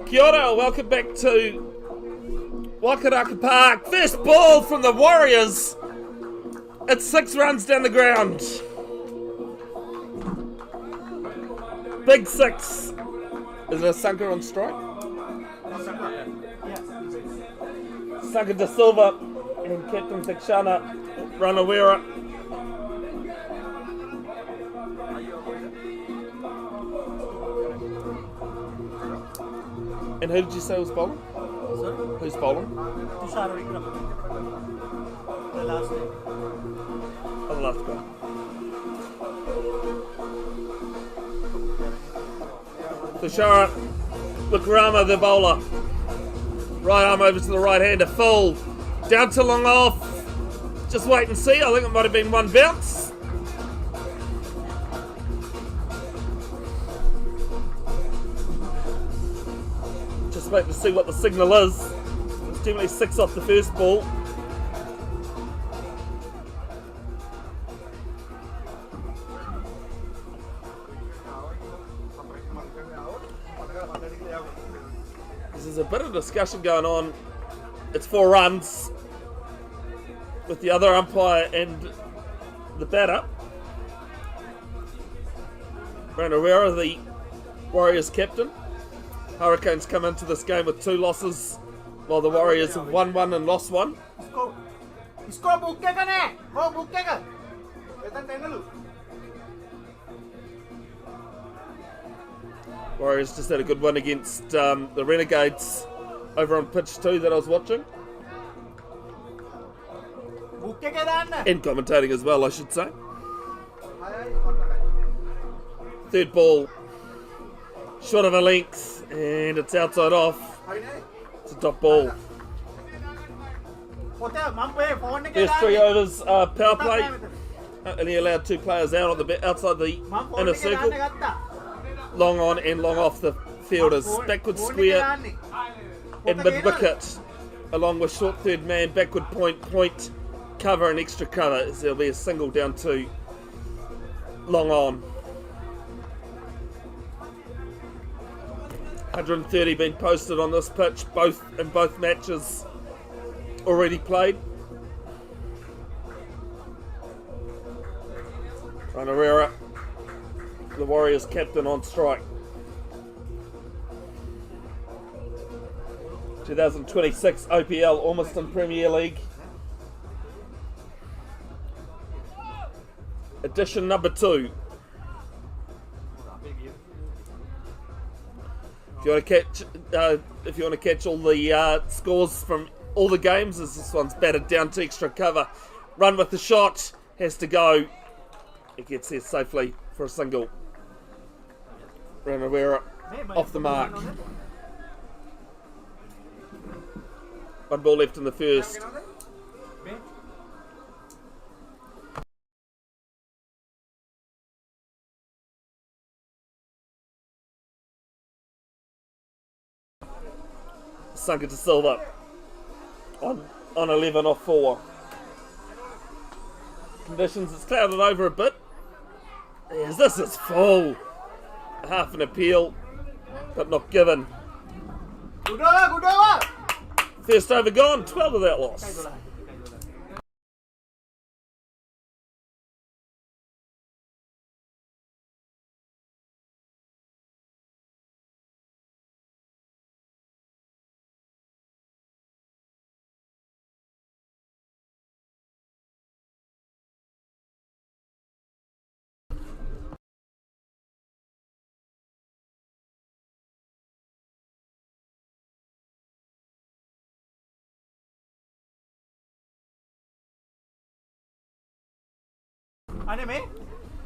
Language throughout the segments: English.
Kia ora, welcome back to Waikara Park. First ball from the Warriors. It's 6 runs down the ground. Big 6. Is it a Sanka on strike? Sanka De Silva and Captain Takshana Ranawera. And who did you say was bowling? Sir? Who's bowling? Tushar Vikram. The last name. Oh, the last guy. Tushar Vikrama, the bowler. Right arm over to the right hander, full. Down to long off. Just wait and see. I think it might have been one bounce. Wait to see what the signal is. It's definitely 6 off the first ball. There's a bit of discussion going on. It's 4 runs with the other umpire and the batter. Ranawera, the Warriors captain. Hurricanes come into this game with 2 losses, while the Warriors have won 1 and lost 1. Warriors just had a good win against the Renegades over on pitch 2 that I was watching. And commentating as well, I should say. Third ball, short of a length. And it's outside off. It's a top ball. First 3 overs power play. Only allowed 2 players out on the outside the inner circle. Long on and long off the fielders. Backward square and mid wicket, along with short third man, backward point, cover and extra cover. As there'll be a single down to long on. 130 been posted on this pitch, in both matches already played. Ranawera, the Warriors captain, on strike. 2026 OPL Ormiston Premier League. Edition number 2. If you want to catch all the scores from all the games, as this one's batted down to extra cover. Run with the shot, has to go. It gets there safely for a single. Ranawera off the mark. 1 ball left in the first. Sanka De Silva on 11 off 4. Conditions, it's clouded over a bit. Yes, this is full. Half an appeal, but not given. First over gone, 12 without loss.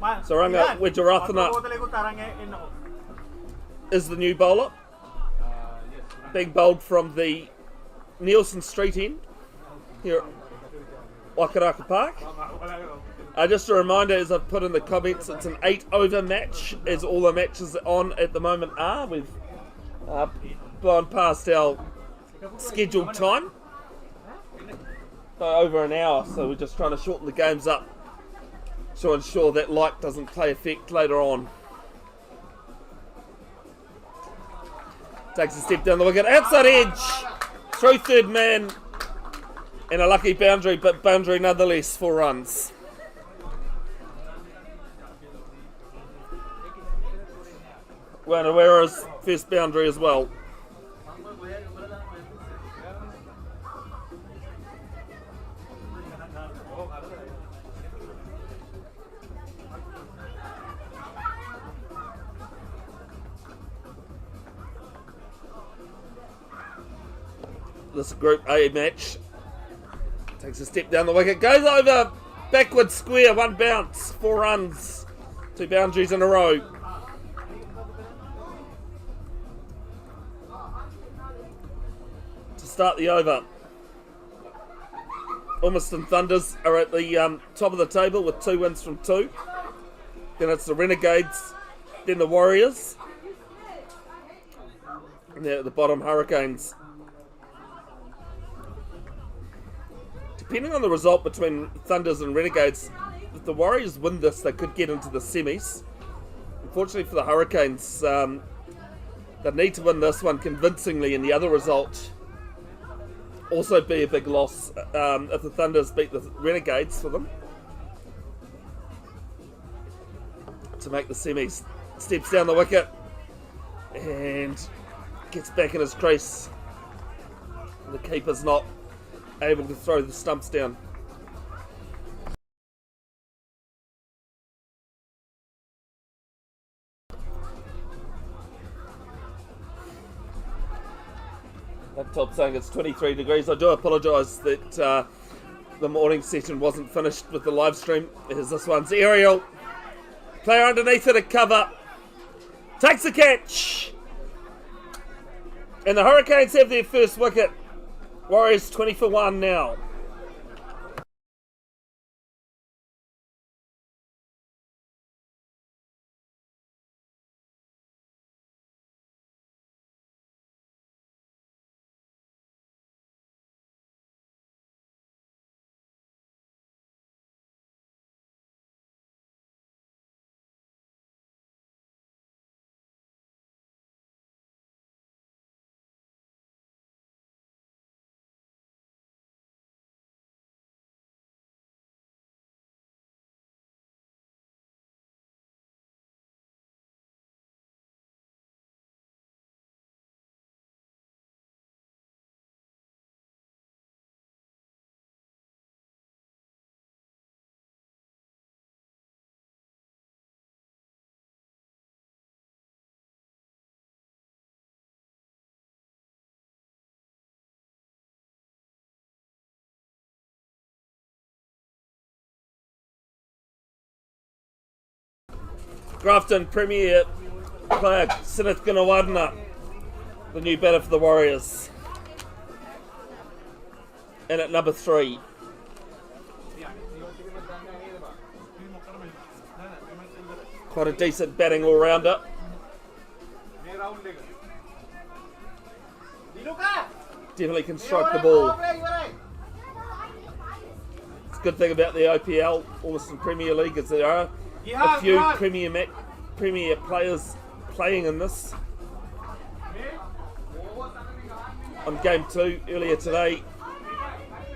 Saranga Widjarathana is the new bowler. Being bowled from the Nielsen Street end here at Waikara Park. Just a reminder, as I've put in the comments, it's an 8 over match, as all the matches on at the moment are. We've blown past our scheduled time by over an hour, so we're just trying to shorten the games up to ensure that light doesn't play effect later on. Takes a step down the wicket. Outside edge. Through third man. And a lucky boundary, but boundary nonetheless, 4 runs. Waikara's first boundary as well. This Group A match. Takes a step down the wicket, goes over, backward square, 1 bounce, 4 runs, 2 boundaries in a row. To start the over, Ormiston Thunders are at the top of the table with 2 wins from 2. Then it's the Renegades, then the Warriors, and they're at the bottom, Hurricanes. Depending on the result between Thunders and Renegades, if the Warriors win this, they could get into the semis. Unfortunately for the Hurricanes, they need to win this one convincingly, and the other result also be a big loss if the Thunders beat the Renegades for them to make the semis. Steps down the wicket and gets back in his crease. The keeper's not able to throw the stumps down. Laptop saying it's 23 degrees. I do apologise that the morning session wasn't finished with the live stream. As this one's aerial. Player underneath it, a cover. Takes the catch. And the Hurricanes have their first wicket. Warriors 20 for 1 now. Grafton Premier player Sinith Gunawadna, the new batter for the Warriors. And at number 3. Quite a decent batting all-rounder. Definitely can strike the ball. It's a good thing about the OPL, Ormiston Premier League, is there are a few premier players playing in this. On game 2 earlier today,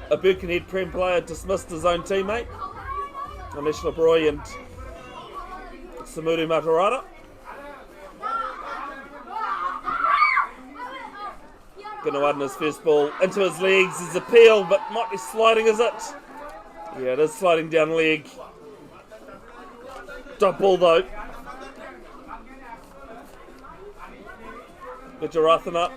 a Birkenhead Prem player dismissed his own teammate, National Broy and Samuru Matarata. Gunawadna's first ball into his legs is a peel, but might be sliding, is it? Yeah, it is sliding down leg. Top ball though. Gujarathan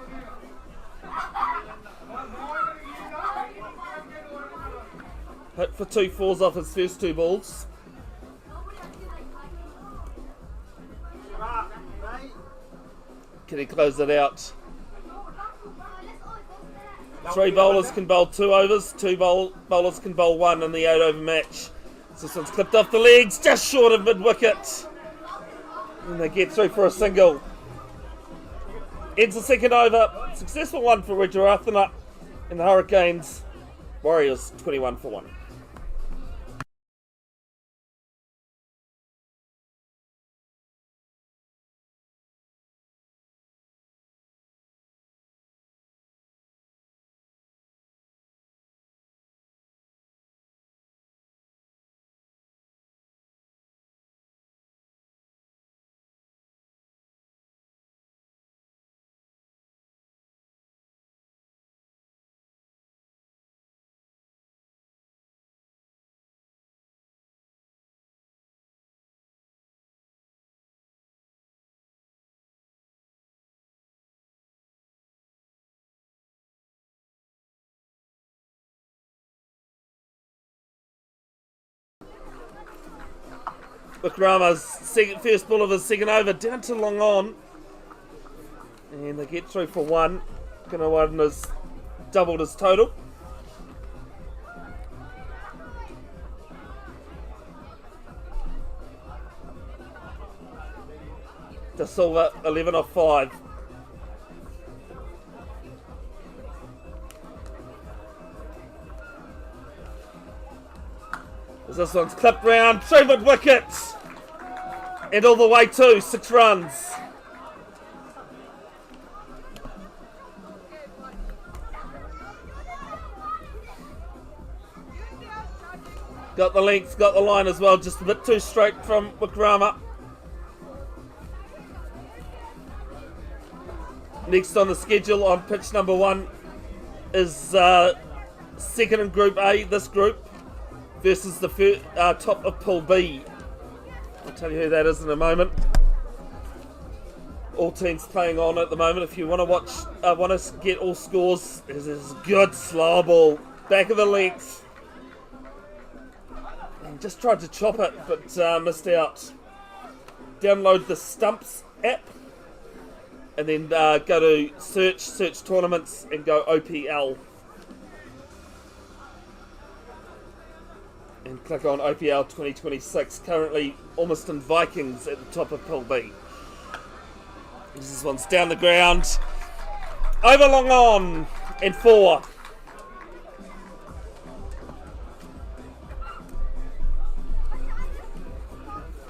hit for 2 fours off his first 2 balls. Can he close it out? 3 bowlers can bowl 2 overs, 2 bowlers can bowl 1 in the 8 over match. So this one's clipped off the legs, just short of mid-wicket. And they get through for a single. Ends the second over. Successful one for Gujarathan and the Hurricanes. Warriors 21 for 1. Waikara's first ball of his second over, down to long on. And they get through for one. Gunawarden has doubled his total. Da Silva, 11 off 5. As this one's clipped round, 2-foot wickets. And all the way to 6 runs. Got the length, got the line as well, just a bit too straight from Waikara. Next on the schedule on pitch number 1 is second in Group A, this group, versus the top of Pool B. I'll tell you who that is in a moment. All teams playing on at the moment. If you want to watch, want to get all scores, this is good slow ball, back of the length. And just tried to chop it, but missed out. Download the Stumps app. And then go to search tournaments and go OPL. And click on OPL 2026. Currently, Ormiston Vikings at the top of Pool B. This one's down the ground. Over long on. And 4.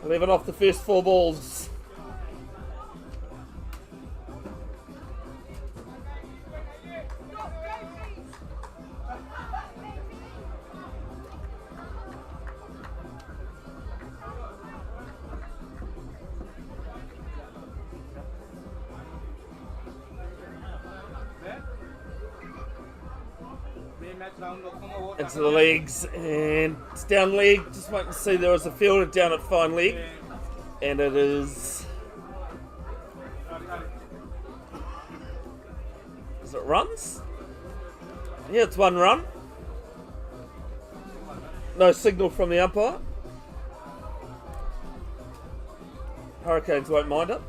Eleven off the first 4 balls. Into the legs, and it's down leg. Just waiting to see there was a fielder down at fine leg, and it is. Is it runs? Yeah, it's 1 run. No signal from the umpire. Hurricanes won't mind it.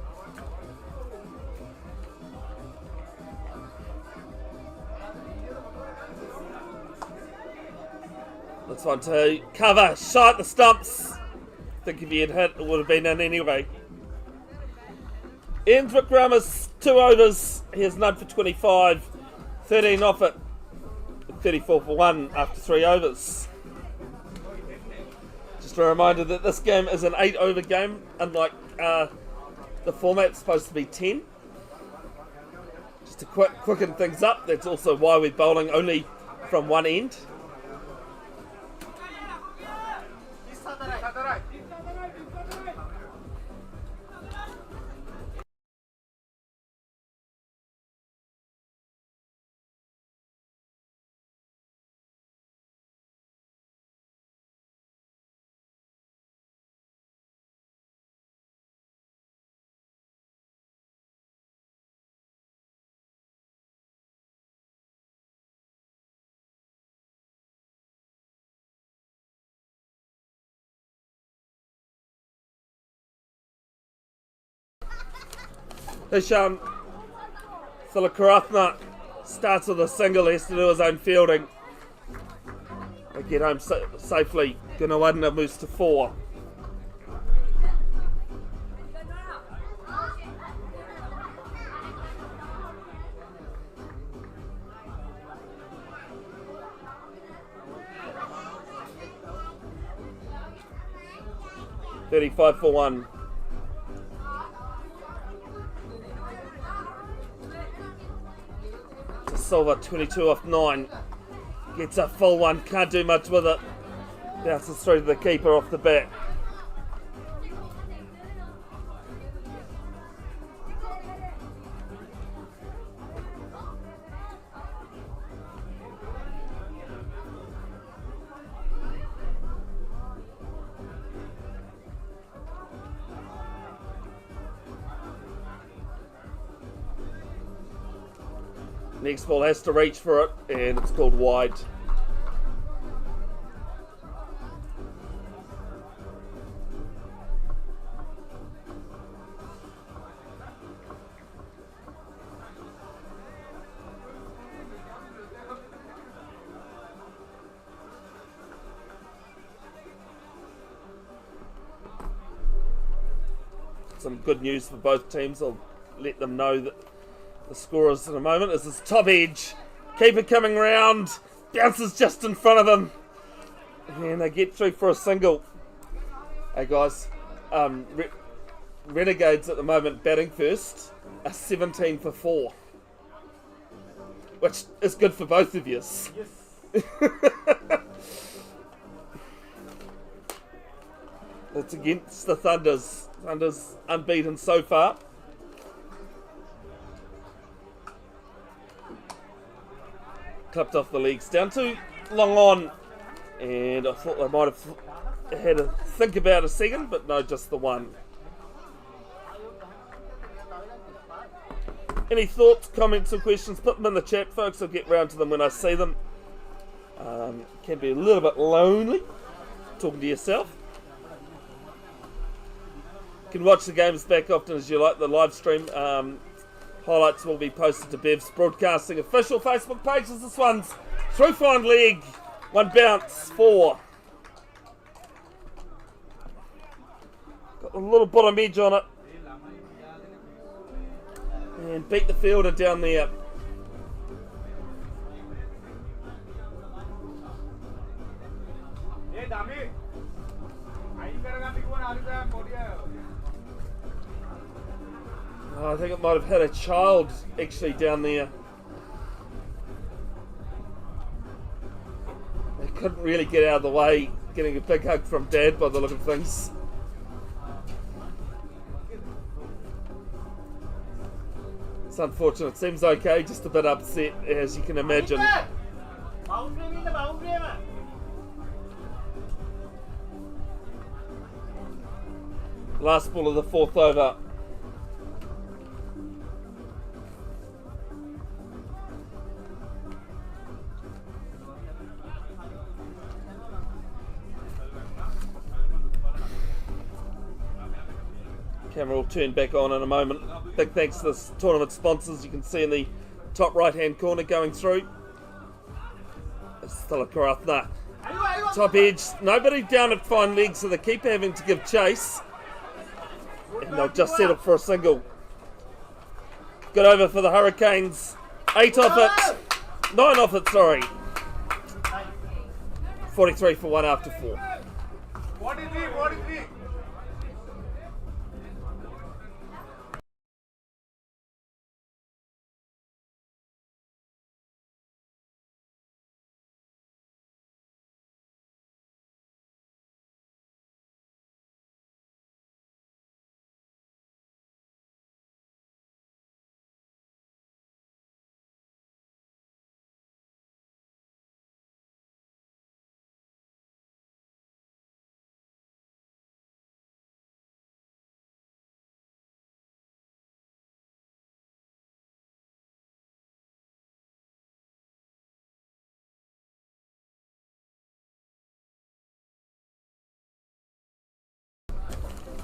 That's one to cover, shot the stumps. I think if he had hit, it would have been in anyway. Ends Waikara's 2 overs. He has none for 25, 13 off it, 34 for 1 after 3 overs. Just a reminder that this game is an 8 over game, unlike the format's supposed to be 10. Just to quicken things up, that's also why we're bowling only from one end. Hisham Thilakaratna starts with a single, has to do his own fielding. They get home safely. Gunawarden moves to 4. $35 for 1. Silva, 22 off 9. Gets a full one, can't do much with it. Bounces through to the keeper off the bat. Next ball has to reach for it, and it's called wide. some good news for both teams. I'll let them know that the scorers in a moment. As this top edge, keeper coming round, bounces just in front of him, and they get through for a single. Hey guys, Renegades at the moment batting first are 17 for 4, which is good for both of you. Yes. It's against the Thunders. Thunders unbeaten so far. Clipped off the legs down to long on, and I thought they might have had a think about a second, but no, just the one. Any thoughts, comments or questions, put them in the chat, folks. I'll get round to them when I see them. Can be a little bit lonely talking to yourself. You can watch the games back often as you like. The live stream highlights will be posted to Bev's Broadcasting official Facebook pages. This one's through fine leg, one bounce, 4. Got a little bottom edge on it. And beat the fielder down there. Oh, I think it might have hit a child actually down there. They couldn't really get out of the way, getting a big hug from Dad by the look of things. It's unfortunate, seems okay, just a bit upset as you can imagine. Last ball of the 4th over. Camera will turn back on in a moment. Big thanks to this tournament sponsors. You can see in the top right hand corner going through. It's still a Karathna. Top edge, nobody down at fine legs, so the keeper having to give chase. And they'll just settle for a single. Good over for the Hurricanes. 8 off it. 9 off it, sorry. 43 for 1 after 4. 43.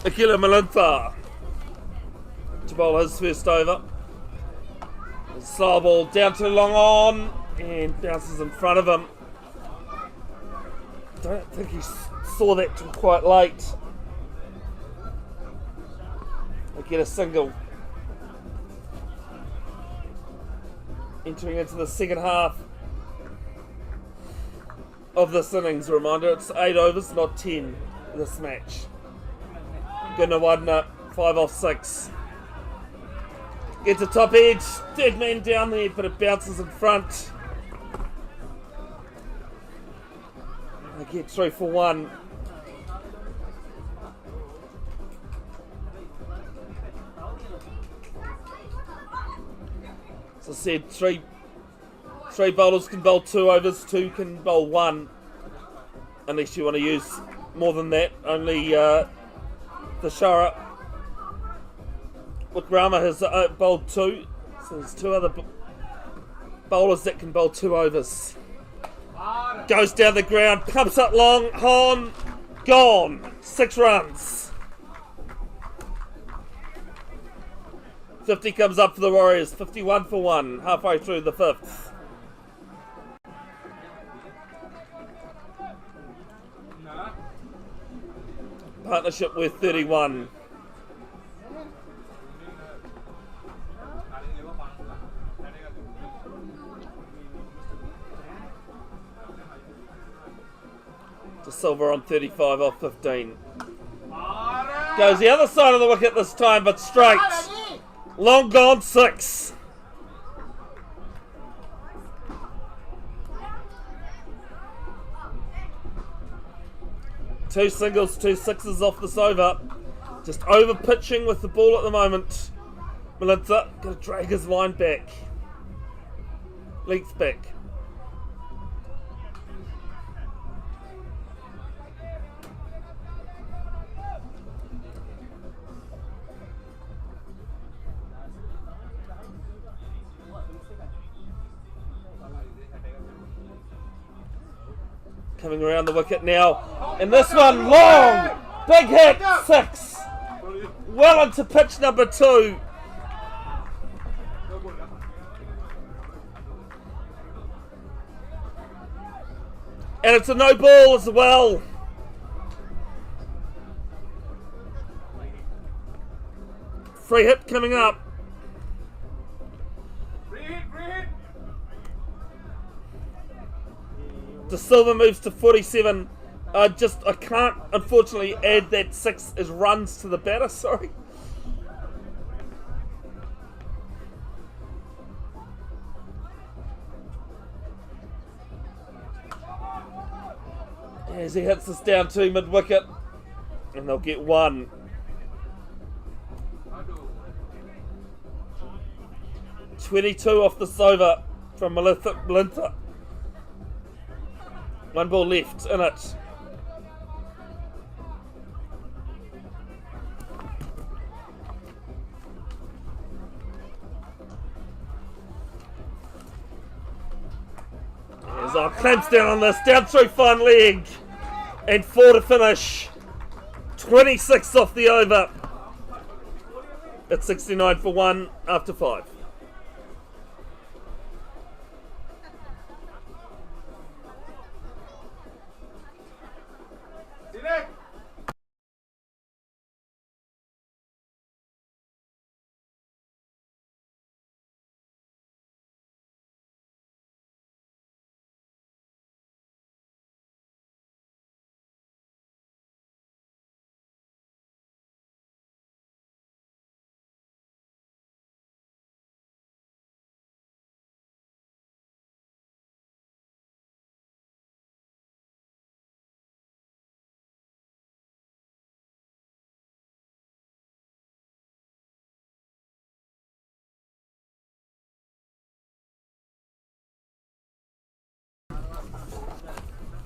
Akila Malinta to bowl his first over. Slow ball down too long on and bounces in front of him. Don't think he saw that till quite late. They get a single. Entering into the second half of this innings. A reminder, it's 8 overs, not 10 this match. Gunawadna, 5 off 6. Gets a top edge, dead man down there, but it bounces in front. They get through for 1. As I said, three bowlers can bowl 2 overs, 2 can bowl 1. Unless you want to use more than that. Only the Shara Wikrama has bowled 2, so there's 2 other bowlers that can bowl 2 overs. Goes down the ground, pumps up long, on, gone. 6 runs. 50 comes up for the Warriors, 51 for 1, halfway through the 5th. Partnership worth 31. De Silva on 35 off 15. Goes the other side of the wicket this time, but straight. Long gone 6. Two singles, 2 sixes off this over. Just over pitching with the ball at the moment. Melinta got to drag his line back. Length back. Coming around the wicket now. And this one long. Big hit. 6. Well into pitch number 2. And it's a no ball as well. Free hit coming up. De Silva moves to 47. I can't unfortunately add that 6 as runs to the batter, sorry. As he hits us down to mid-wicket. And they'll get 1. .22 off this over from Melinta. 1 ball left in it. As our clamps down on this, down through fine leg. And 4 to finish. 26 off the over. It's 69 for 1 after 5.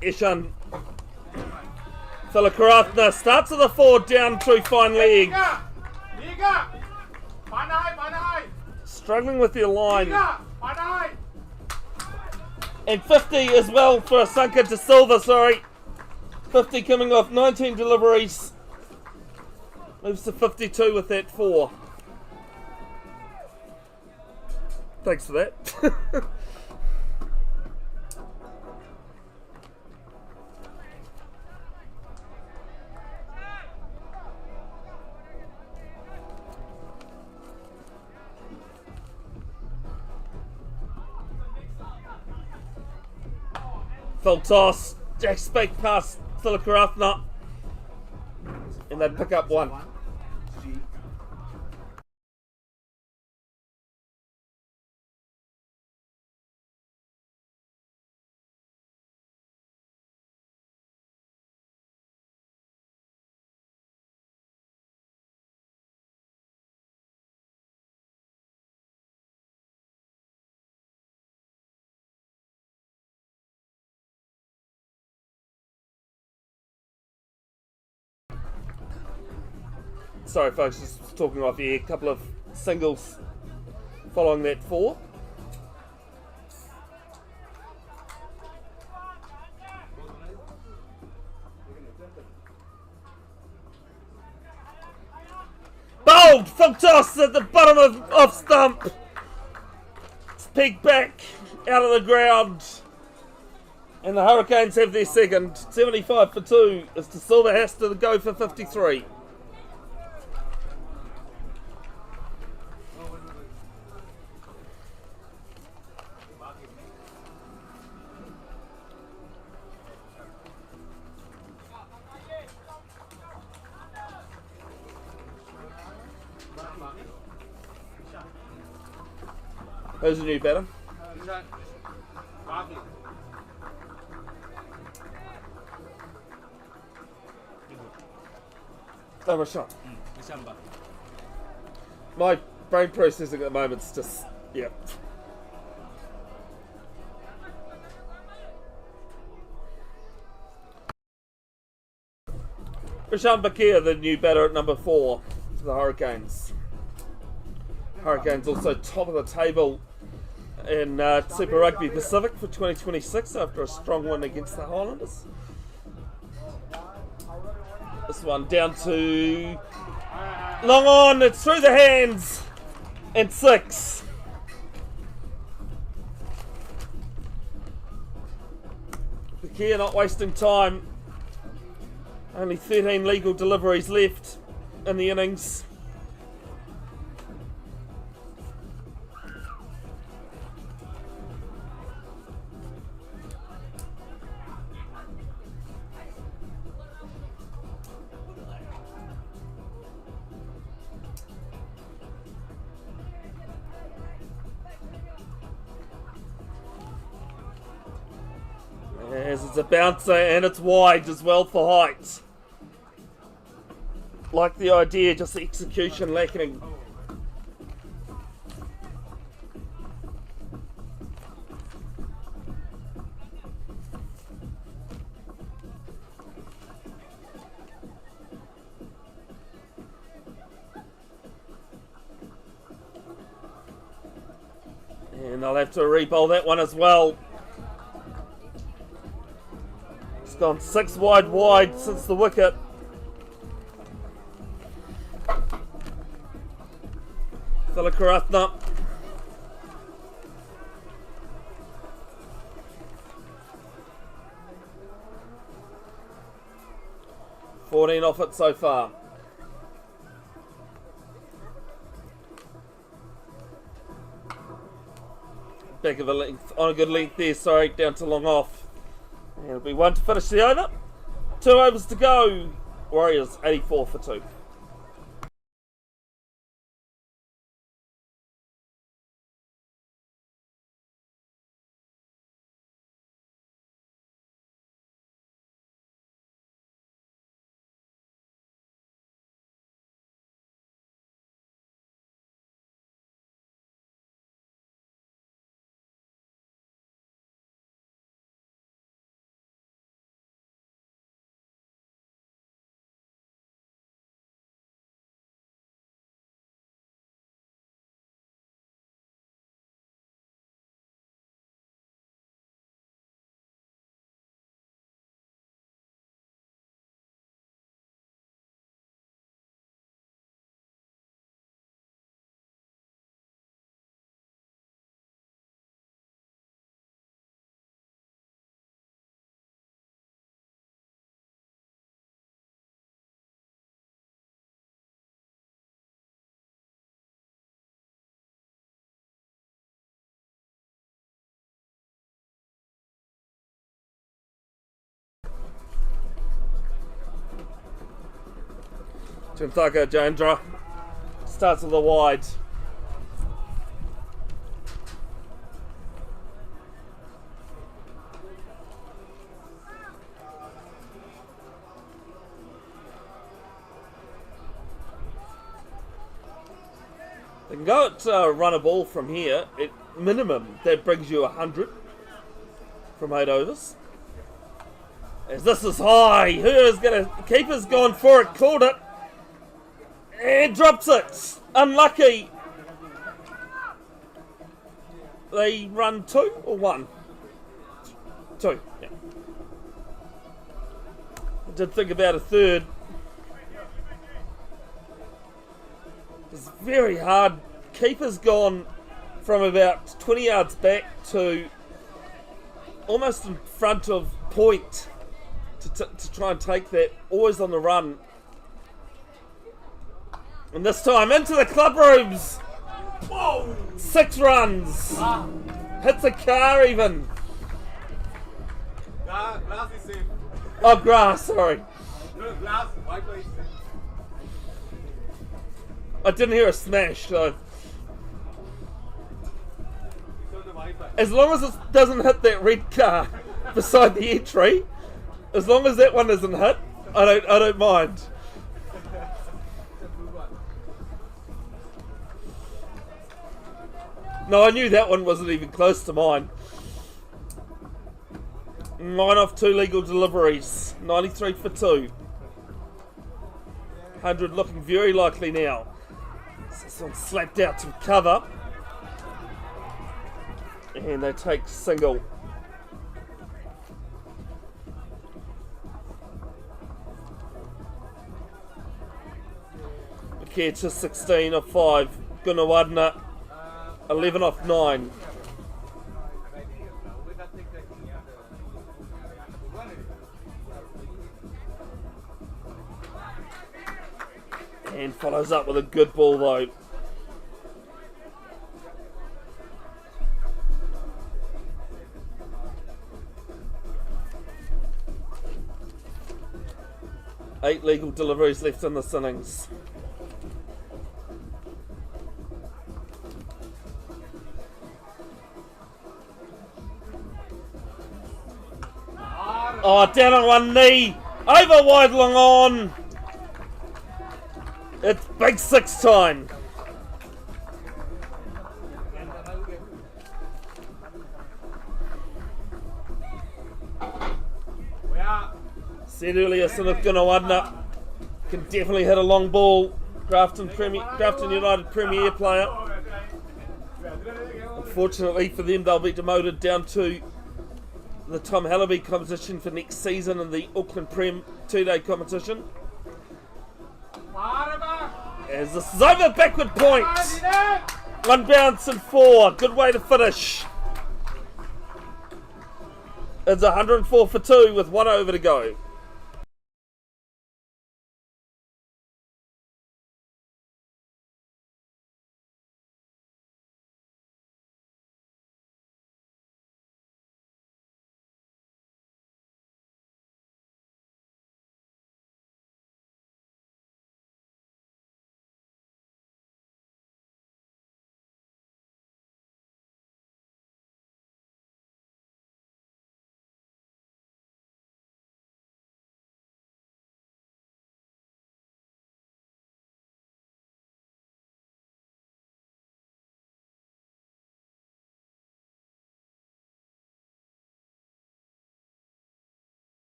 Ishan Thilakaratne starts at the 4 down through fine leg. Struggling with their line. And 50 as well for Asanka De Silva, sorry. 50 coming off 19 deliveries. Moves to 52 with that 4. Thanks for that. Full toss, Jack Spake past Thilakaratne, and they pick up 1. Sorry folks, just talking off here. A couple of singles following that 4. Bold! Full toss at the bottom of off stump. It's pegged back out of the ground. And the Hurricanes have their second. 75 for 2 as De Silva has to go for 53. Who's the new batter? Oh, Rashawn. My brain processing at the moment's just, yeah. Rashawn Bakir, the new batter at number 4 for the Hurricanes. Hurricanes also top of the table in Super Rugby Pacific for 2026 after a strong win against the Highlanders. This one down to long on, it's through the hands, and 6. Bakir not wasting time. Only 13 legal deliveries left in the innings. As it's a bouncer and it's wide as well for height. Like the idea, just the execution lacking. And I'll have to re-bowl that one as well. It's gone 6 wide since the wicket. Karatna. $14 off it so far. Back of a length, on a good length there, sorry, down to long off. And it'll be 1 to finish the over. 2 overs to go. Warriors 84 for 2. Timthaka Jandra starts with a wide. They can go at run a ball from here. At minimum, that brings you 100 from 8 overs. As this is high, who is going to... Keeper's gone for it, called it. And drops it. Unlucky. They run 2 or 1? 2, yeah. I did think about a third. It's very hard. Keeper's gone from about 20 yards back to almost in front of point to try and take that. Always on the run. And this time into the club rooms. Whoa. 6 runs. Hits a car even. Glass is safe. Oh, grass, sorry. No, glass. Waikara is safe. I didn't hear a smash, so. As long as it doesn't hit that red car beside the entry, as long as that one isn't hit, I don't mind. No, I knew that one wasn't even close to mine. 9 off 2 legal deliveries. 93 for 2. 100 looking very likely now. This one slapped out to cover. And they take single. Maketa 16 off 5. Gunawadna 11 off 9. And follows up with a good ball though. Eight legal deliveries left in this innings. Oh, down on one knee. Over wide long on. It's big 6 time. Said earlier, Sinith Gunawadna can definitely hit a long ball. Grafton United Premier player. Unfortunately for them, they'll be demoted down to the Tom Hallaby competition for next season in the Auckland Prem 2-day competition. As this is over, backward point. One bounce and 4. Good way to finish. It's 104 for 2 with 1 over to go.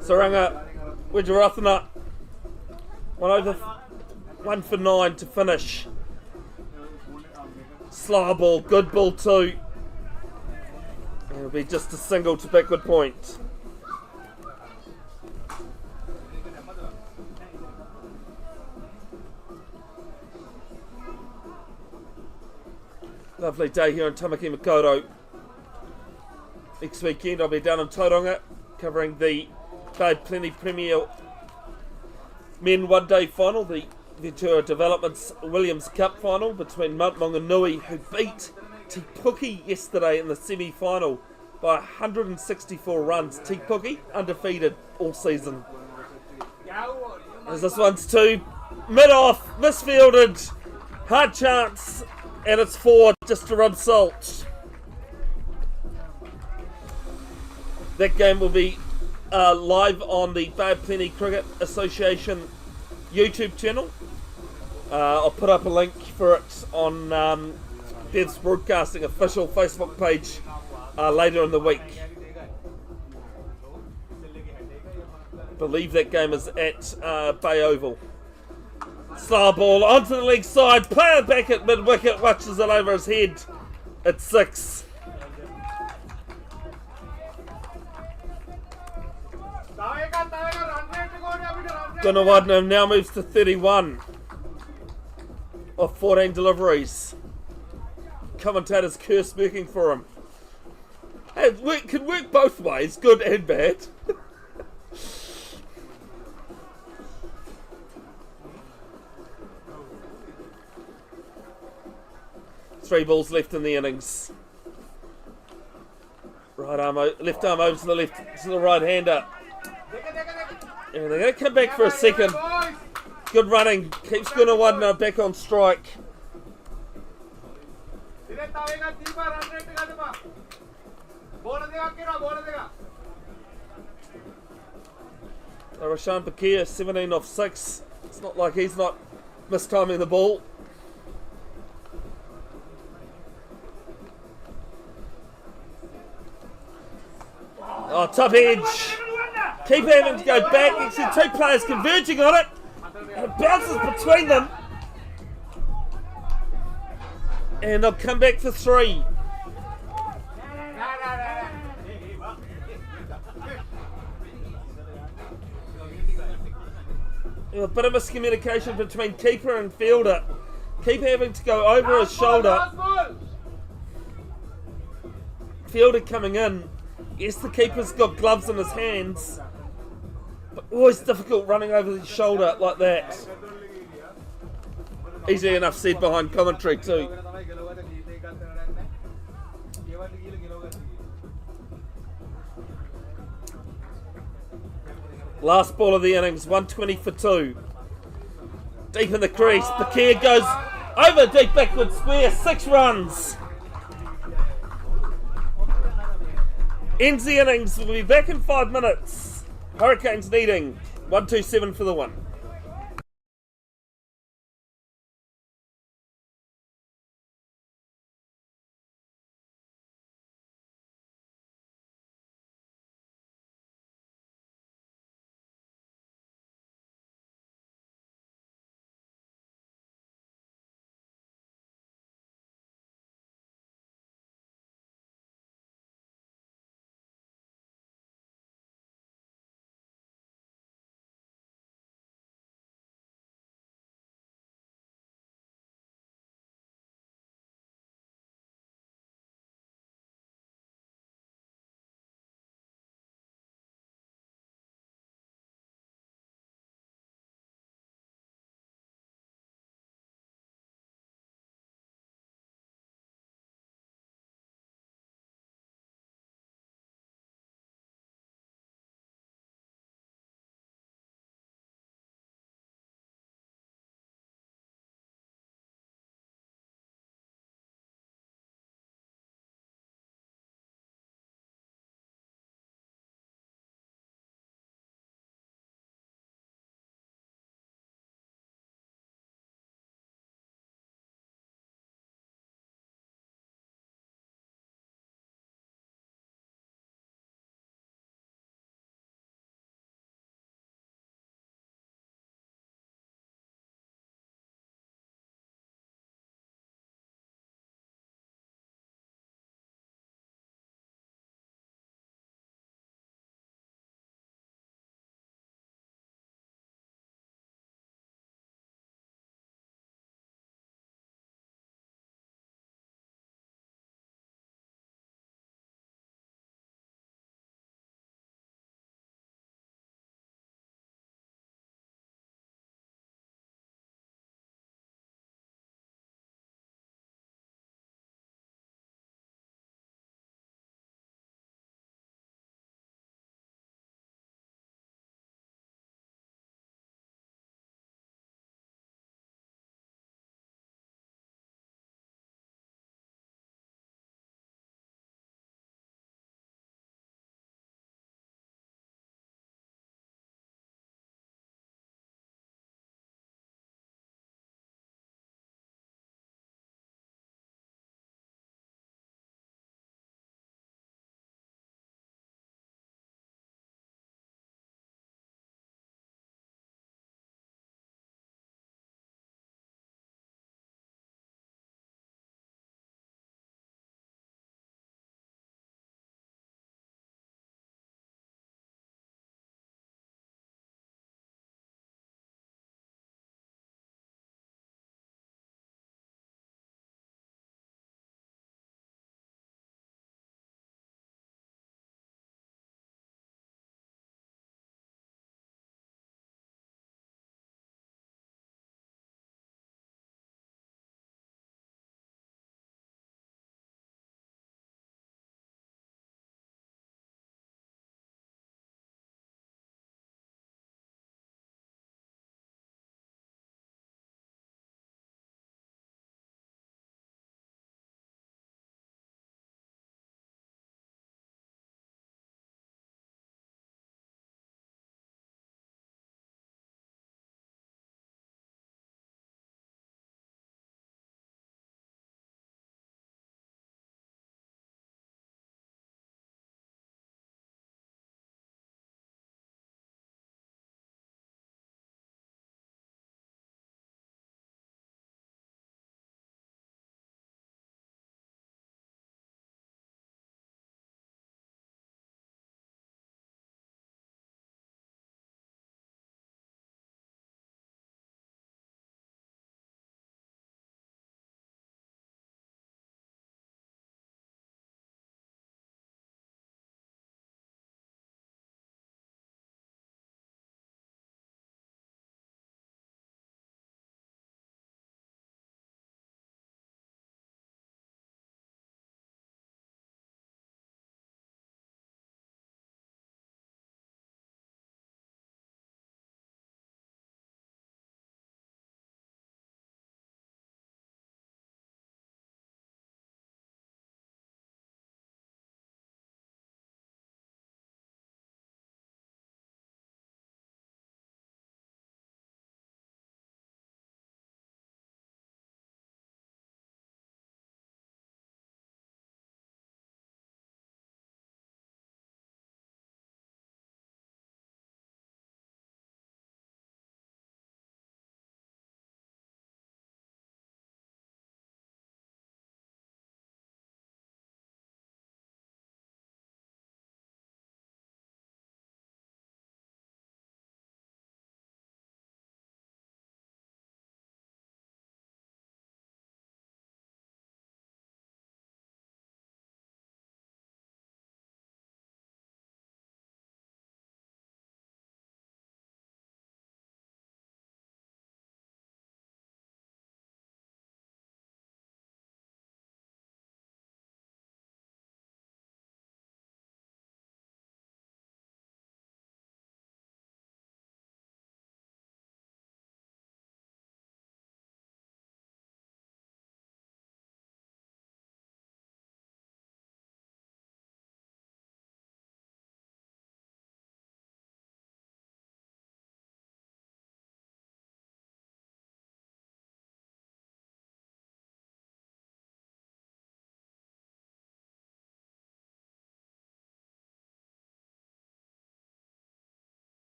Saranga, Widjarathana, 1 for 9 to finish. Slow ball, good ball too. It'll be just a single to backward point. Lovely day here in Tamaki Makaurau. Next weekend I'll be down in Tauranga covering the Bay Plenty Premier Men One Day Final, the Ventura Developments Williams Cup Final between Mount Maunganui, who beat Te Puke yesterday in the semi-final by 164 runs. Te Puke undefeated all season. As this one's too mid-off, misfielded, hard chance, and it's 4 just to rub salt. That game will be live on the Bay of Plenty Cricket Association YouTube channel. I'll put up a link for it on Bev's Broadcasting official Facebook page later in the week. I believe that game is at Bay Oval. Slow ball onto the leg side, player back at mid-wicket, watches it over his head. It's 6. Gunawadna now moves to 31 of 14 deliveries. Commentators curse working for him. Hey, it can work both ways, good and bad. 3 balls left in the innings. left arm over to the right hander. And they're going to come back for a second. Good running. Keeps Gunawadna back on strike. Rashan Bakir, 17 off 6. It's not like he's not mistiming the ball. Oh, top edge. Keep having to go back. You see two players converging on it. And it bounces between them. And they'll come back for 3. A bit of miscommunication between keeper and fielder. Keeper having to go over his shoulder. Fielder coming in. Yes, the keeper's got gloves in his hands. But always difficult running over his shoulder like that. Easy enough said behind commentary too. Last ball of the innings, 120 for 2. Deep in the crease, Bakir goes over deep backward square, 6 runs. Ends the innings, we'll be back in 5 minutes. Hurricanes leading, 127 for the 1.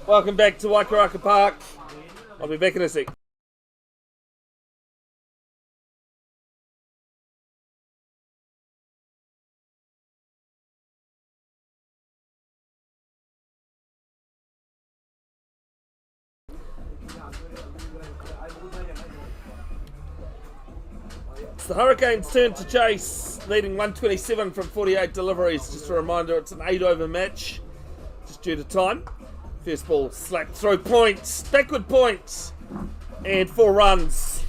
Welcome back to Waikara Park. I'll be back in a sec. It's the Hurricanes' turn to chase, leading 127 from 48 deliveries. Just a reminder, it's an 8-over match, just due to time. First ball slapped through, points, backward points, and 4 runs.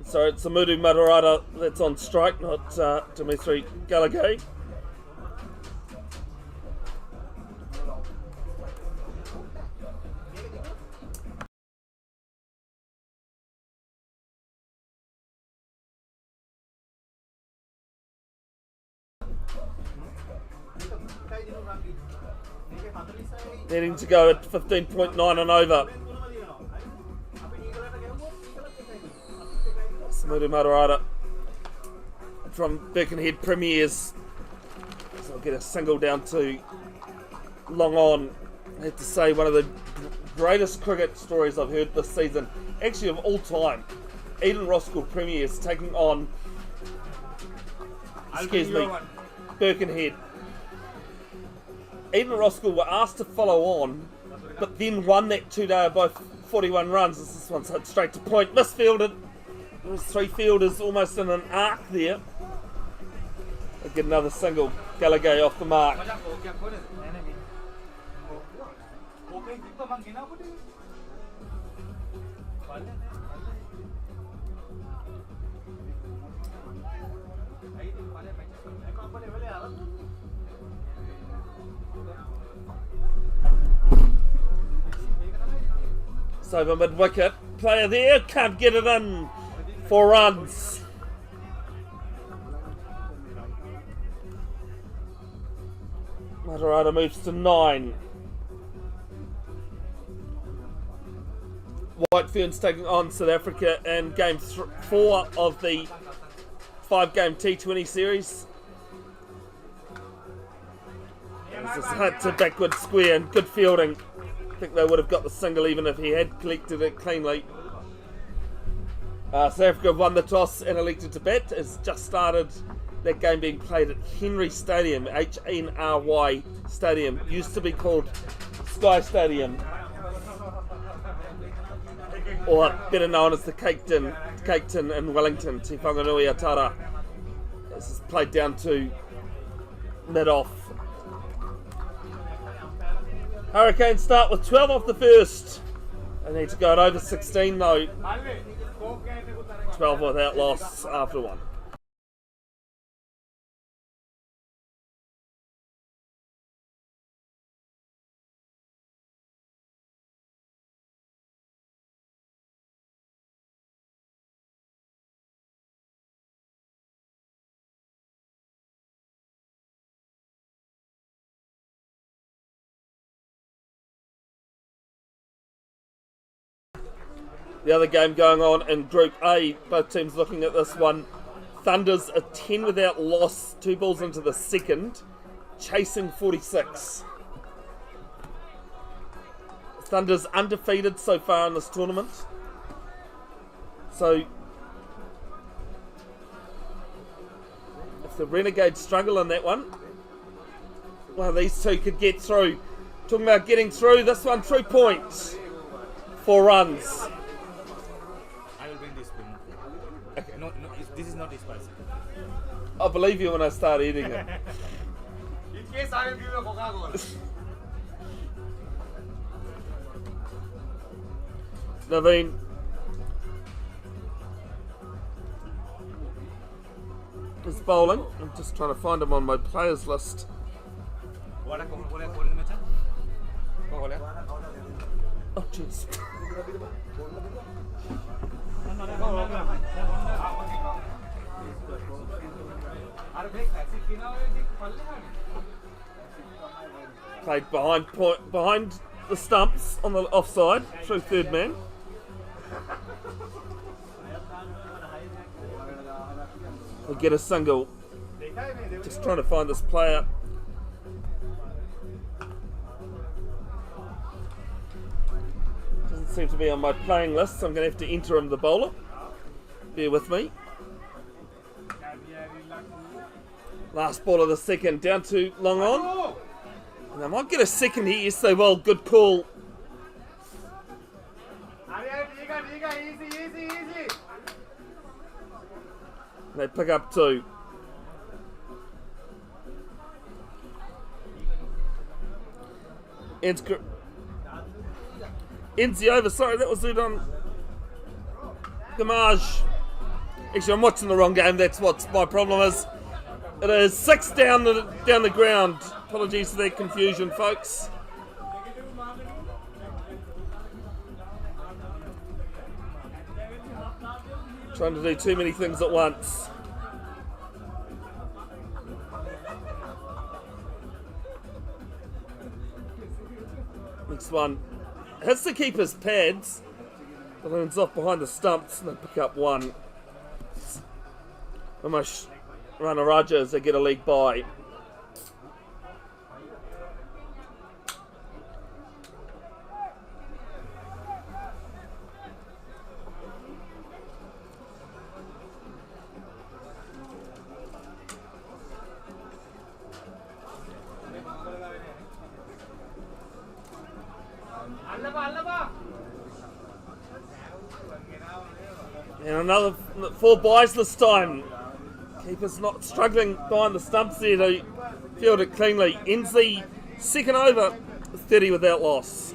So it's Samudu Matarata that's on strike, not Dimitri Gallagher. Needing to go at 15.9 and over. Samudu Matarata from Birkenhead Premiers. So I'll get a single down to long on. I have to say, one of the greatest cricket stories I've heard this season, actually of all time. Eden Roskill Premiers taking on, Birkenhead. Eden Roskill were asked to follow on, but then won that 2-day of both 41 runs. This one's hit straight to point. Misfielded. There's 3 fielders almost in an arc there. They get another single. Gallagher off the mark. So over mid-wicket, player there, can't get it in. 4 runs. Matarata moves to 9. Whiteferns taking on South Africa in game 4 of the 5-game T20 series. This is hit to backward square and good fielding. I think they would have got the single even if he had collected it cleanly. South Africa won the toss and elected to bat. It's just started, that game being played at Henry Stadium, HNRY Stadium. Used to be called Sky Stadium, or better known as the Caketon in Wellington, Te Whanganui Atara. This is played down to mid-off. Hurricanes start with 12 off the first. They need to go at over 16 though. 12 without loss after 1. The other game going on in Group A, both teams looking at this one. Thunder's a 10 without loss, 2 balls into the second, chasing 46. Thunder's undefeated so far in this tournament. So, if the Renegades struggle in that one, well, these two could get through. Talking about getting through, this one 3 points, 4 runs. Okay. No, this is not spicy. I'll believe you when I start eating it. In case I will give you a Coca-Cola. Naveen. Is bowling. I'm just trying to find him on my players list. Oh, jeez. Played behind the stumps on the offside through third man. will get a single. Just trying to find this player. Doesn't seem to be on my playing list, so I'm going to have to enter him the bowler. Bear with me. Last ball of the second, down to long on. And they might get a second here, yes they will. Good call. They pick up two. Ends the over. Sorry, that was it on Gamage. Actually, I'm watching the wrong game. That's what my problem is. It is 6 down the ground. Apologies for that confusion, folks. Trying to do too many things at once. Next one hits the keeper's pads, balloons off behind the stumps, and they pick up one. Almost run a Raja as they get a league bye. And another 4 byes this time. Keeper's not struggling behind the stumps there to field it cleanly. Ends the second over 30 without loss.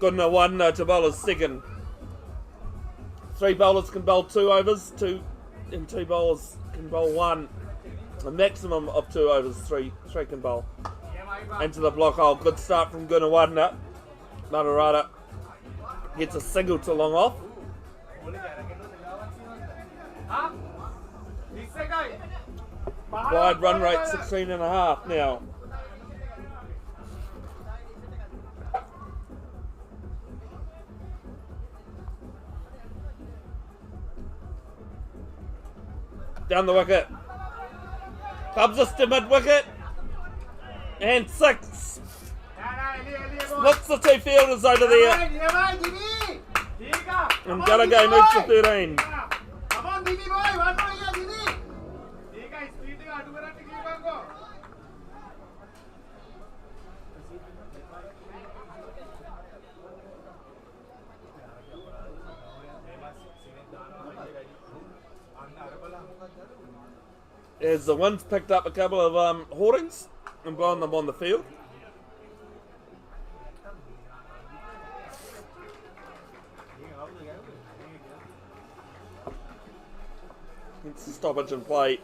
Good enough one to bowler's second. 3 bowlers can bowl 2 overs, 2 bowlers can bowl 1. A maximum of 2 overs, 3 can bowl. Into the block hole. Good start from Gunawadna. Matarata gets a single to long off. Wide run rate 16.5 now. Down the wicket. Clubs us to mid wicket. And 6. Splits the 2 fielders over there. And Gallagher moves to 13. As the wind's picked up a couple of hoardings and blown them on the field. It's a stoppage in play.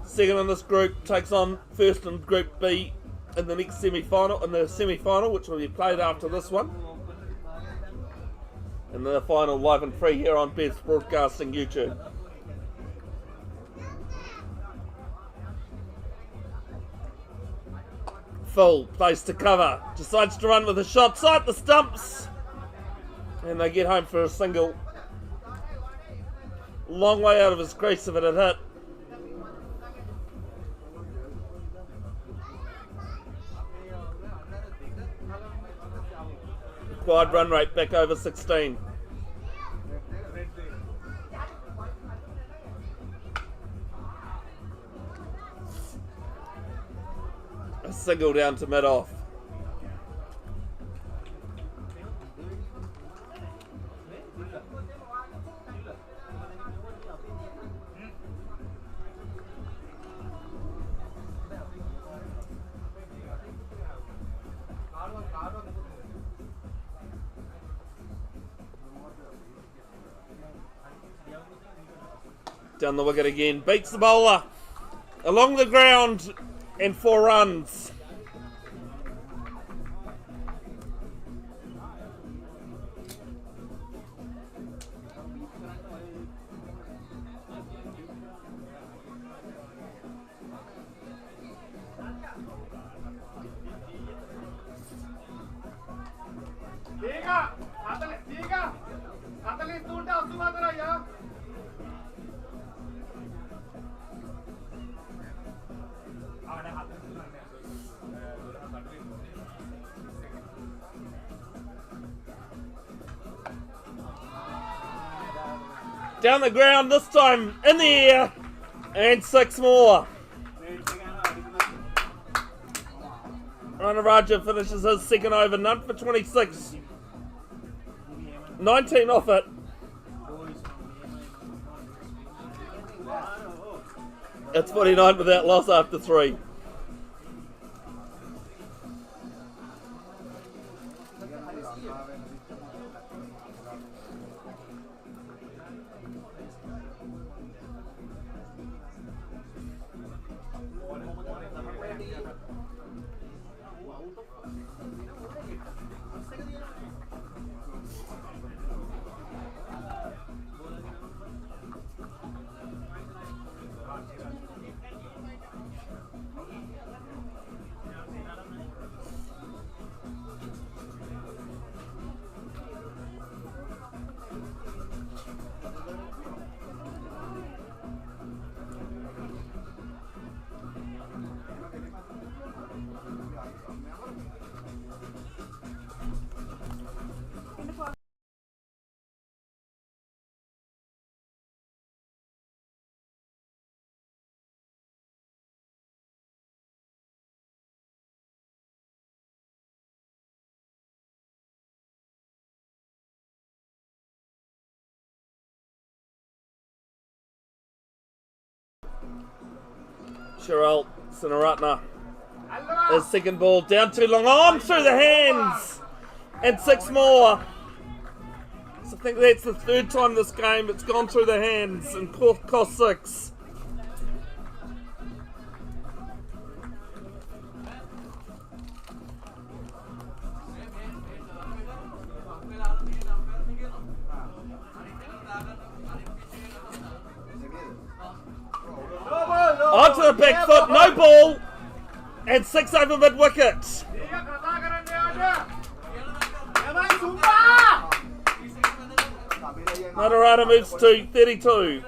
Second in this group takes on first in Group B in the next semi-final, which will be played after this one. And the final live and free here on Best Broadcasting YouTube. Full place to cover. Decides to run with a shot side the stumps. And they get home for a single. Long way out of his crease if it had hit. Required run rate back over 16. single down to mid-off. Down the wicket again, beats the bowler along the ground and 4 runs. Down the ground, this time in the air, and 6 more. Raja finishes his second over, none for 26. 19 off it. It's 49 without loss after 3. Sharel Sinaratna. His second ball down too long, on through the hands, and 6 more. So I think that's the 3rd time this game it's gone through the hands and cost 6. Onto the back foot, no ball, and 6 over mid wicket. Nadarata moves to 32.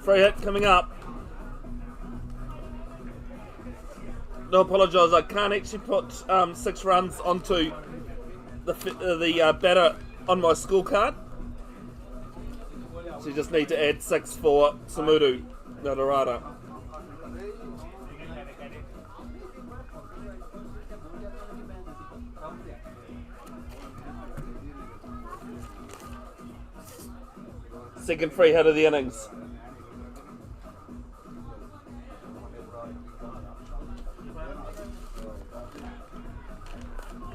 Free hit coming up. No, apologise, I can't actually put 6 runs onto the batter on my scorecard. So you just need to add 6 for Samuru Nadarata. Second free hit of the innings.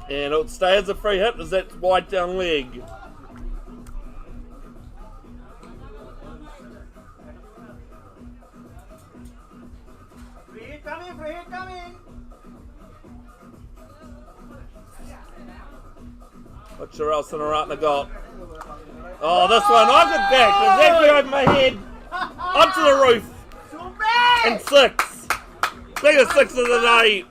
And it'll stay as a free hit as that wide down leg. Free hit coming, free hit coming. What Sharel Sinaratna got? Oh, this one, I got back, exactly over my head, onto the roof, and 6. Biggest 6 of the day.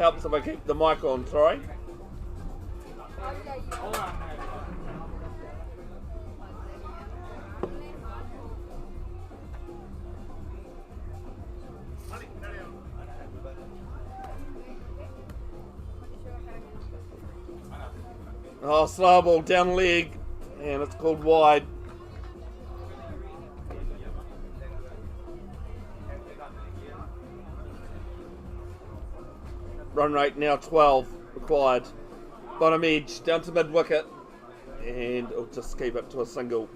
helps if I keep the mic on, sorry. Oh, slow ball down leg, and it's called wide. Run rate now 12 required. Bottom edge down to mid wicket, and it'll just keep it to a single.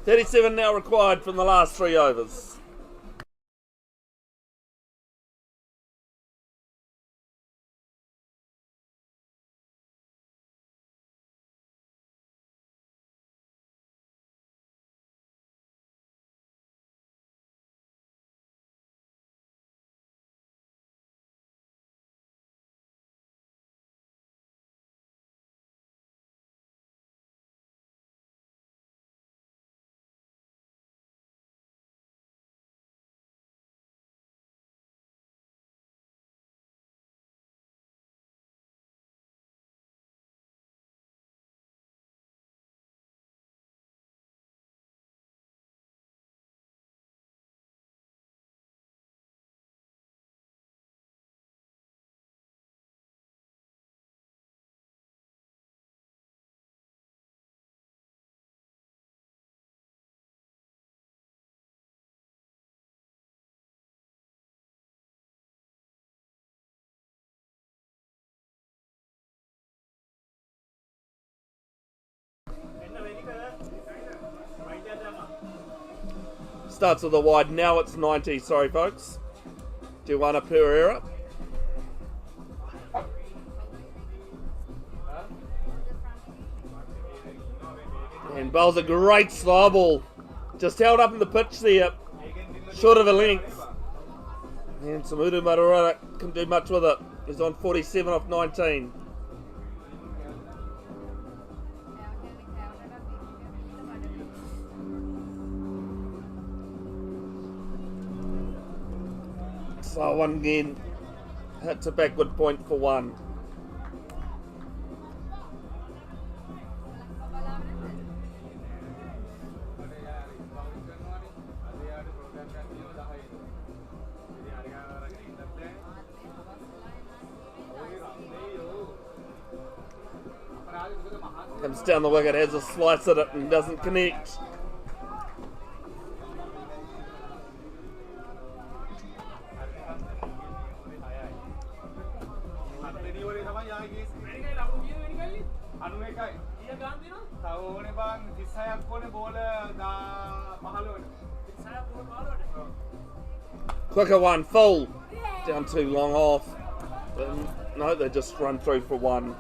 37 now required from the last 3 overs. Starts with a wide, now it's 90, sorry folks. Do one a per error. And bowls a great slow ball. Just held up in the pitch there, short of a length. And Samuru Marurara couldn't do much with it. He's on 47 off 19. So one again, hits a backward point for 1. Comes down the wicket, has a slice at it and doesn't connect. Quicker one, full. Down too long off. No, they just run through for 1.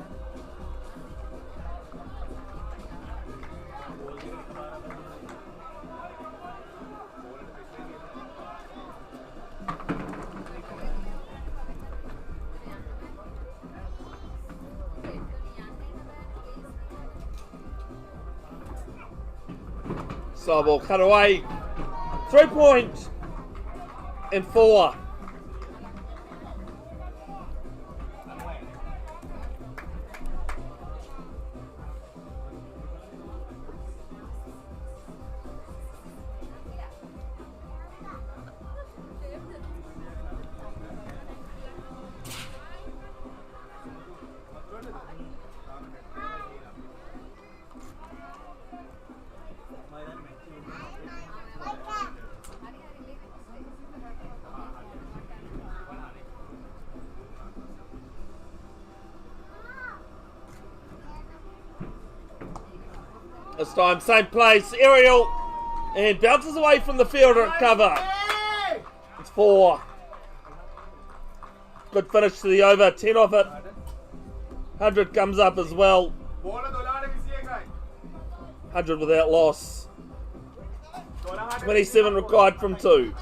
Slow ball cut away. 3 points and 4. This time, same place, aerial, and bounces away from the fielder at cover. It's 4. Good finish to the over, 10 off it. 100 comes up as well. 100 without loss. 27 required from 2.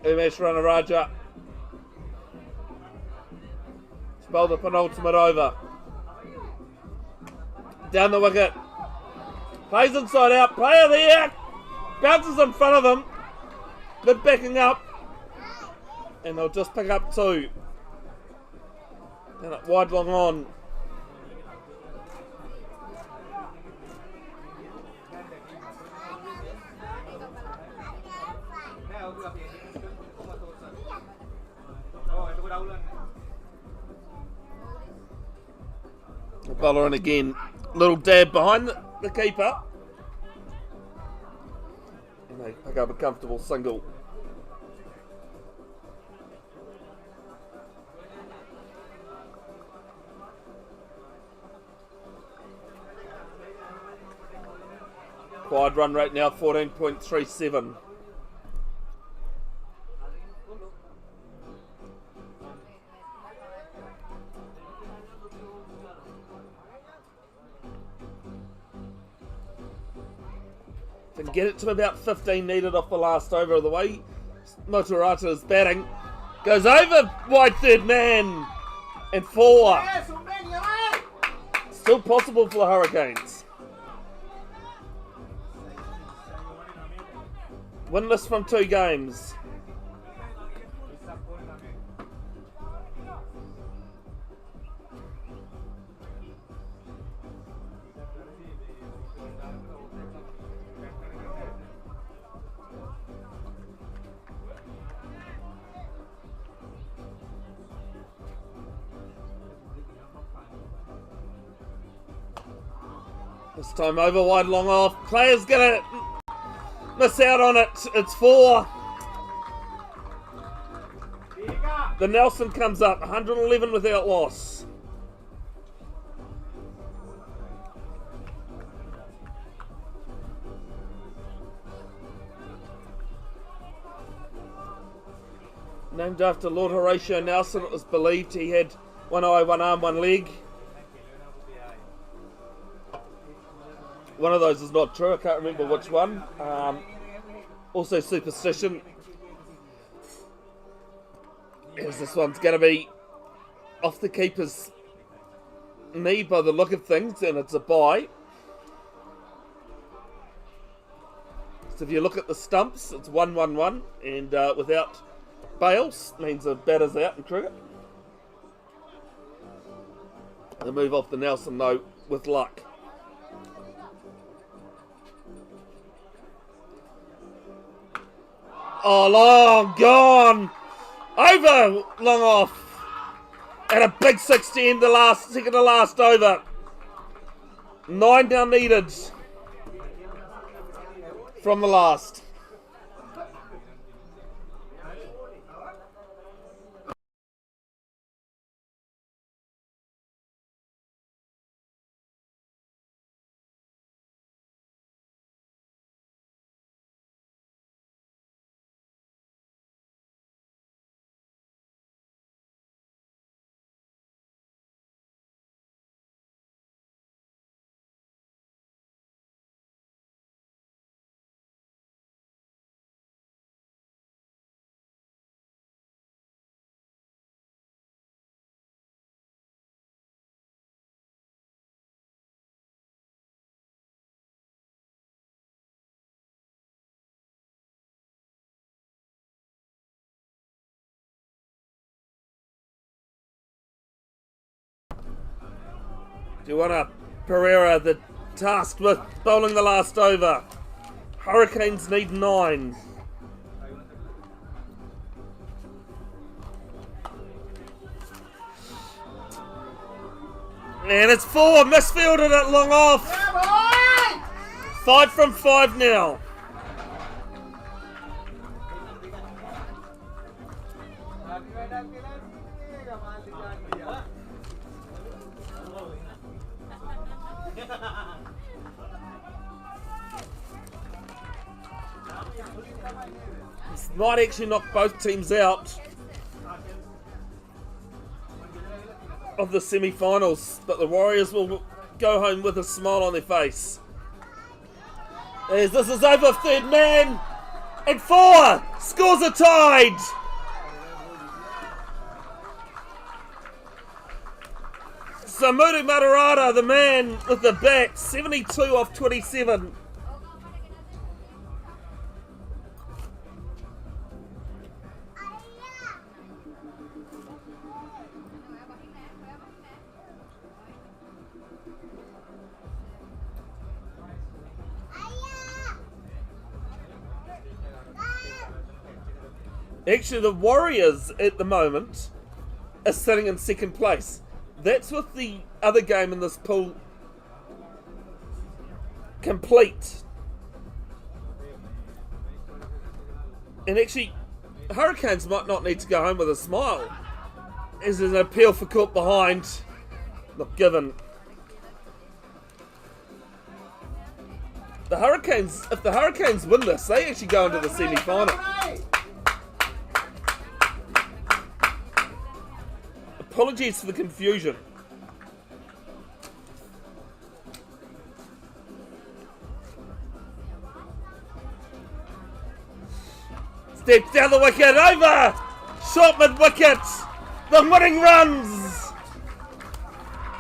Umesh Ranaraja. He's bowled the penultimate over. Down the wicket. Plays inside out. Player there. Bounces in front of him. Good backing up. And they'll just pick up 2. And it wide long on. The bowler in again. Little dab behind the keeper. And they pick up a comfortable single. Wide run rate now 14.37. Can get it to about 15 needed off the last over of the way. Motorata is batting. Goes over wide third man. And 4. Still possible for the Hurricanes. Winless from 2 games. This time over wide long off. Player's gonna miss out on it. It's 4. The Nelson comes up 111 without loss. Named after Lord Horatio Nelson, it was believed he had one eye, one arm, one leg. One of those is not true, I can't remember which one. Also superstition. As this one's going to be off the keeper's knee by the look of things, and it's a bye. So if you look at the stumps, it's 1-1-1, and without bails, means the batter's out in cricket. They move off the Nelson though, with luck. Oh, long gone. Over, long off. And a big 60 in the second to last over. 9 down needed from the last. Duana Pereira, the tasked with bowling the last over. Hurricanes need 9. And it's 4, misfielded it long off. 5 from 5 now. This might actually knock both teams out of the semi-finals, but the Warriors will go home with a smile on their face. As this is over, third man, And 4! Scores are tied! So Mutu Matarata, the man with the bat, 72 off 27. Actually, the Warriors at the moment are sitting in second place. That's with the other game in this pool complete. And actually, Hurricanes might not need to go home with a smile, as there's an appeal for caught behind not given. The Hurricanes, if the Hurricanes win this, they actually go into the semi-final. Apologies for the confusion. Steps down the wicket, over! Short mid-wicket! The winning runs!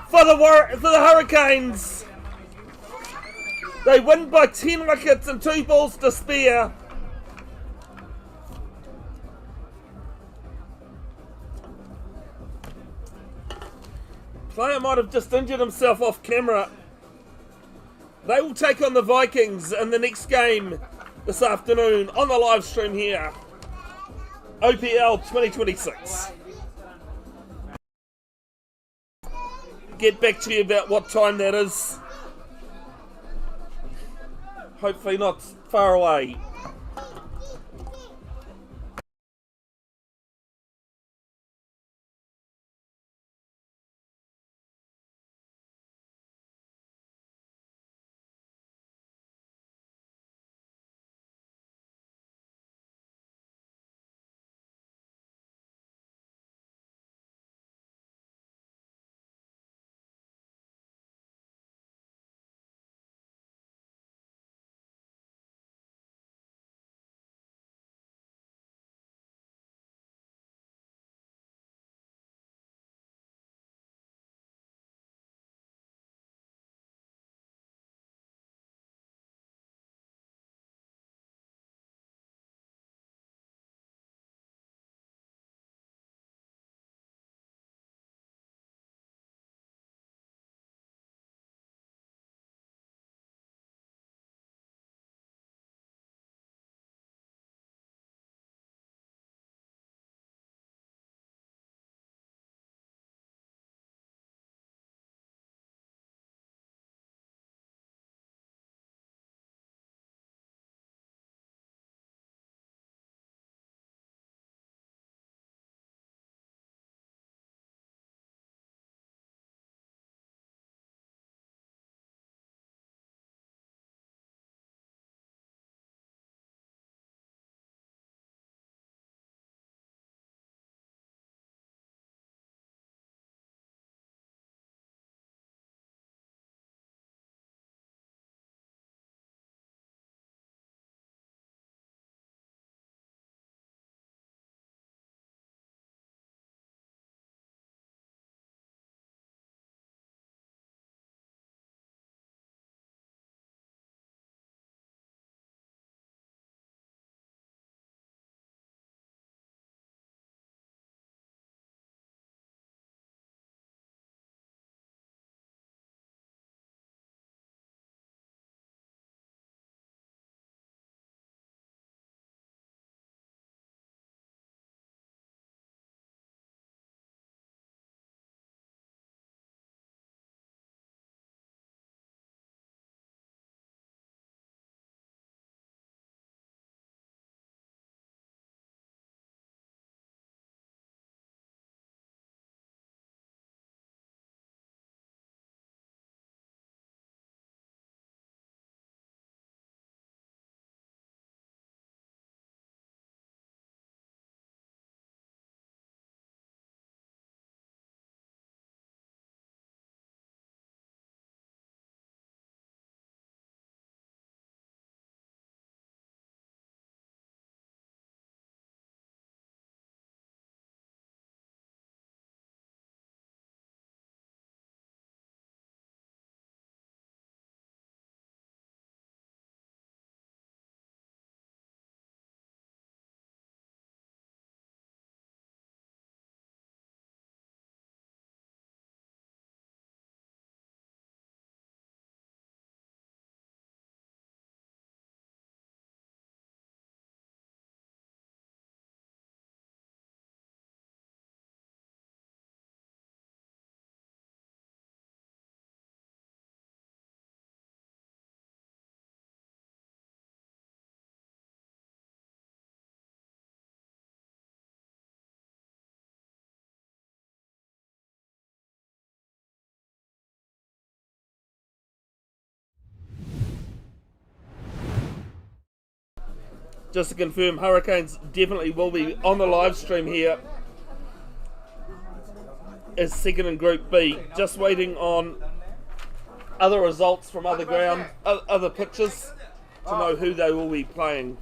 For the Hurricanes! They win by 10 wickets and 2 balls to spare. Player might have just injured himself off camera. They will take on the Vikings in the next game this afternoon on the live stream here. OPL 2026. Get back to you about what time that is. Hopefully not far away. just to confirm, Hurricanes definitely will be on the live stream here as second in Group B. Just waiting on other results from other pitches to know who they will be playing.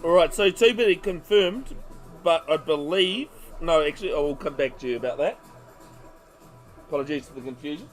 Alright, so 2 confirmed, but I believe... No, actually, I will come back to you about that. Apologies for the confusion.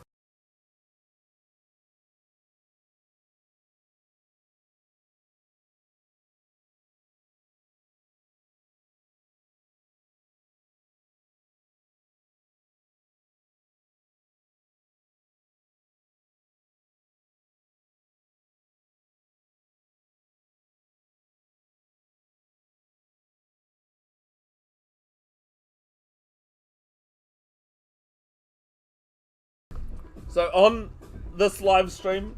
So on this live stream,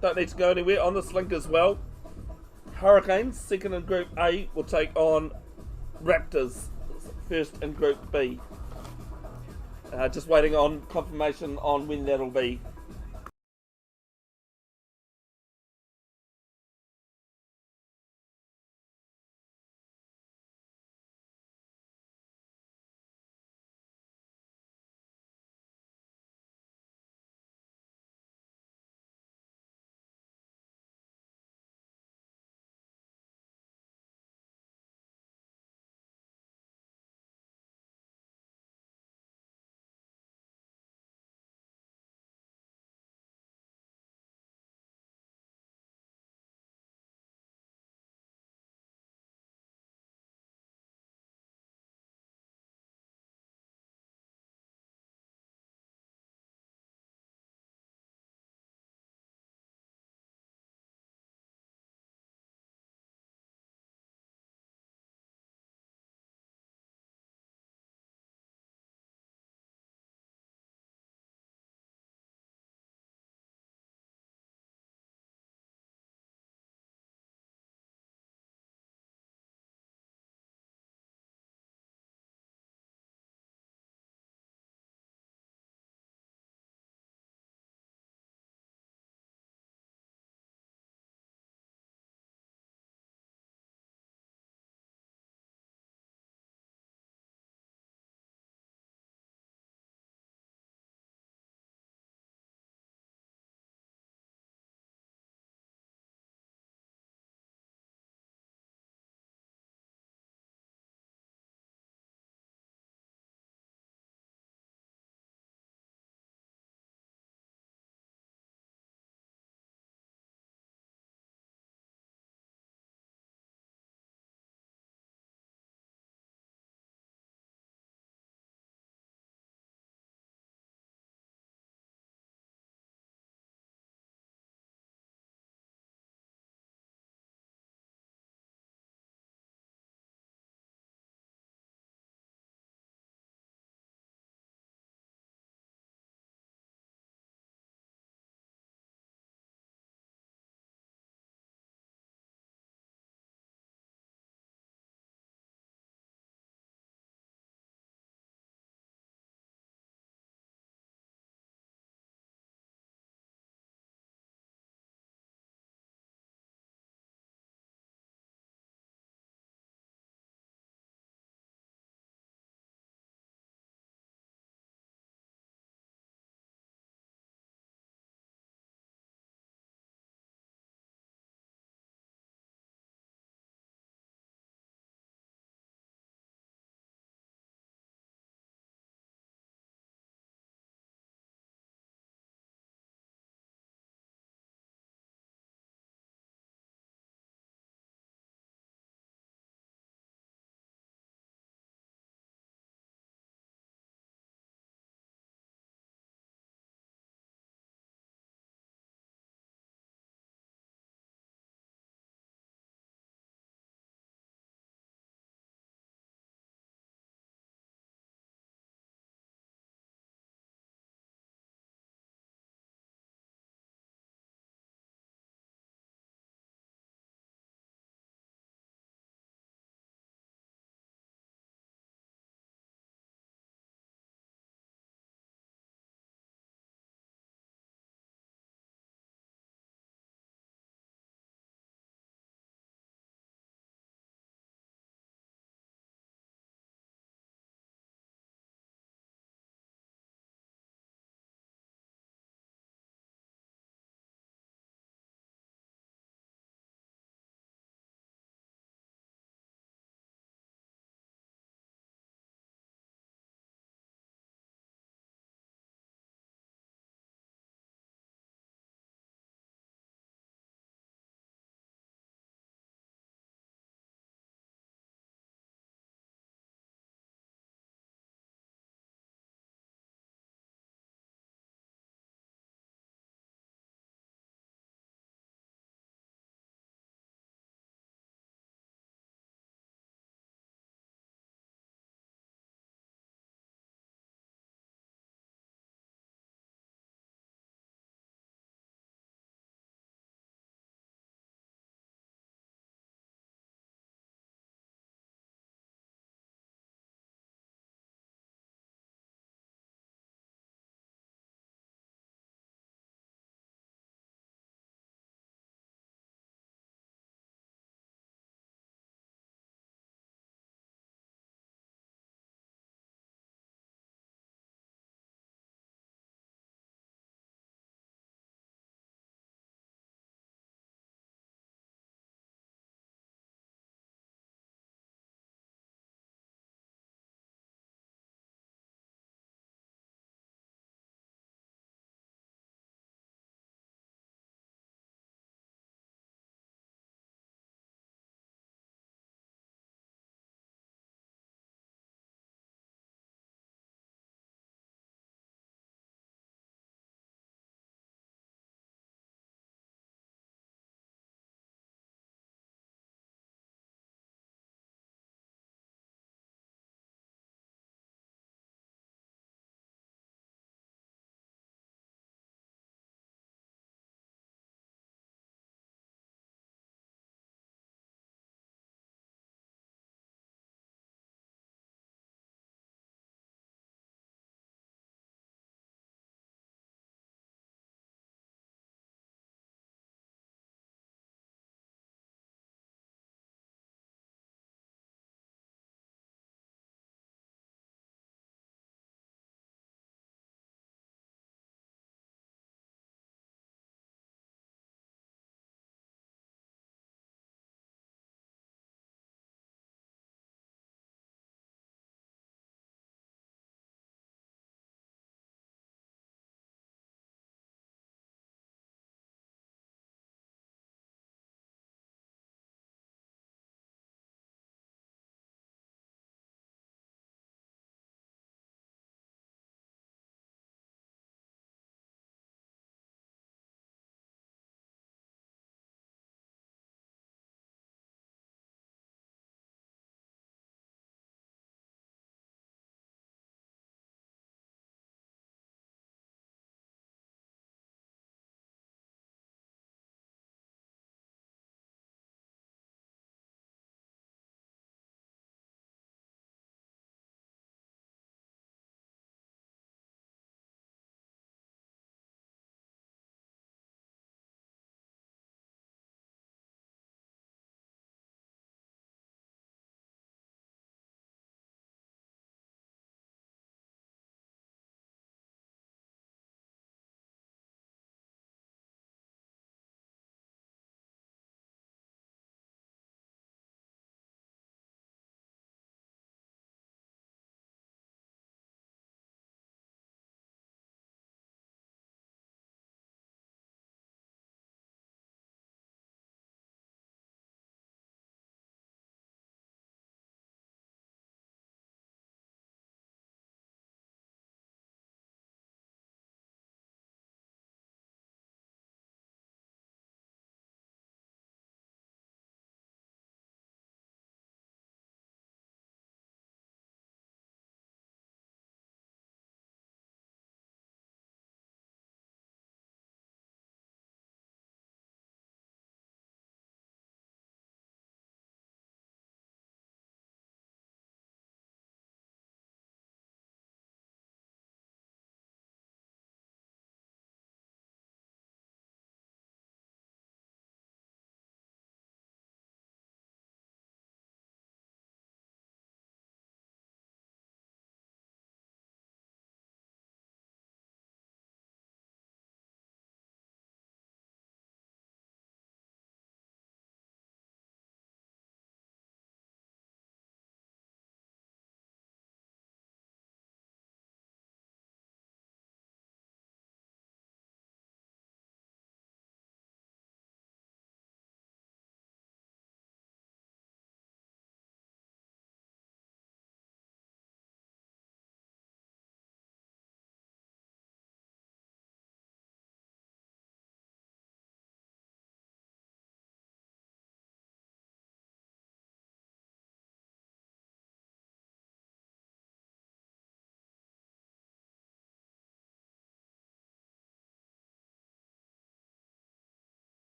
don't need to go anywhere, on this link as well, Hurricanes, second in Group A, will take on Raptors, first in Group B. Just waiting on confirmation on when that'll be.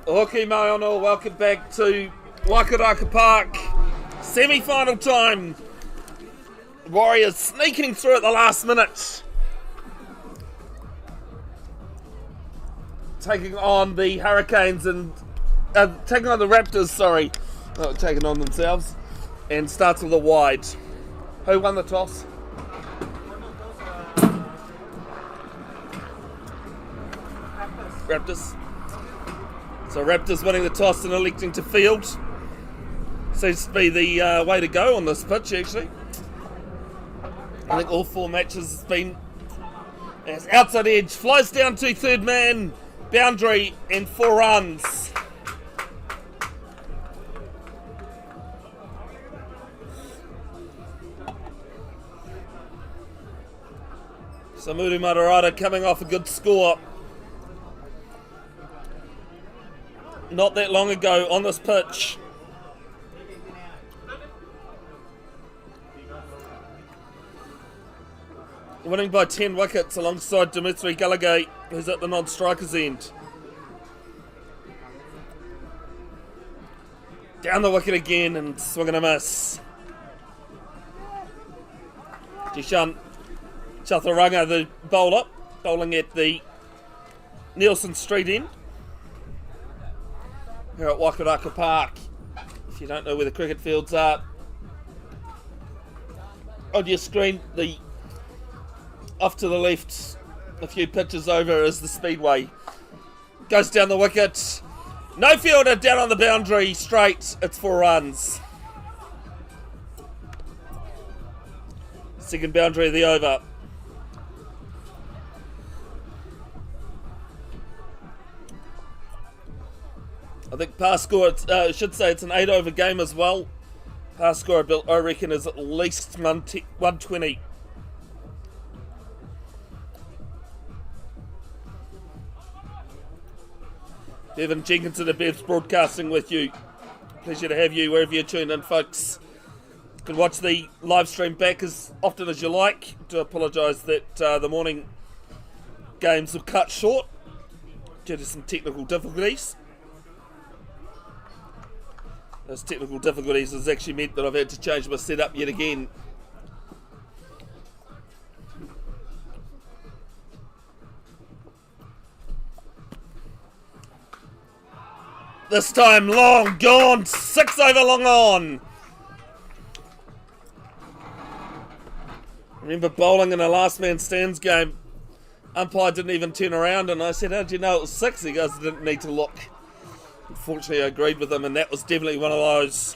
Hoki Maono, welcome back to Waikara Park. Semi-final time. Warriors sneaking through at the last minute. Taking on the Hurricanes and... taking on the Raptors, sorry. Not taking on themselves. And starts with a wide. Who won the toss? Raptors. So Raptors winning the toss and electing to field. Seems to be the way to go on this pitch, actually. I think all 4 matches has been as outside edge. Flies down to third man. Boundary and 4 runs. Samuru Matarata coming off a good score. Not that long ago on this pitch. Winning by 10 wickets alongside Dimitri Gallagher, who's at the non-striker's end. Down the wicket again and swinging a miss. Jishan Chaturanga, the bowler, bowling at the Nielsen Street end. Here at Waikara Park. If you don't know where the cricket fields are, on your screen, the off to the left, a few pitches over, is the Speedway. Goes down the wicket. No fielder, down on the boundary, straight. It's 4 runs. Second boundary of the over. I think pass score, I should say it's an 8 over game as well. Pass score, I reckon, is at least 120. Bevan Jenkinson of Bev's Broadcasting with you. Pleasure to have you wherever you're tuned in, folks. You can watch the live stream back as often as you like. I do apologise that the morning games were cut short due to some technical difficulties. Those technical difficulties has actually meant that I've had to change my setup yet again. This time long gone, 6 over long on. Remember bowling in a last man stands game. Umpire didn't even turn around and I said, how did you know it was 6? He goes, I didn't need to look. Unfortunately, I agreed with him, and that was definitely one of those.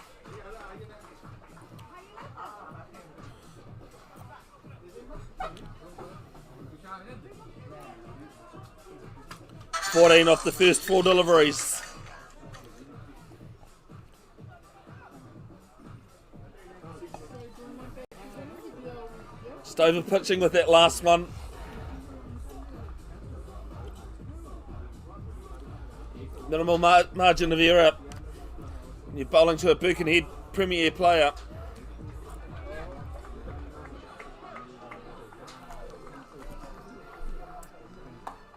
$14 off the first 4 deliveries. Just over pitching with that last one. Minimal margin of error. You're bowling to a Birkenhead Premier player.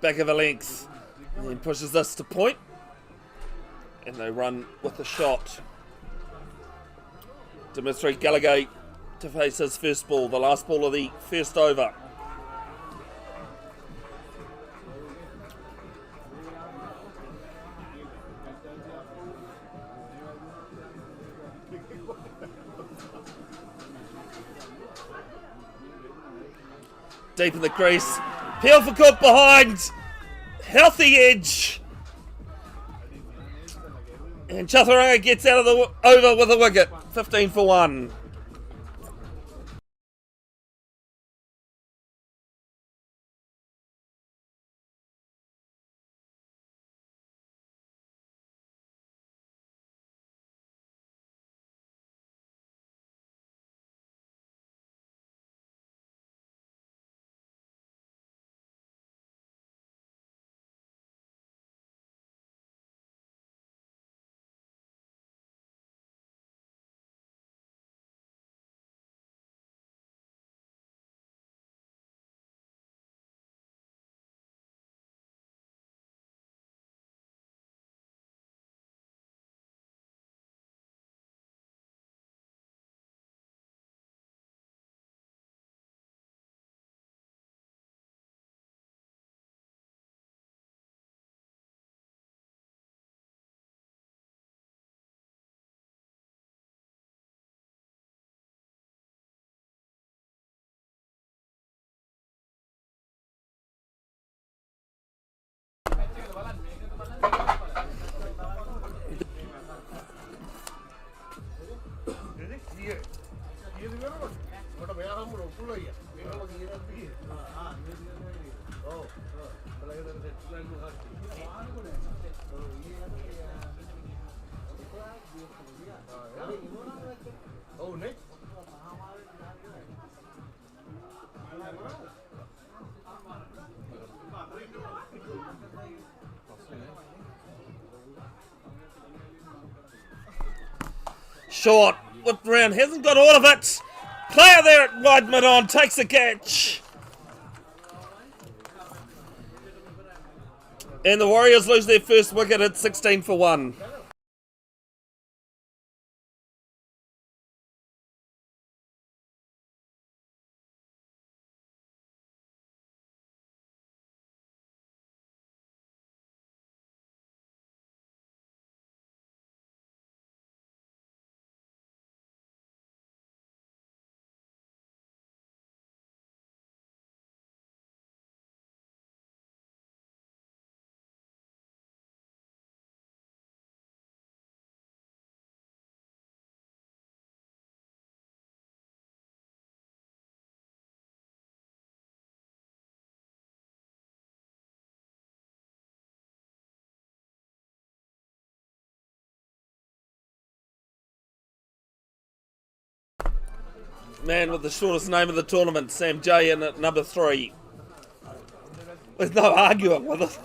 Back of a length. And then pushes this to point. And they run with the shot. Dimitri Gallagher to face his first ball. The last ball of the first over. Deep in the crease. Peel for Cook behind. Healthy edge. And Chaturanga gets out of the over with a wicket. 15 for 1. Short, whipped around, hasn't got all of it. Player there at wide mid on, takes a catch. And the Warriors lose their first wicket at 16 for 1. Man with the shortest name of the tournament, Sam J in at number 3. There's no arguing with it.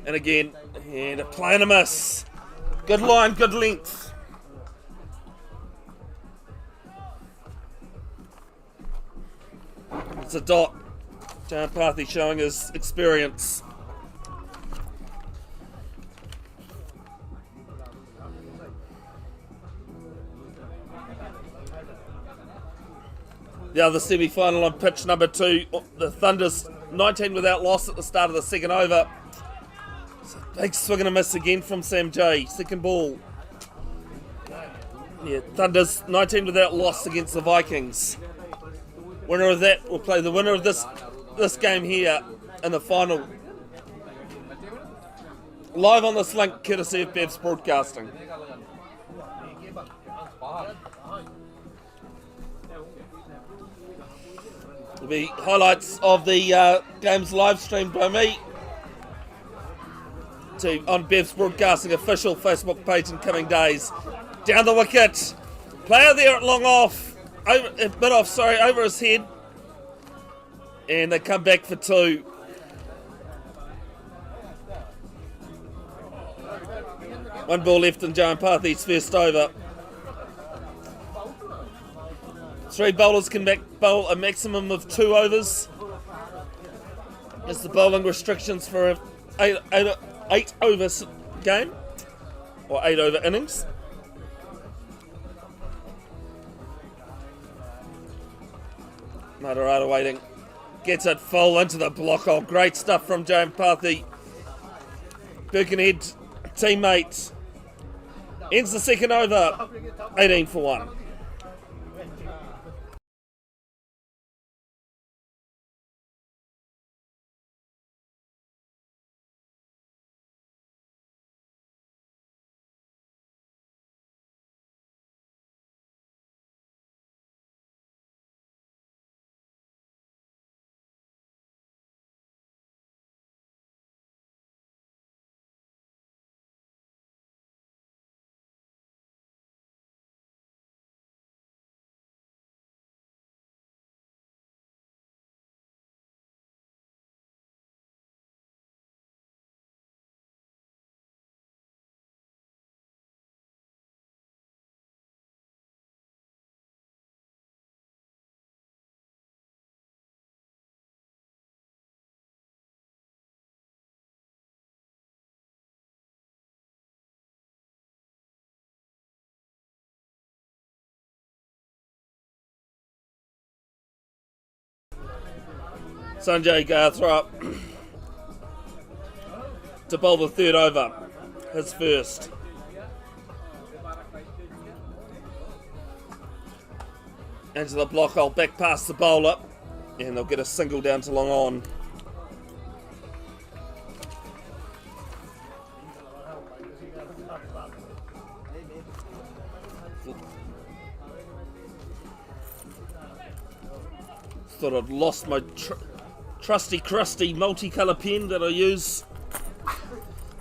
And again, and a play and a miss. Good line, good length. It's a dot. Jan Parthy showing his experience. The other semi-final on pitch number 2. The Thunder's 19 without loss at the start of the second over. It's a big swing and a miss again from Sam J. Second ball. Yeah, Thunder's 19 without loss against the Vikings. Winner of that will play the winner of this game here in the final. Live on this link, courtesy of Bev's Broadcasting. There'll be highlights of the games live streamed by me on Bev's Broadcasting official Facebook page in coming days. Down the wicket, player there at long off. Over his head. And they come back for 2. One ball left in Joan Parthy's first over. 3 bowlers can bowl a maximum of 2 overs. It's the bowling restrictions for an 8 over game. Or 8 over innings. Matarata waiting. Gets it full into the block. Oh, great stuff from James Parthy. Birkenhead teammate. Ends the second over. 18 for 1. Sanjay Garthra to bowl the third over, his first. Into the block hole, back past the bowler, and they'll get a single down to long on. Thought I'd lost my trusty crusty multicolour pen that I use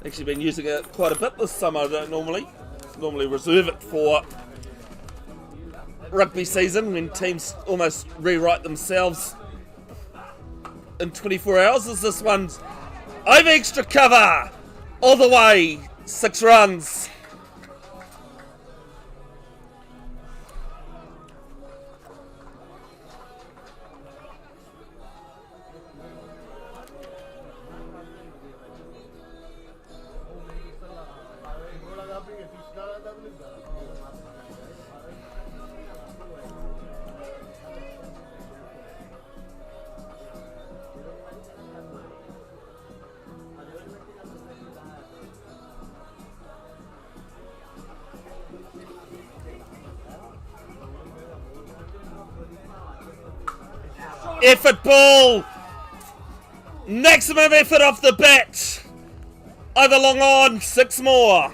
Actually been using it quite a bit this summer. I don't normally reserve it for rugby season when teams almost rewrite themselves in 24 hours. As this one's over extra cover, all the way, 6 runs. Effort ball. Maximum effort off the bat. Over long on. 6 more.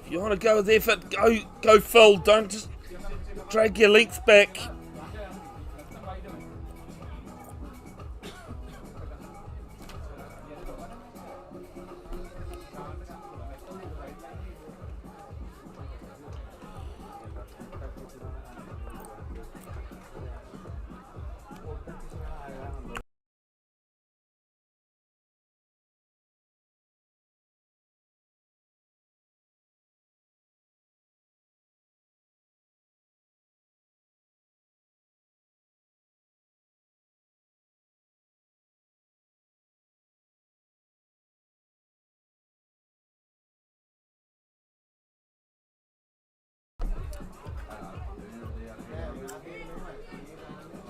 If you want to go with effort, go full. Don't just drag your length back.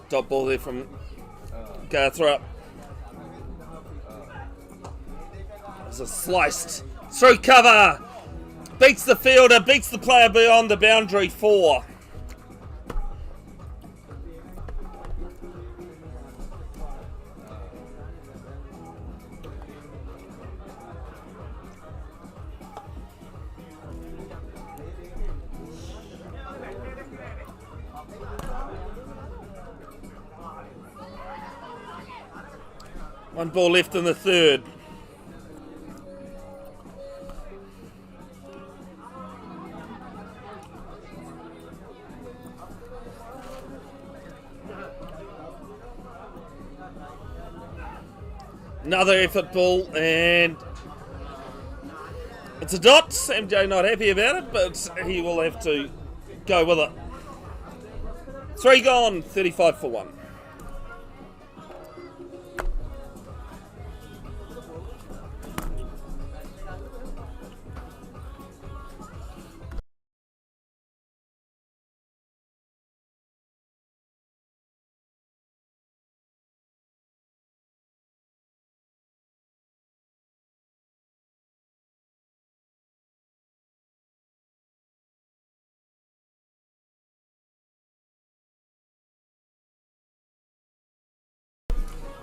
Dot ball there from Garthrop. There's a sliced through cover. Beats the fielder, beats the player beyond the boundary. 4. One ball left in the third. Another effort ball, and it's a dot. MJ not happy about it, but he will have to go with it. 3 gone, 35 for 1.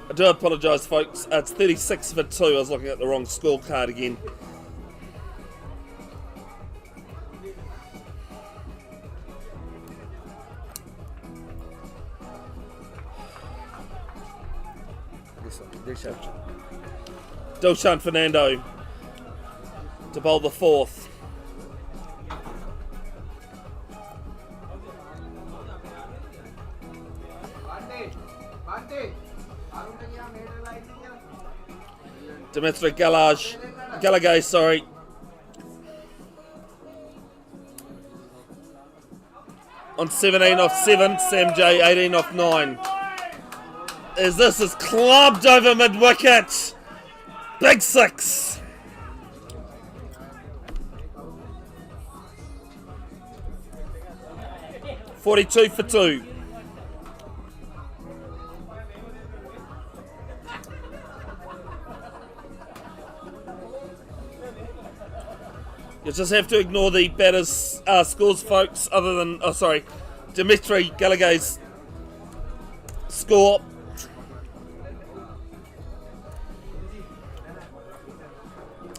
I do apologise, folks. It's 36 for 2. I was looking at the wrong scorecard again. Dilshan Fernando to bowl the 4th. Dimitri Galagay, sorry. On 17 off 7, Sam J 18 off 9. As this is clubbed over mid-wicket. Big 6. $42 for 2. You just have to ignore the batters' scores, folks, other than, Dimitri Galagay's score.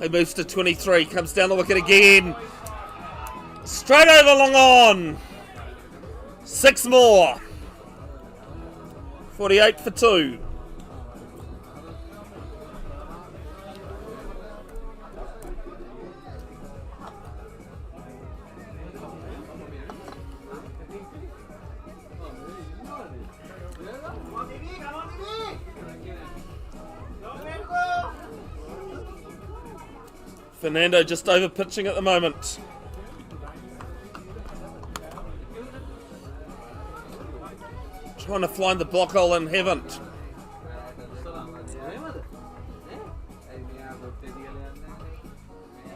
He moves to 23, comes down the wicket again. Straight over long on. 6 more. 48 for 2. Fernando just over pitching at the moment. Trying to find the block hole and haven't.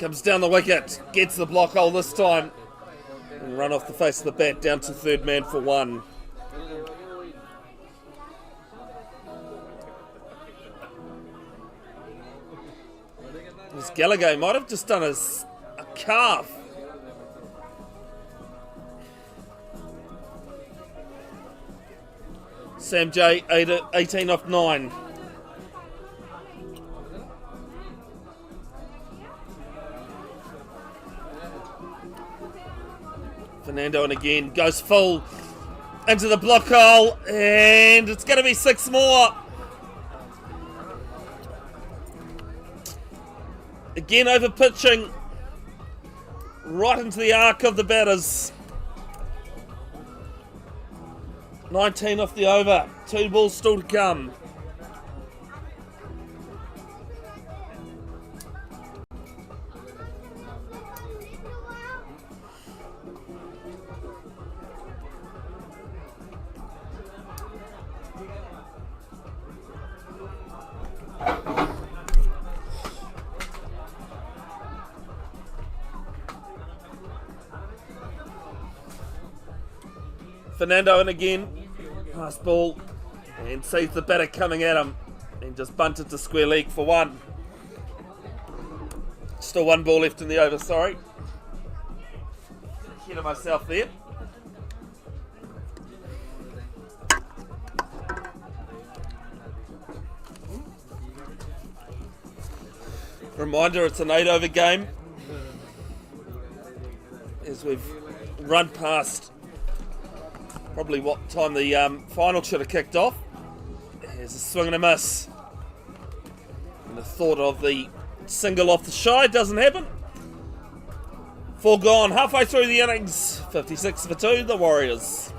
Comes down the wicket, gets the block hole this time. And run off the face of the bat down to third man for 1. This Gallagher might have just done a calf. Sam J, 18 off 9. Fernando and again goes full into the block hole, and it's going to be 6 more. Again over pitching, right into the arc of the batters. 19 off the over, 2 balls still to come. Fernando in again, pass ball, and sees the batter coming at him, and just bunted to square leg for 1. Still 1 ball left in the over, sorry. Ahead of myself there. Reminder, it's an 8 over game, as we've run past probably what time the final should have kicked off. There's a swing and a miss. And the thought of the single off the shy doesn't happen. 4 gone, halfway through the innings. 56 for 2, the Warriors.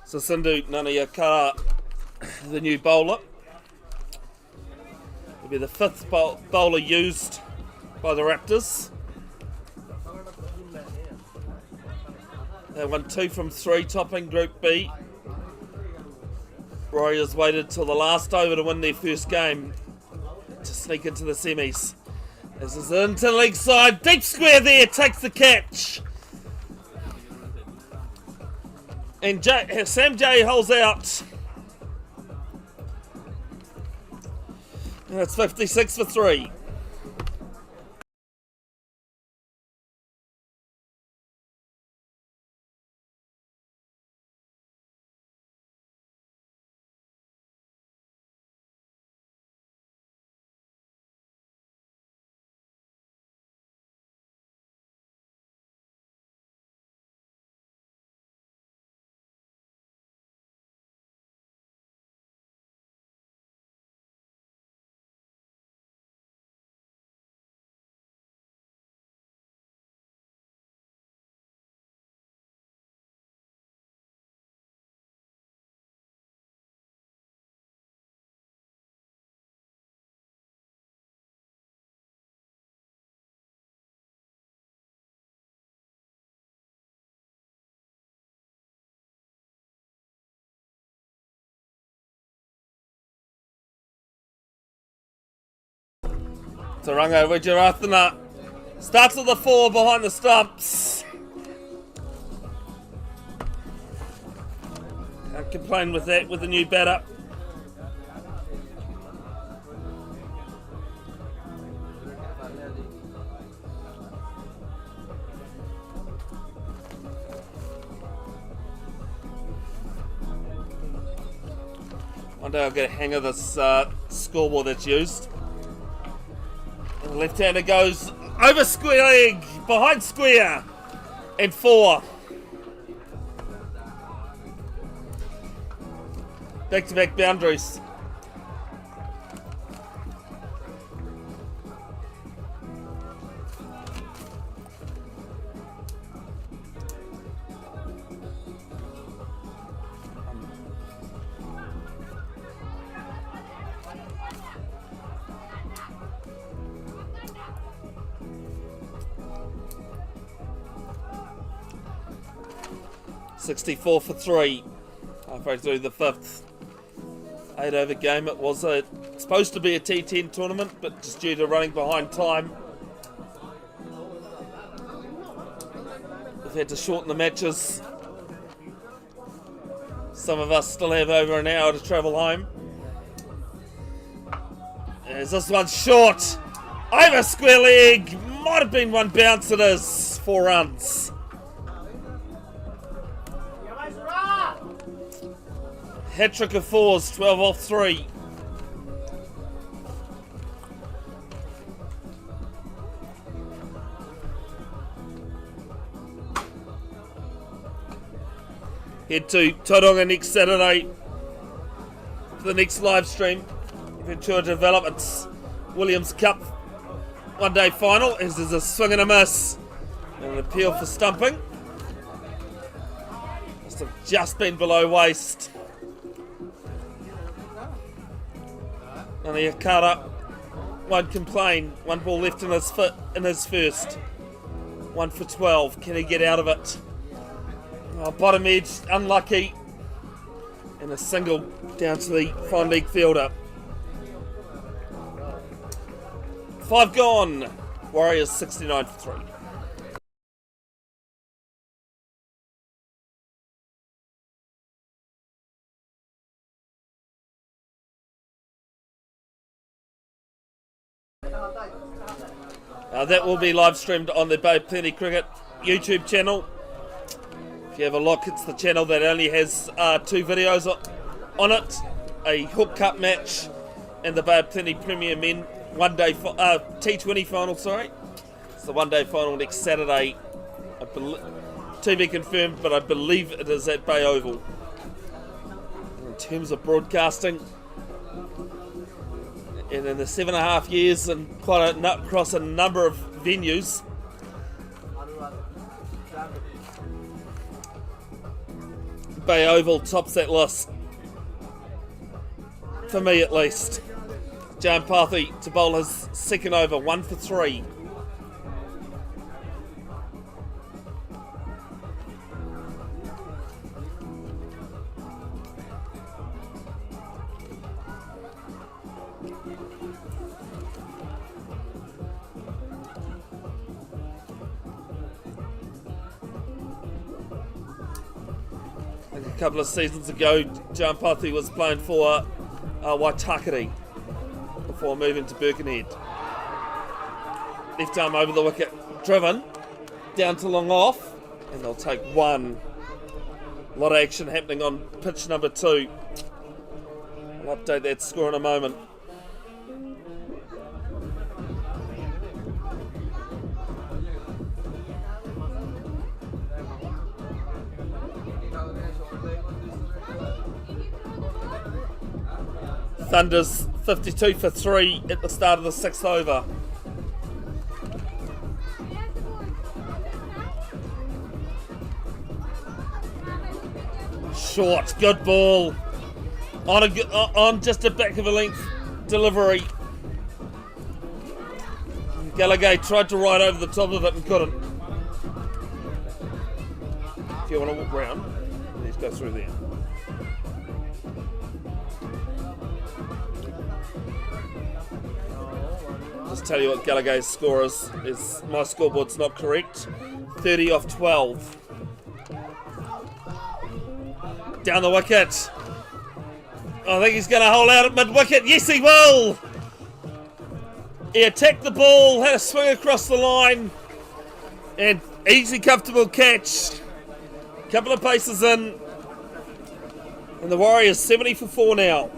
So Sindhu Nanayakara, the new bowler, will be the 5th bowler used by the Raptors. They won 2 from 3, topping Group B. Warriors waited till the last over to win their first game to sneak into the semis. This is an interleague side, deep square there, takes the catch. And Sam J holds out. And it's 56 for 3. Tauranga Wijeratana starts with the 4 behind the stumps. Can't complain with that with the new batter. One day I'll get a hang of this scoreboard that's used. And the left-hander goes over square leg, behind square, and 4. Back-to-back boundaries. $64 for 3. Halfway through the 5th 8-over game. It was supposed to be a T10 tournament, but just due to running behind time, we've had to shorten the matches. Some of us still have over an hour to travel home. As this one's short, over square leg, might have been one bounce. It is 4 runs. Hat-trick of 4s, 12 off 3. Head to Tauranga next Saturday for the next live stream. Ventura Developments Williams Cup one-day final, as there's a swing and a miss and an appeal for stumping. Must have just been below waist. Onehunga won't complain. 1 ball left in his foot in his first. 1 for 12. Can he get out of it? Oh, bottom edge, unlucky. And a single down to the fine leg fielder. 5 gone. Warriors 69 for 3. That will be live streamed on the Bay Plenty Cricket YouTube channel. If you have a look, it's the channel that only has 2 videos on it. A Hook Cup match and the Bay Plenty Premier Men one-day T20 final, sorry. It's the one-day final next Saturday. To be confirmed, but I believe it is at Bay Oval. In terms of broadcasting, and in the 7.5 years and across a number of venues, Bay Oval tops that list. For me at least. Jan Parthy to bowl his second over, 1 for 3. A couple of seasons ago, Jan Parthy was playing for Waikara before moving to Birkenhead. Left arm over the wicket, driven down to long off, and they'll take 1. A lot of action happening on pitch number 2. I'll update that score in a moment. Thunder's 52 for 3 at the start of the 6th over. Short, good ball. On just a back of a length delivery. Gallagher tried to ride over the top of it and couldn't. If you want to walk round, let's go through there. Just tell you what Gallagher's score is my scoreboard's not correct. 30 off 12. Down the wicket. I think he's going to hold out at mid-wicket. Yes, he will. He attacked the ball, had a swing across the line, and easy, comfortable catch. Couple of paces in, and the Warriors 70 for 4 now.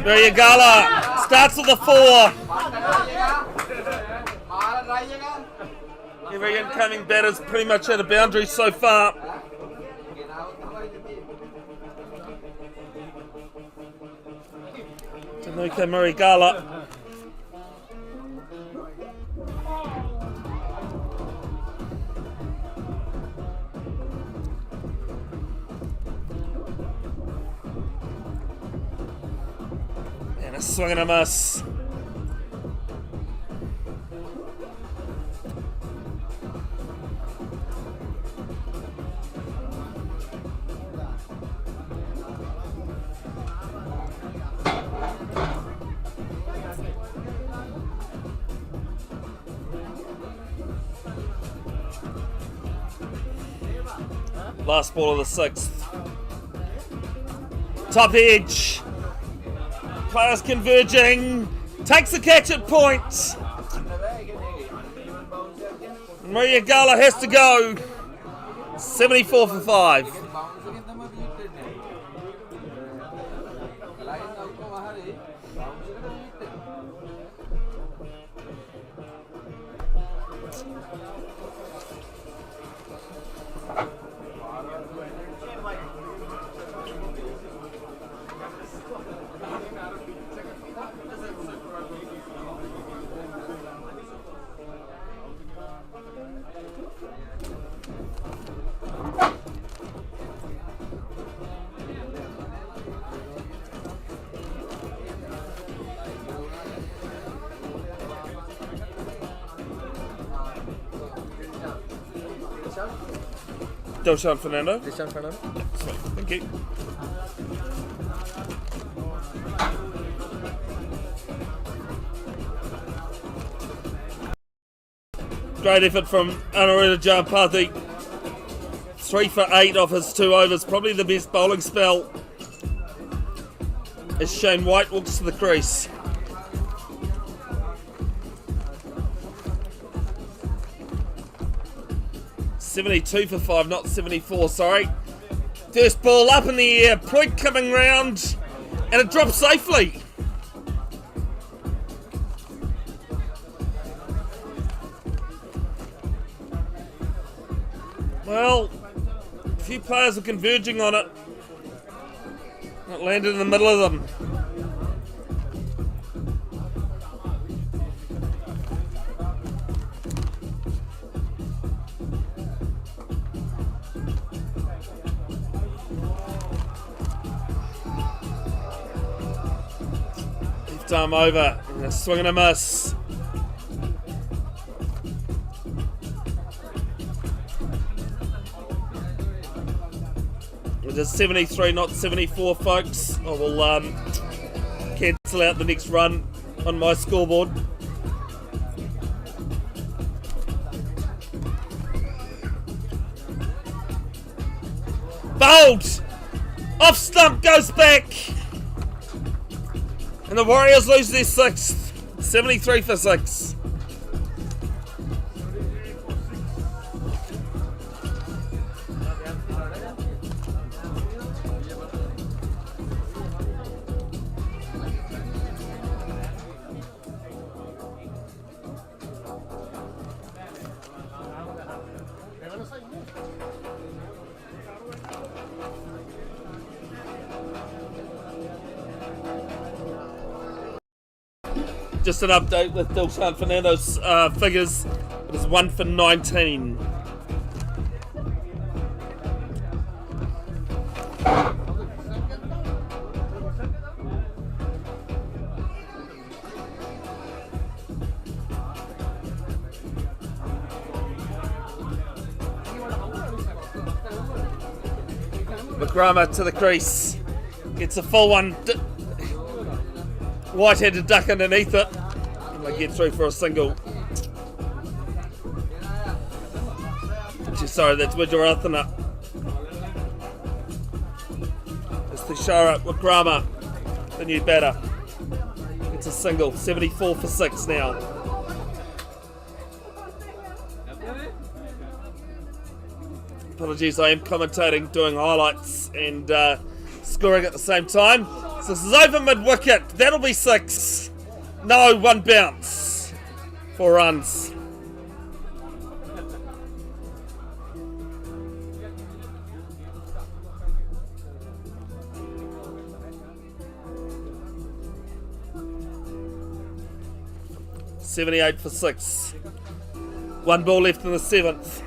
Waikara starts with a 4. Every incoming batter's pretty much at a boundary so far. Tanuka Waikara. A swing and a miss. Last ball of the 6th. Top edge. Players converging. Takes the catch at point. Waikara has to go. 74 for 5. Doshan Fernando. Doshan Fernando. Sweet, thank you. Great effort from Anuruddha Jampathy. 3 for 8 off his 2 overs. Probably the best bowling spell as Shane White walks to the crease. $72 for 5, not 74, sorry. First ball up in the air, point coming round, and it drops safely. Well, a few players are converging on it. It landed in the middle of them. Time over. A swing and a miss. It is 73, not 74, folks. I will cancel out the next run on my scoreboard. Bowled! Off stump, goes back! And the Warriors lose their 6th. 73 for 6. Just an update with Dilshan Fernando's figures. It is 1 for 19. McGrama to the crease. Gets a full one. White had to duck underneath it. And they get through for a single. Sorry, that's Widjarathana. It's Tishara McGrama, the new batter. It's a single. 74 for 6 now. Apologies, I am commentating, doing highlights and scoring at the same time. So this is over mid-wicket. That'll be 6. No, 1 bounce. 4 runs. $78 for 6. 1 ball left in the 7th.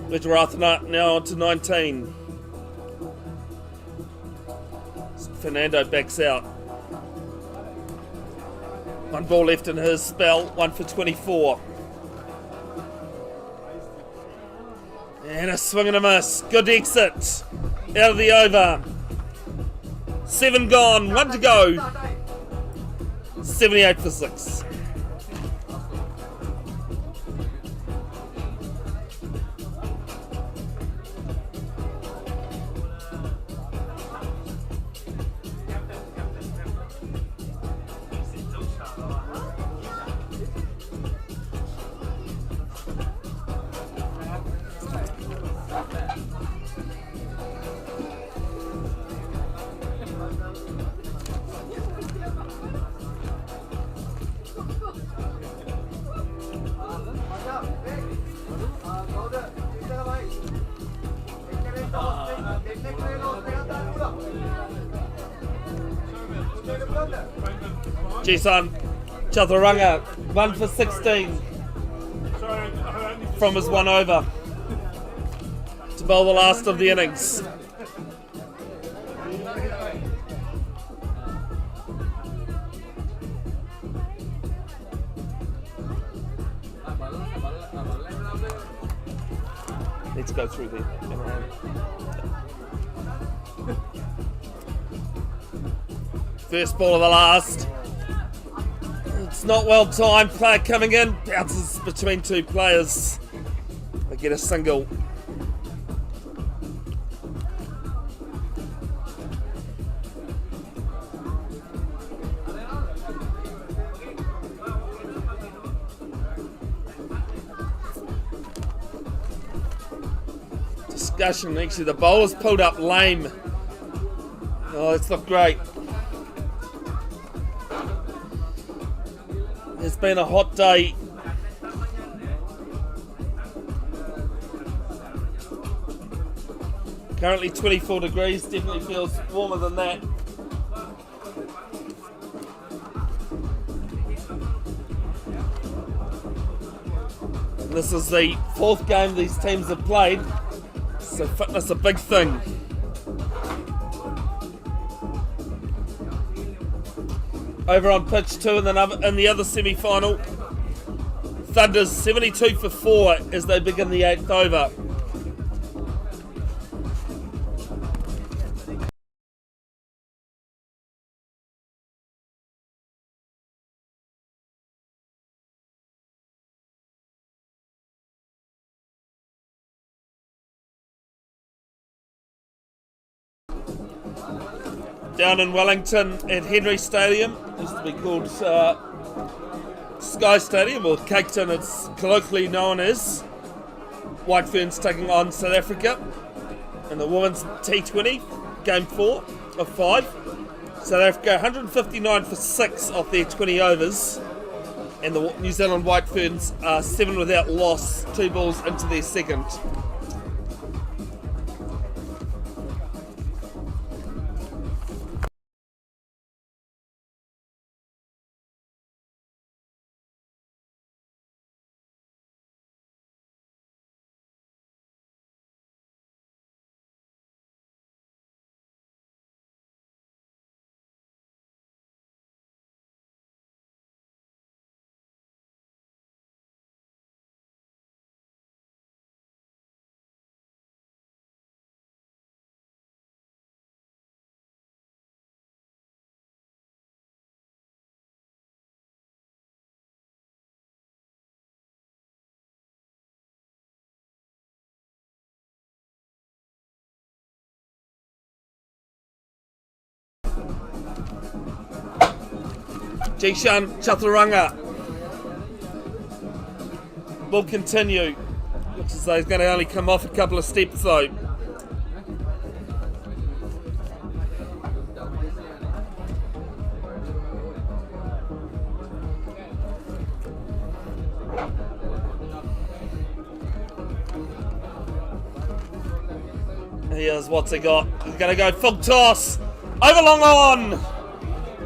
Widjarathana now on to 19. Fernando backs out. 1 ball left in his spell, 1 for 24. And a swing and a miss. Good exit. Out of the over. 7 gone, 1 to go. 78 for 6. Jason Chaturanga, 1 for 16 from his 1 over to bowl the last of the innings. Need to go through there. First ball of the last. It's not well timed. Player coming in, bounces between 2 players. They get a single. Discussion. Actually, the bowler's pulled up lame. Oh, it's not great. It's been a hot day. Currently 24 degrees, definitely feels warmer than that. And this is the 4th game these teams have played, so fitness a big thing. Over on pitch 2 in the other semi-final. Thunder's 72 for 4 as they begin the 8th over. Down in Wellington at Henry Stadium, used to be called Sky Stadium, or Caketon it's colloquially known as. White Ferns taking on South Africa in the women's T20, game 4 of 5. South Africa 159 for 6 off their 20 overs. And the New Zealand White Ferns are 7 without loss, 2 balls into their second. Jishan Chaturanga will continue. Looks as though he's going to only come off a couple of steps though. Here's what's he got. He's going to go full toss. Over long on.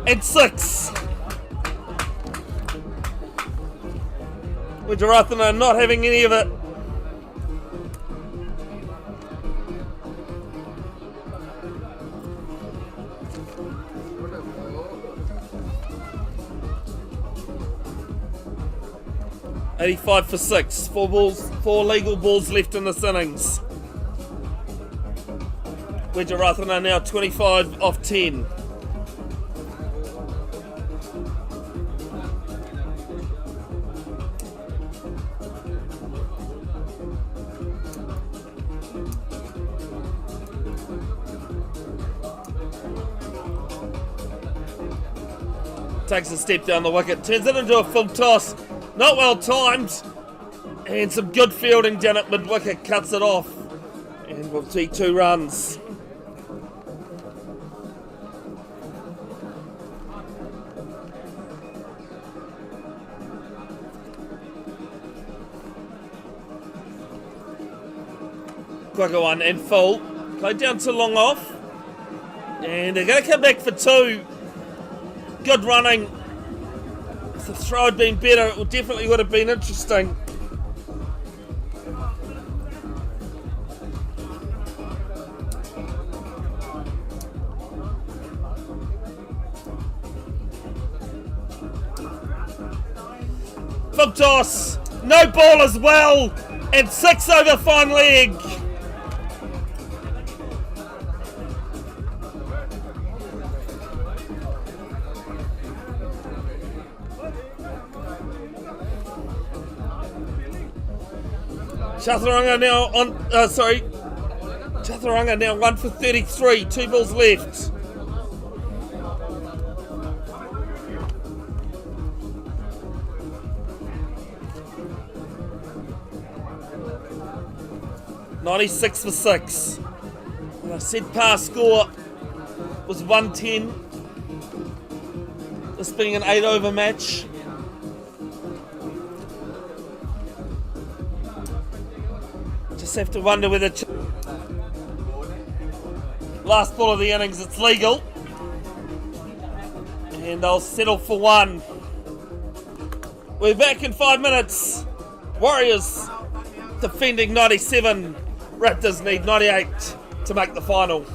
And 6. With Jarathana not having any of it. $85 for 6. 4 legal balls left in this innings. With Jarathana now 25 off 10. Takes a step down the wicket, turns it into a full toss. Not well timed. And some good fielding down at mid-wicket, cuts it off. And we'll see 2 runs. Quicker one and full. Played down to long off. And they're going to come back for 2. Good running. If the throw had been better, it definitely would have been interesting. Full toss. No ball as well. And 6 over fine leg. Chaturanga now on, Chaturanga now 1 for 33, 2 balls left. $96 for 6. And I said par score was 110. This being an 8 over match. Just have to wonder whether last ball of the innings it's legal, and they'll settle for 1. We're back in 5 minutes. Warriors defending 97. Raptors need 98 to make the final.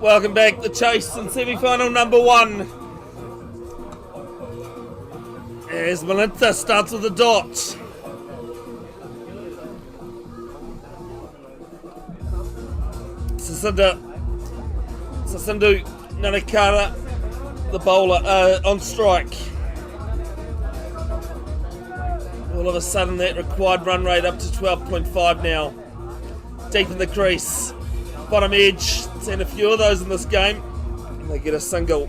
Welcome back, the chase in semi-final number 1. As Melinta starts with a dot. Sasindu Nanakara, the bowler, on strike. All of a sudden that required run rate up to 12.5 now. Deep in the crease. Bottom edge. Seen a few of those in this game. And they get a single.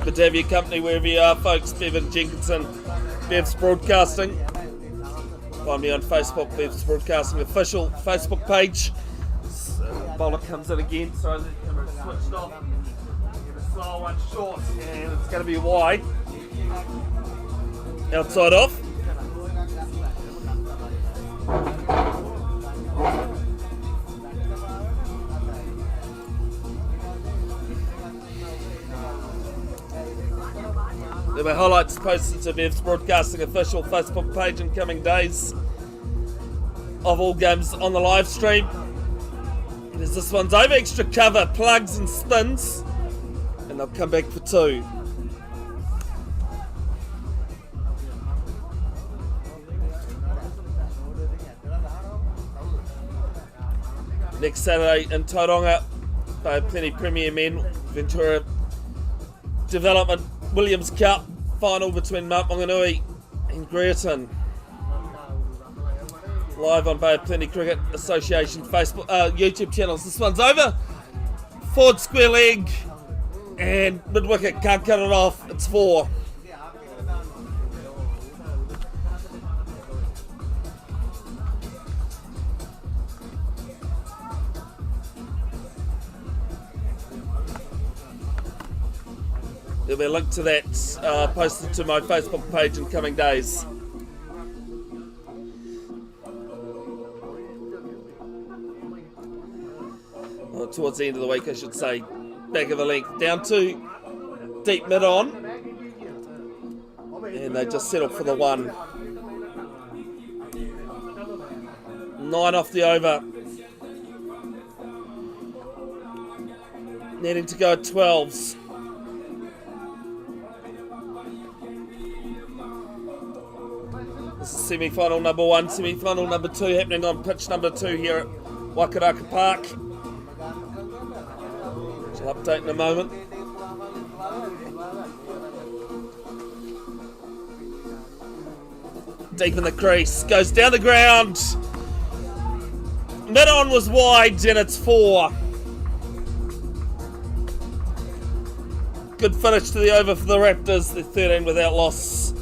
Good to have your company wherever you are, folks. Bevan Jenkinson, Bev's Broadcasting. Find me on Facebook, Bev's Broadcasting official Facebook page. Bowler comes in again, so the camera's switched off. Get a slow one short, and it's going to be wide. Outside off. There'll be highlights posted to Bev's Broadcasting official Facebook page in coming days of all games on the live stream. And as this one's over, extra cover, plugs and spins, and they'll come back for 2. Next Saturday in Tauranga, by plenty Premier Men, Ventura Development Williams Cup final between Mount Maunganui and Greerton. Live on Bay of Plenty Cricket Association Facebook, YouTube channels. This one's over. Forward square leg and mid wicket, can't cut it off. It's 4. There'll be a link to that posted to my Facebook page in coming days. Well, towards the end of the week, I should say. Back of the length. Down to deep mid on. And they just settle for the 1. 9 off the over. Needing to go at 12s. This is semi-final number 1, semi-final number 2 happening on pitch number 2 here at Waikara Park. Which I'll update in a moment. Deep in the crease, goes down the ground. Mid-on was wide and it's 4. Good finish to the over for the Raptors, they're 13 without loss.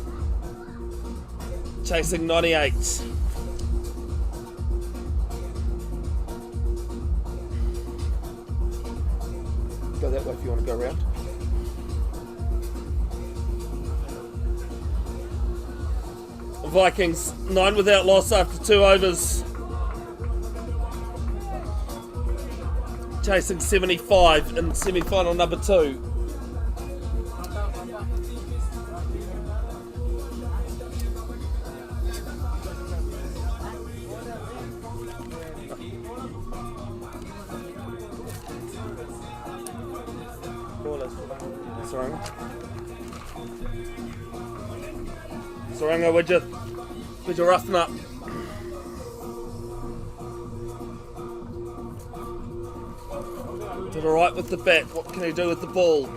Chasing 98. Go that way if you want to go around. Vikings 9 without loss after 2 overs. Chasing 75 in semi-final number 2. Saranga, would you roughen up? Did alright with the bat. What can he do with the ball?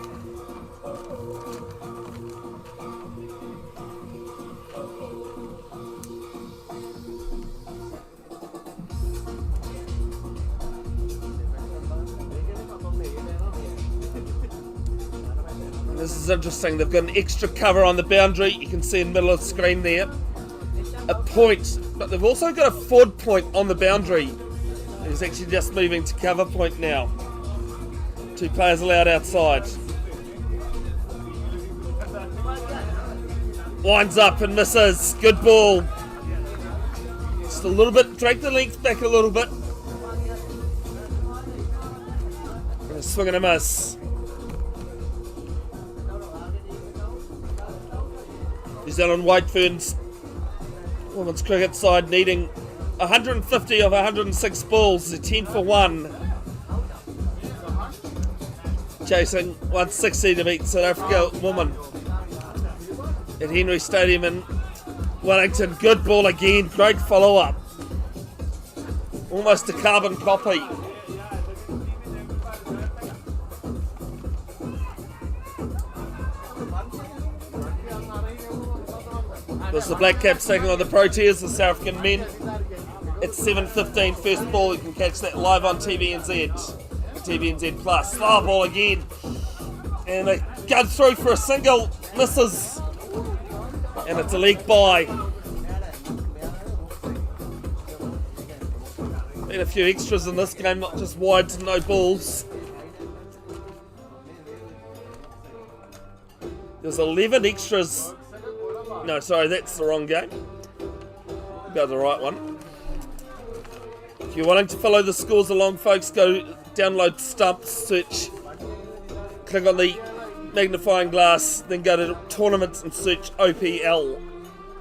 This is interesting. They've got an extra cover on the boundary. You can see in the middle of the screen there. A point, but they've also got a forward point on the boundary. He's actually just moving to cover point now. 2 players allowed outside. Winds up and misses. Good ball. Just a little bit, drag the length back a little bit. And a swing and a miss. New Zealand White Ferns women's cricket side needing 150 of 106 balls, a 10 for 1. Chasing 160 to beat South Africa women at Henry Stadium in Wellington. Good ball again, great follow up. Almost a carbon copy. There's the Black Caps taking on the Proteas, the South African men. It's 7:15 first ball. You can catch that live on TVNZ. TVNZ Plus. Slow ball again. And they go through for a single. Misses. And it's a leg bye. Been a few extras in this game, not just wides, no balls. There's 11 extras. No, sorry, that's the wrong game. Go the right one. If you're wanting to follow the scores along, folks, go download Stumps, search, click on the magnifying glass, then go to tournaments and search OPL,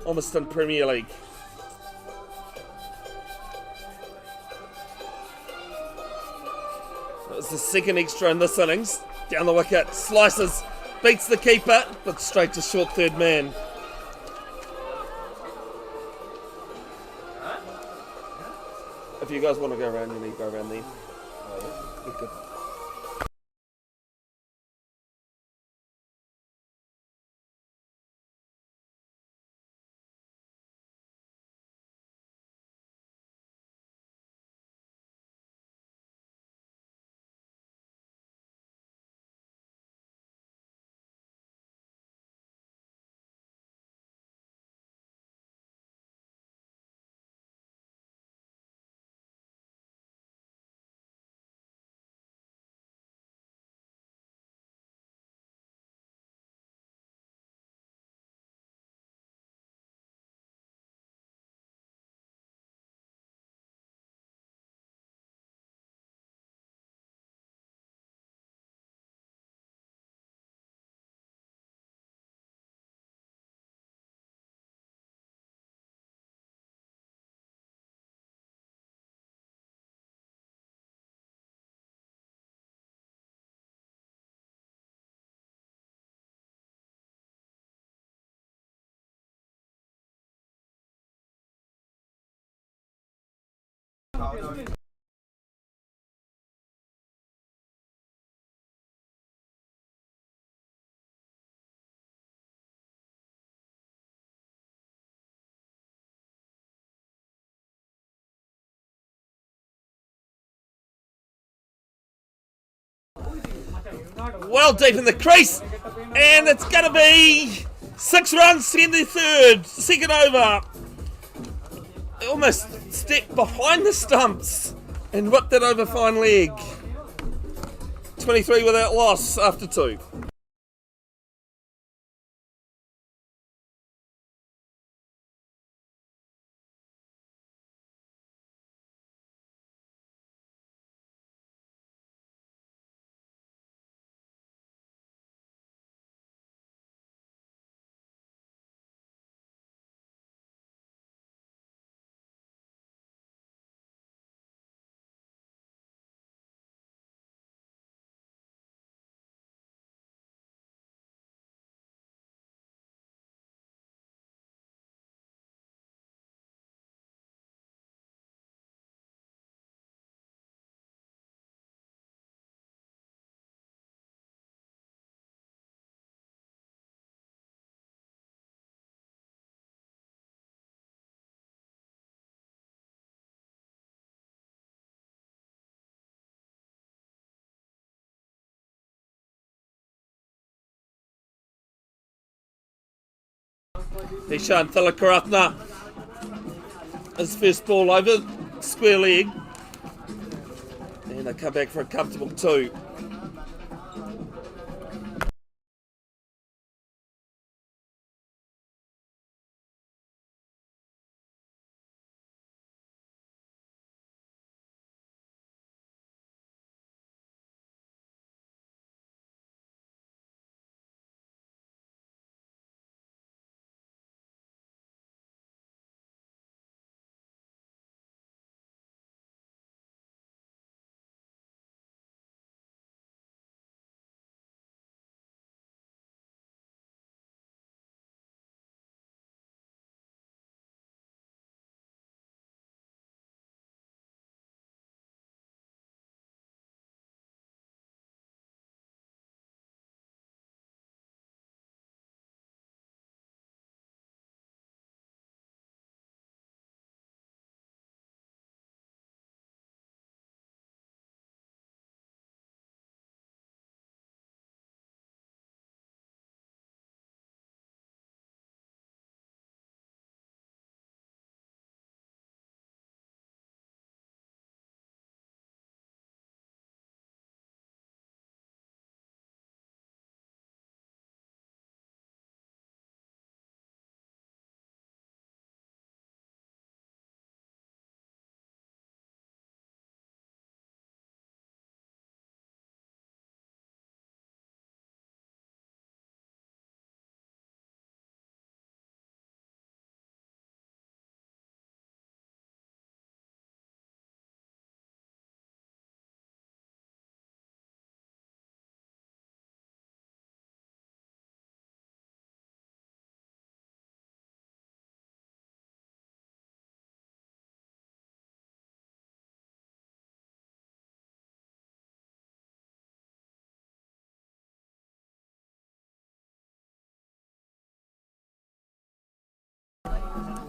Ormiston Premier League. That was the second extra in this innings. Down the wicket, slices, beats the keeper, but straight to short third man. If you guys want to go around, you need to go around there. Good. Well deep in the crease, and it's going to be 6 runs to end the third. Second over. Almost stepped behind the stumps and whipped it over fine leg. 23 without loss after 2. Nishan Thilakaratna. His first ball over, square leg. And they come back for a comfortable 2.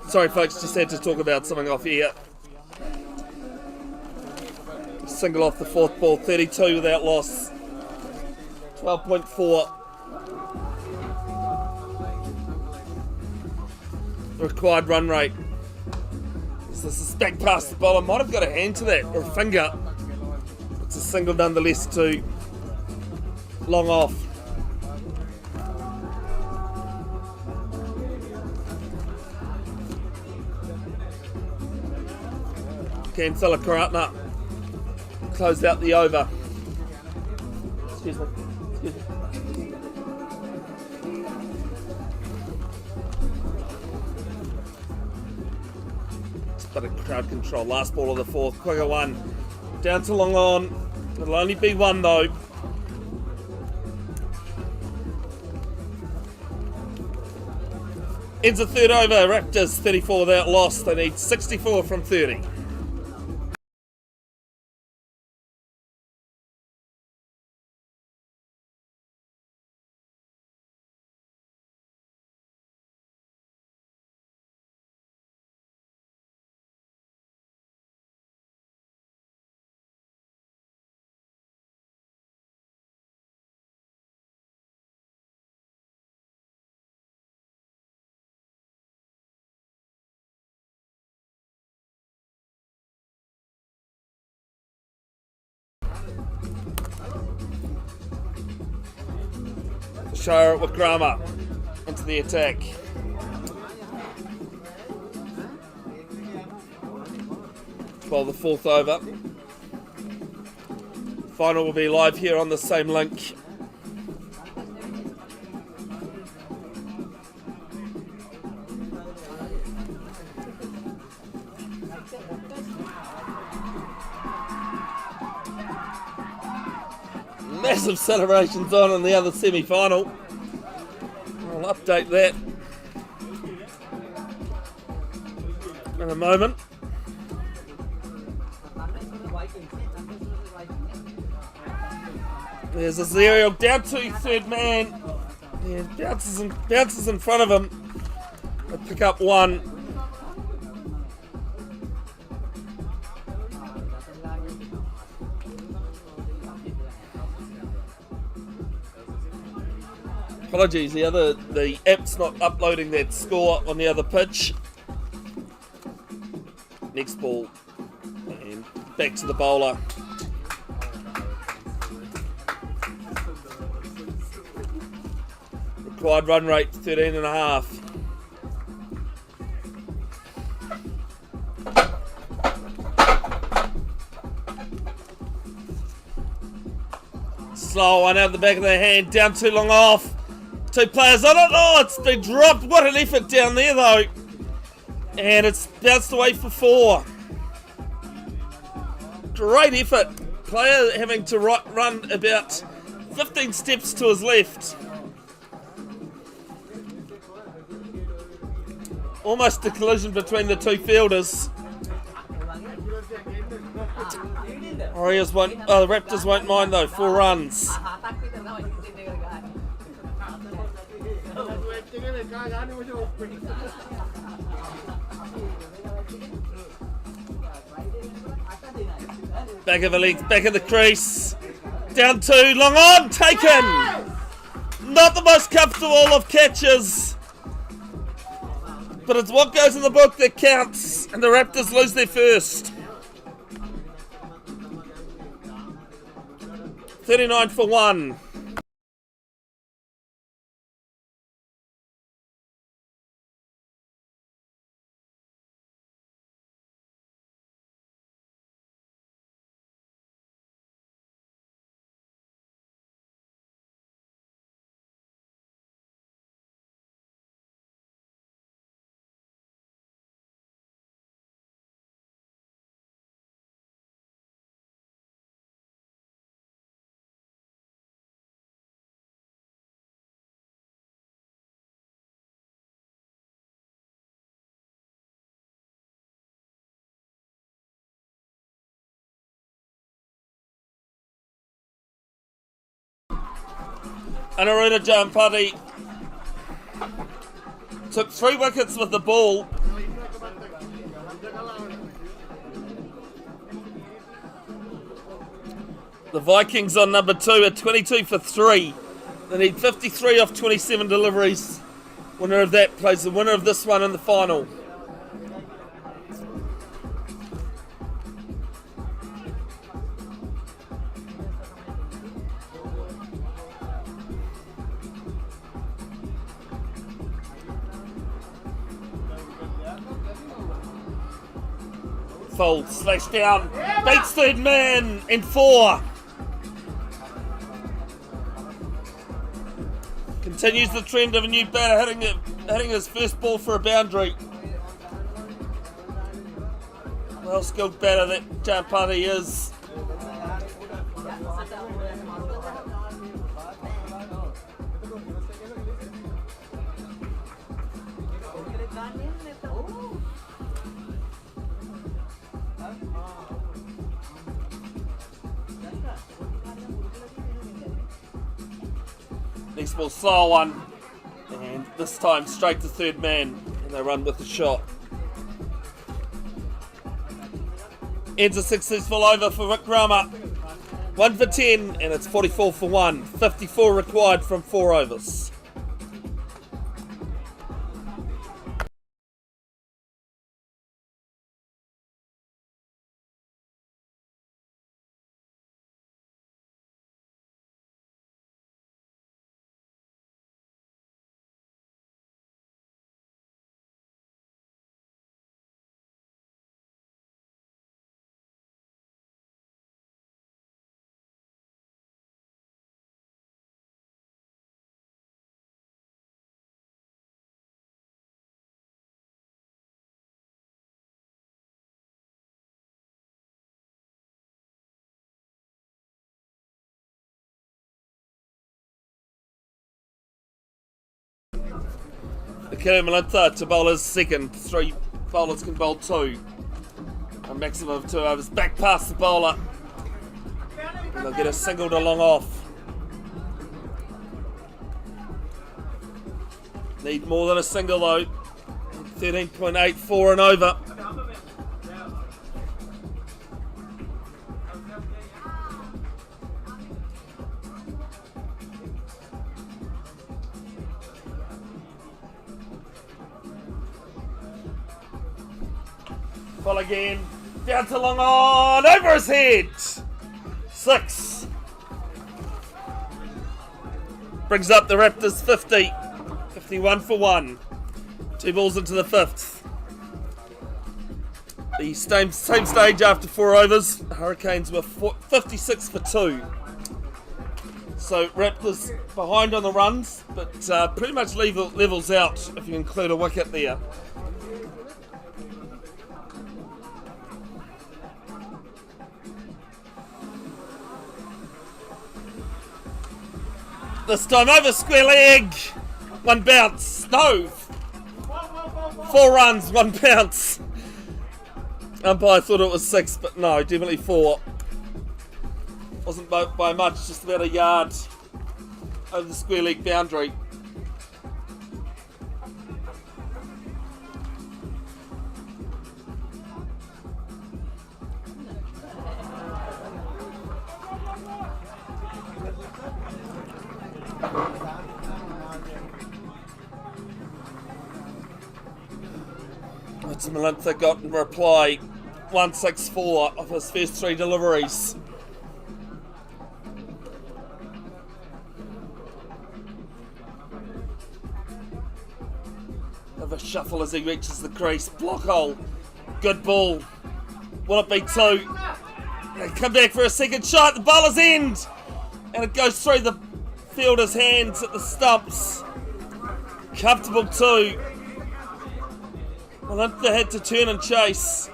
Sorry folks, just had to talk about something off here. Single off the fourth ball, 32 without loss. 12.4. The required run rate. So this is back past the bowler. Might have got a hand to that, or a finger. It's a single nonetheless to long off. Kansala Karatna closed out the over. Excuse me. Bit of crowd control. Last ball of the fourth. Quicker one. Down to long on. It'll only be one though. Ends the third over. Raptors 34 without loss. They need 64 from 30. Shire with Grama into the attack. Well, the fourth over. Final will be live here on the same link. Massive celebrations on in the other semi-final. I'll update that in a moment. There's a Zerial down to third man. Yeah, bounces in front of him. They pick up one. Apologies, the app's not uploading that score on the other pitch. Next ball, and back to the bowler. Required run rate 13.5. Slow one out the back of the hand, down too long off. Two players on it. Oh, it's been dropped. What an effort down there, though. And it's bounced away for 4. Great effort. Player having to run about 15 steps to his left. Almost a collision between the two fielders. The Raptors won't mind, though. 4 runs. Back of the legs, back of the crease. Down 2, long on, taken. Not the most comfortable of catches. But it's what goes in the book that counts. And the Raptors lose their first. 39 for 1. Anaruta Jampati took 3 wickets with the ball The Vikings on number 2 at 22 for 3. They need 53 off 27 deliveries. Winner of that plays the winner of this one in the final. Fold, slash down, beats third man in 4. Continues the trend of a new batter hitting his first ball for a boundary. Well skilled batter that Jampani is. Next ball, slow one, and this time straight to third man, and they run with the shot. Ends a successful over for Rick Rama. 1 for 10, and it's 44 for 1. 54 required from 4 overs. The Kermalanta to bowlers second. 3 bowlers can bowl 2. A maximum of 2 overs. Back past the bowler. And they'll get a single to long off. Need more than a single though. 13.84 and over. Full again. Down to long on. Over his head. 6. Brings up the Raptors 50. 51 for 1. 2 balls into the 5th. The same stage after 4 overs. Hurricanes were 56 for 2. So Raptors behind on the runs, but pretty much levels out if you include a wicket there. This time over square leg. 1 bounce. No. 4 runs, 1 bounce. Umpire thought it was 6, but no, definitely 4. Wasn't by much, just about a yard over the square leg boundary. Malintha got in reply 164 of his first 3 deliveries. Have a shuffle as he reaches the crease. Block hole. Good ball. Will it be 2? They come back for a second shot. The bowler's end. And it goes through the fielder's hands at the stumps. Comfortable 2. Malintha had to turn and chase.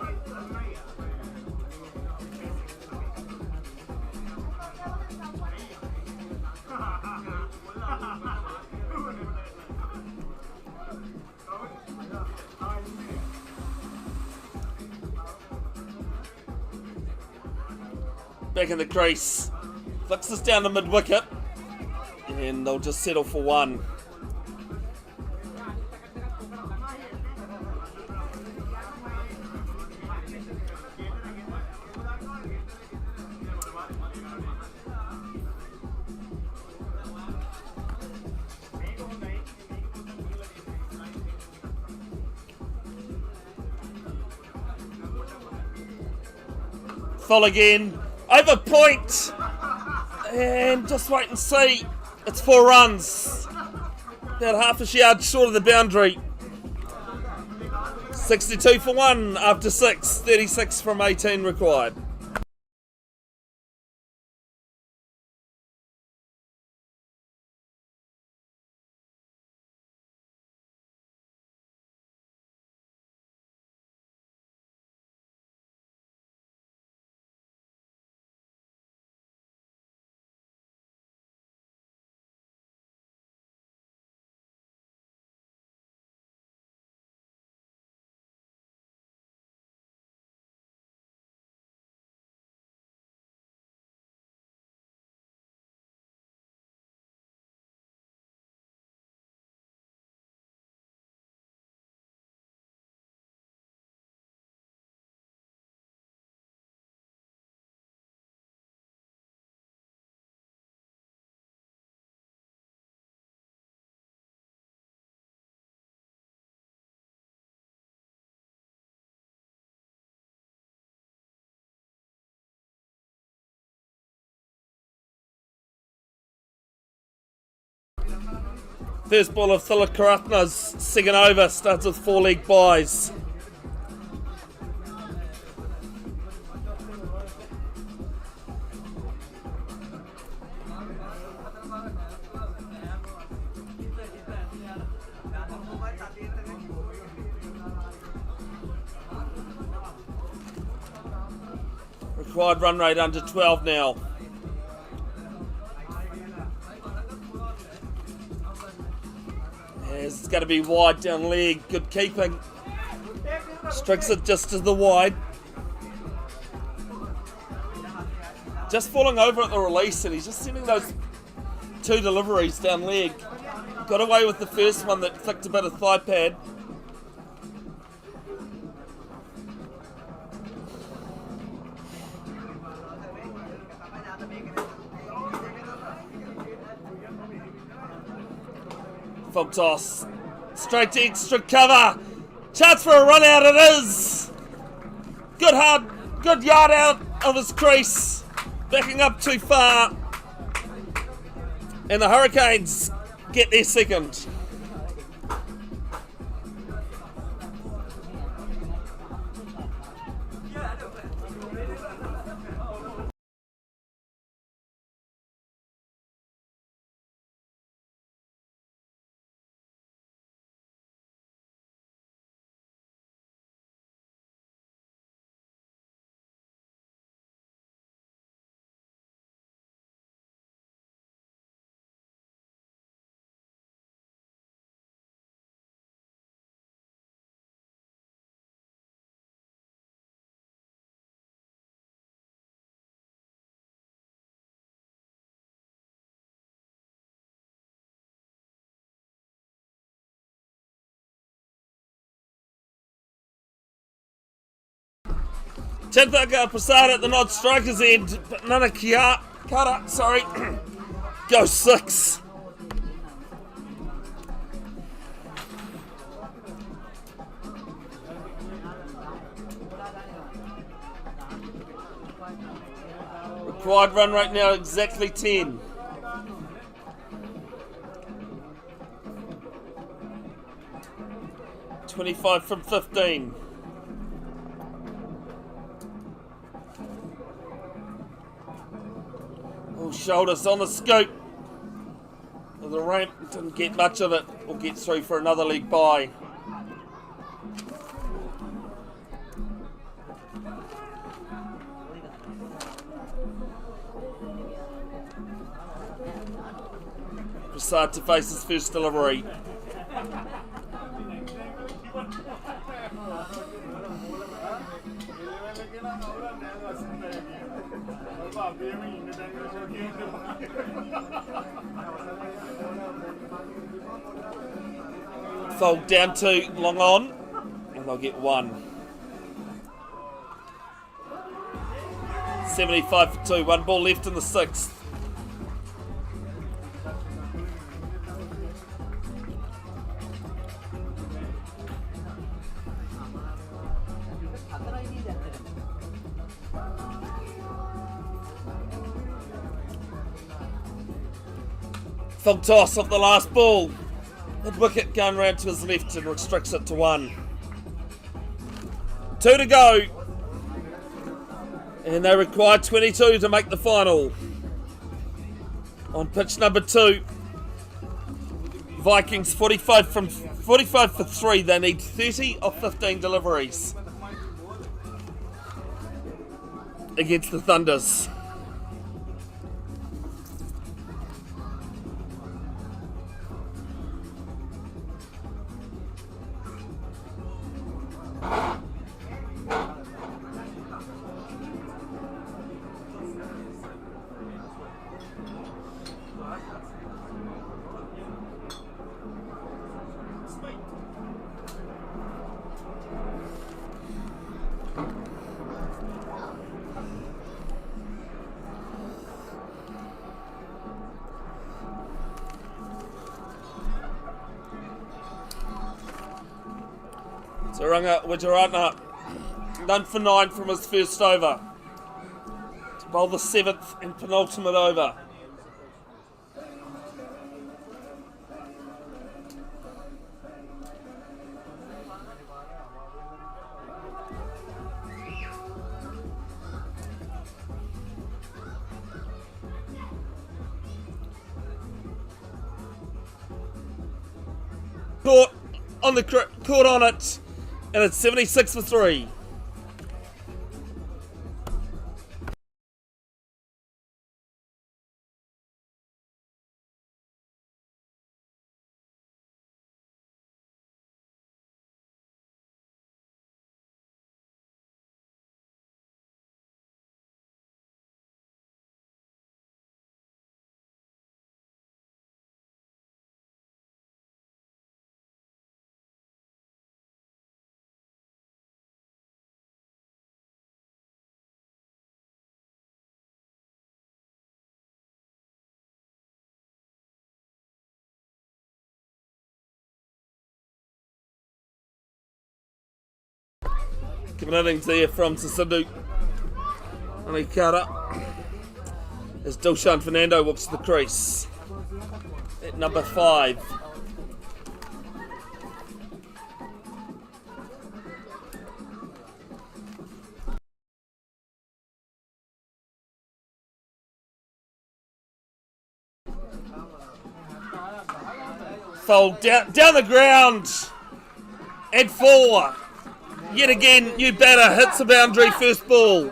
Back in the crease. Flicks this down to mid-wicket. And they'll just settle for 1. Full again. Over point. And just wait and see. It's 4 runs. About half a yard short of the boundary. 62 for 1 after 6. 36 from 18 required. First ball of Thilakaratna's second over starts with 4 leg byes. Required run rate under 12 now. It's going to be wide down leg. Good keeping. Strikes it just to the wide. Just falling over at the release, and he's just sending those 2 deliveries down leg. Got away with the first one that flicked a bit of thigh pad. Full toss. Straight to extra cover. Chance for a run out it is. Good yard out of his crease. Backing up too far. And the Hurricanes get their second. Chantaka Prasad at the nod striker's end, but Nana Kara, goes 6. Required run right now exactly 10. $25 from 15. Oh, shoulders on the scoop. The ramp didn't get much of it. We'll get through for another leg bye. Prasad to face his first delivery. Fold down to long on, and they'll get 1. 75 for 2, 1 ball left in the 6th. Full toss of the last ball. Mid wicket going round to his left and restricts it to 1. 2 to go. And they require 22 to make the final. On pitch number 2. Vikings 45 for 3. They need 30 of 15 deliveries against the Thunders. Saranga Wijarana, none for 9 from his first over. To bowl the 7th and penultimate over. Caught on it. And it's 76 for 3. Coming innings there from Sasindu Waikara as Dilshan Fernando walks to the crease at number 5. Fold down the ground and 4. Yet again, new batter hits the boundary first ball.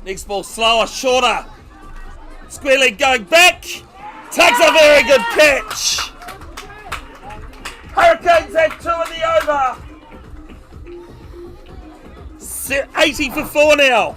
Next ball slower, shorter. Square leg going back. Takes a very good catch. Hurricanes had 2 in the over. 80 for 4 now.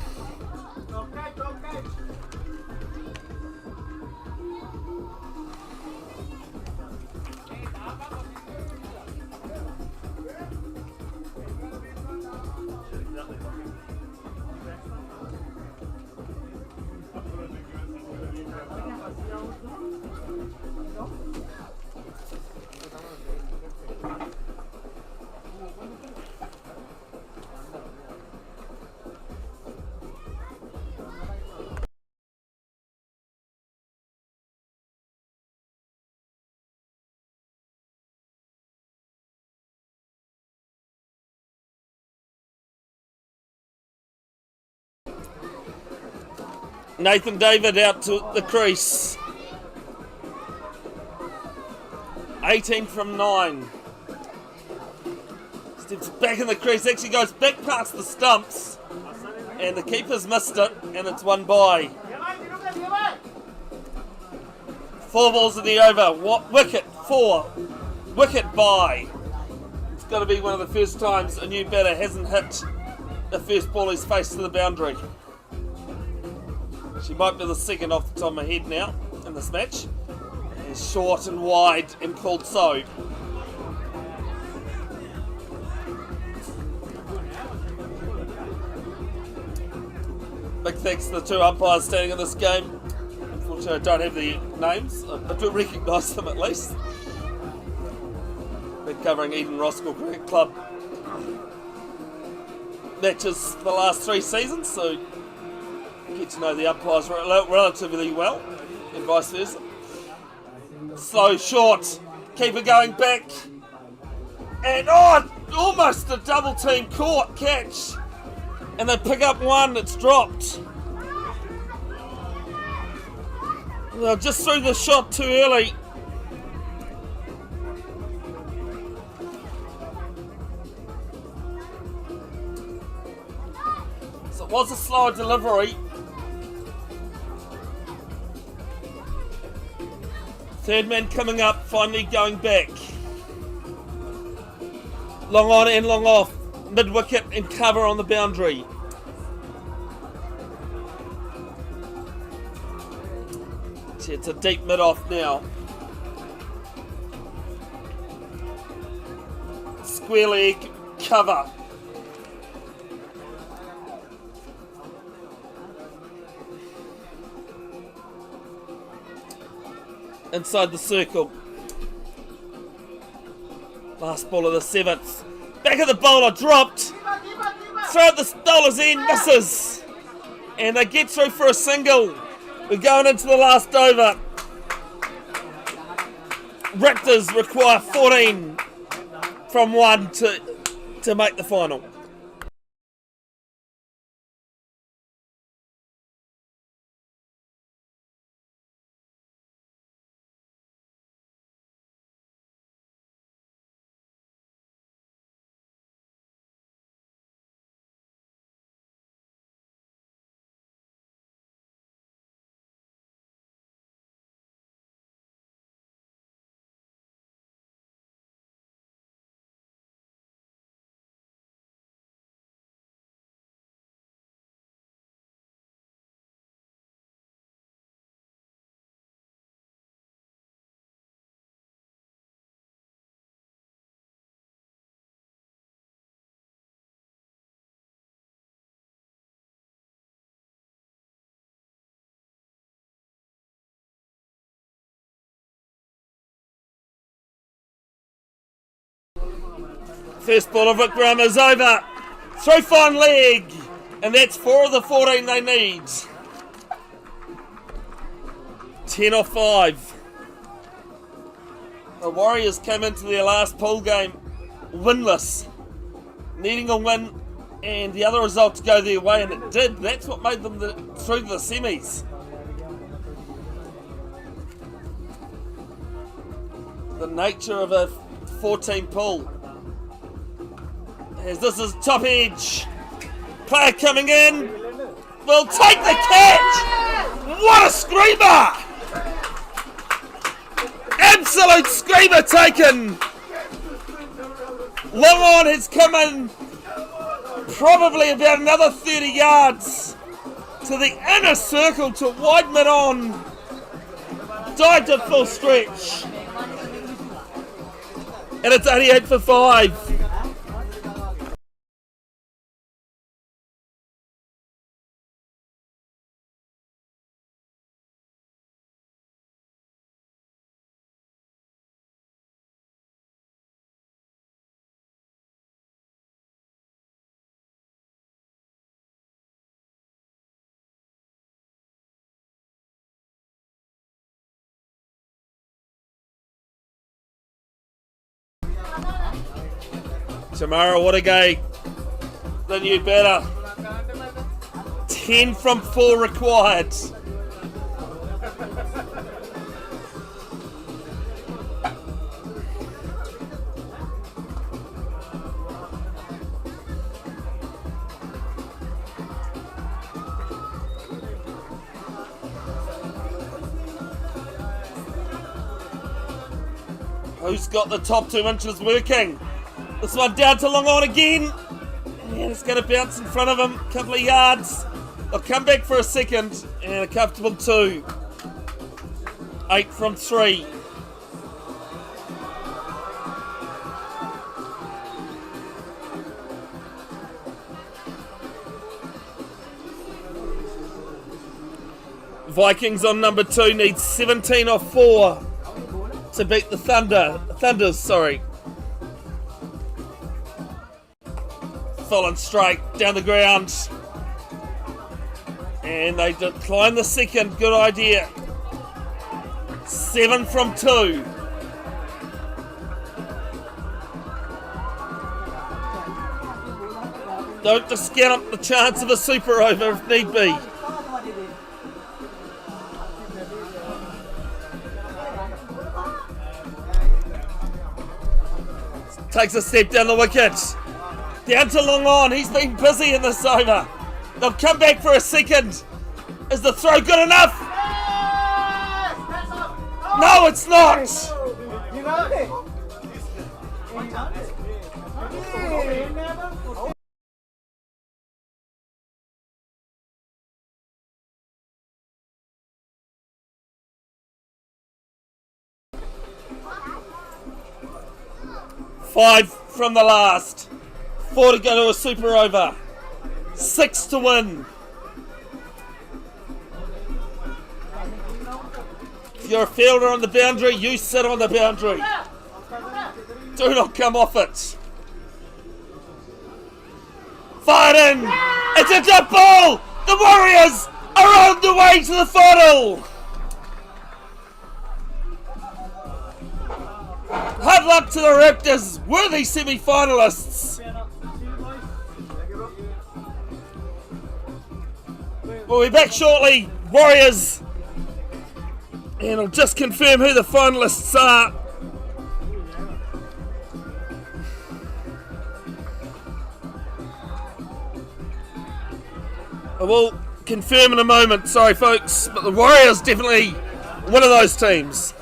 Nathan David out to the crease. 18 from 9. Steps back in the crease, actually goes back past the stumps. And the keeper's missed it, and it's 1 by. 4 balls in the over. Wicket, 4. Wicket by. It's got to be one of the first times a new batter hasn't hit the first ball he's faced to the boundary. She might be the second off the top of my head now in this match. And short and wide and called so. Big thanks to the two umpires standing in this game. Unfortunately, I don't have the names. I do recognise them at least. Been covering Eden Roskill Cricket Club matches for the last 3 seasons, so get to know the umpires relatively well, and vice versa. Slow short, keeper going back, and almost a double team caught catch, and they pick up one that's dropped. Well, just threw the shot too early. So it was a slower delivery. Third man coming up, finally going back. Long on and long off. Mid wicket and cover on the boundary. It's a deep mid off now. Square leg cover. Inside the circle. Last ball of the 7th. Back of the bowler dropped. Throw at the bowler's end, misses. And they get through for a single. We're going into the last over. Raptors require 14 from 1 to make the final. First ball of Vikram is over. Through fine leg. And that's 4 of the 14 they need. 10 off 5. The Warriors came into their last pool game winless. Needing a win and the other result to go their way, and it did. That's what made them through the semis. The nature of a 14 pool. As this is top edge. Player coming in. Will take the catch. What a screamer! Absolute screamer taken. Long on has come in probably about another 30 yards to the inner circle to wide mid on. Dived at full stretch. And it's 88 for 5. Tamara Watergate, the new batter. 10 from 4 required. Who's got the top 2 inches working? This one down to long on again. And it's going to bounce in front of him. A couple of yards. They'll come back for a second. And a comfortable 2. 8 from 3. Vikings on number 2 need 17 off 4 to beat the Thunders, sorry. Fallen straight down the ground. And they decline the second. Good idea. 7 from 2. Don't discount the chance of a super over if need be. Takes a step down the wicket. Down to Long On. He's been busy in this over. They'll come back for a second. Is the throw good enough? No, it's not. Five from the last. 4 to go to a super over. 6 to win. If you're a fielder on the boundary, you sit on the boundary. Do not come off it. Fired in. It's a jump ball. The Warriors are on the way to the final. Hard luck to the Raptors, worthy semi-finalists. We'll be back shortly, Warriors, and I'll just confirm who the finalists are. I will confirm in a moment, sorry folks, but the Warriors definitely one of those teams.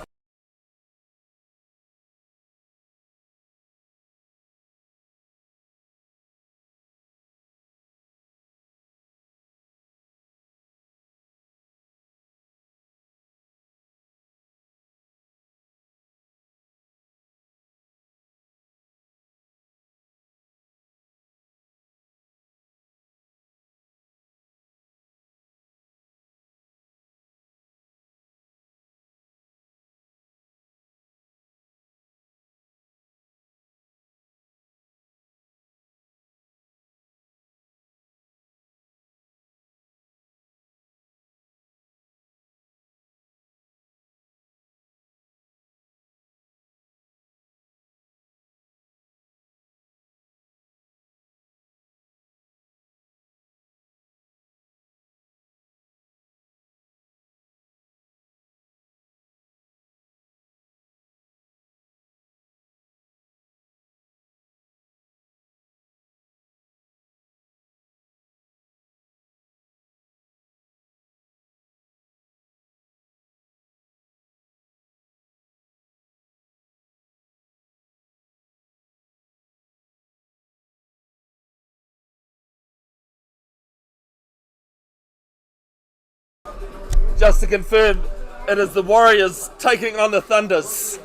Just to confirm, it is the Warriors taking on the Thunders.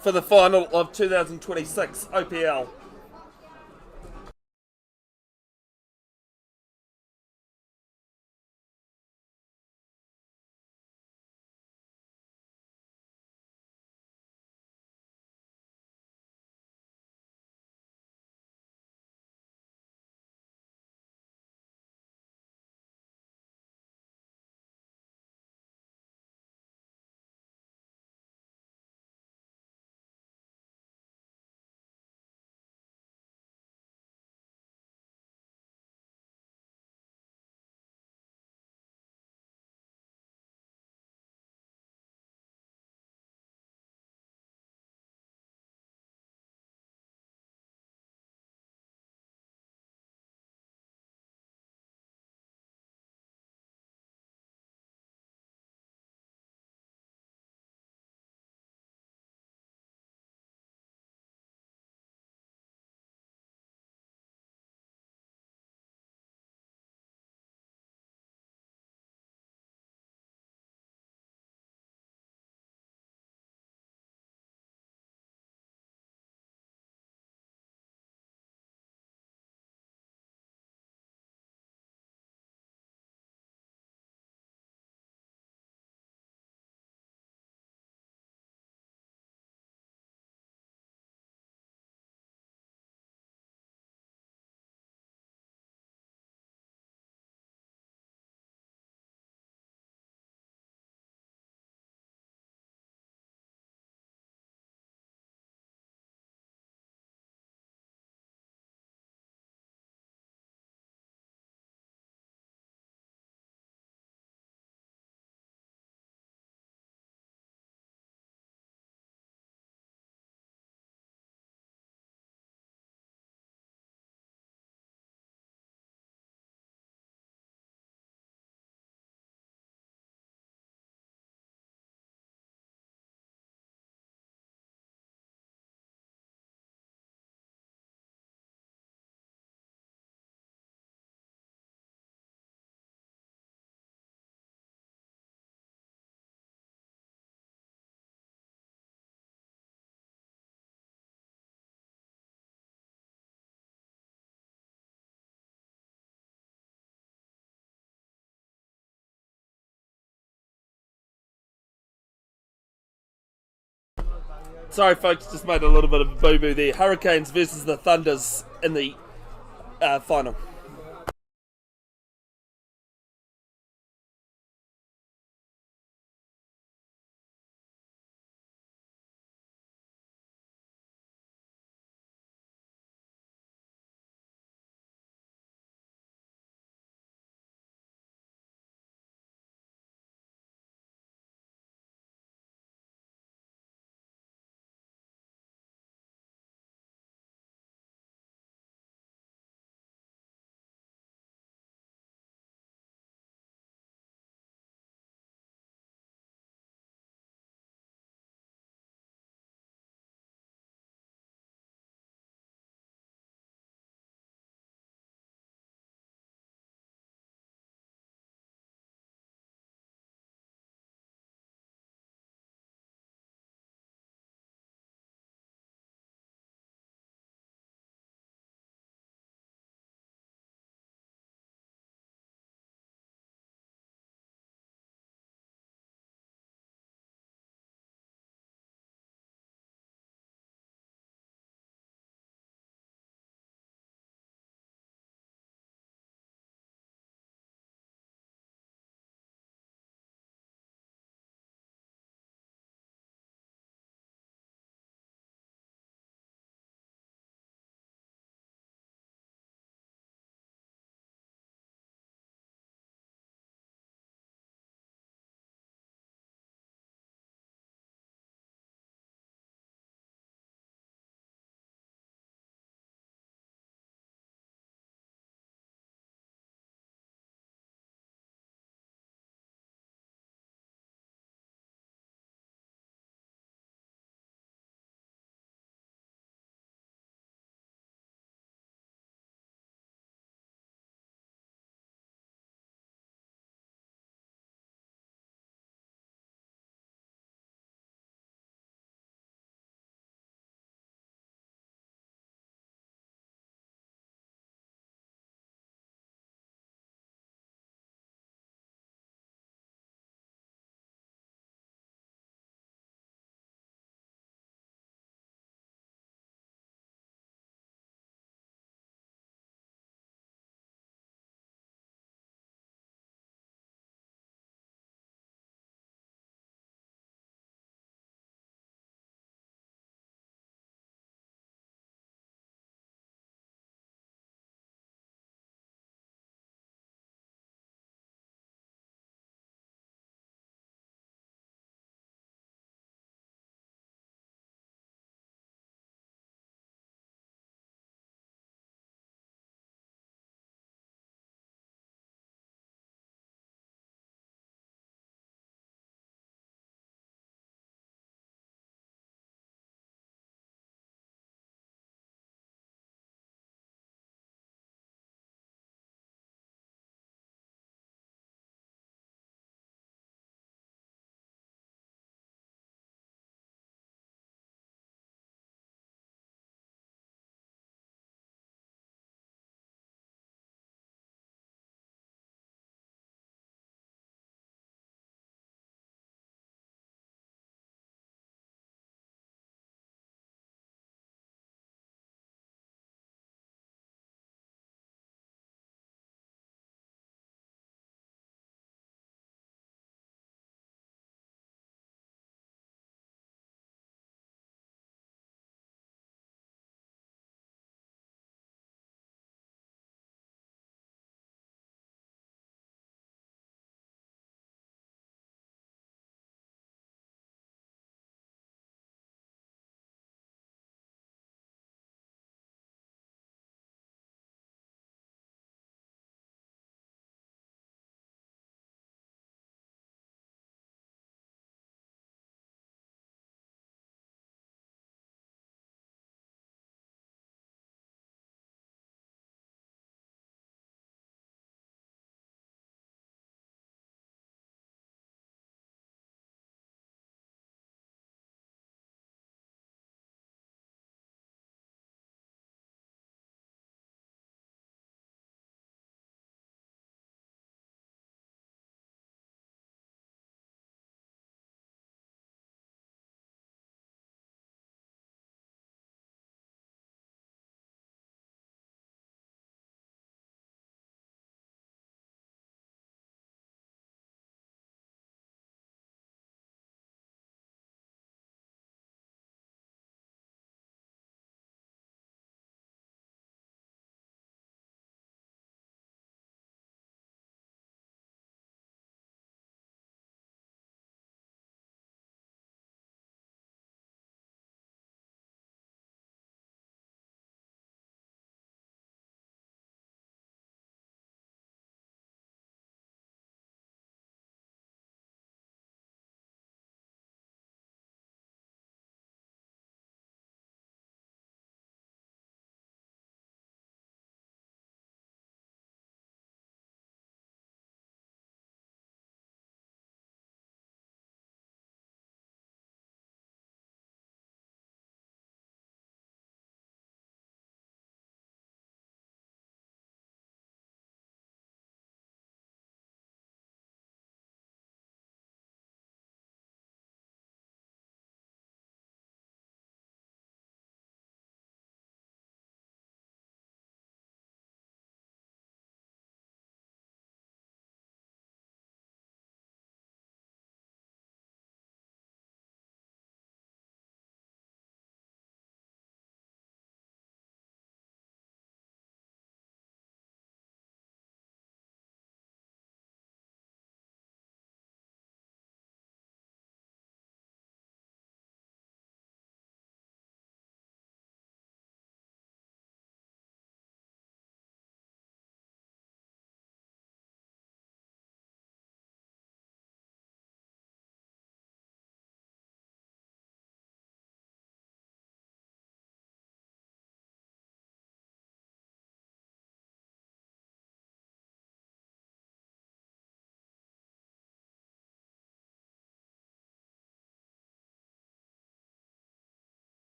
For the final of 2026 OPL. Sorry, folks, just made a little bit of a boo-boo there. Hurricanes versus the Thunders in the final.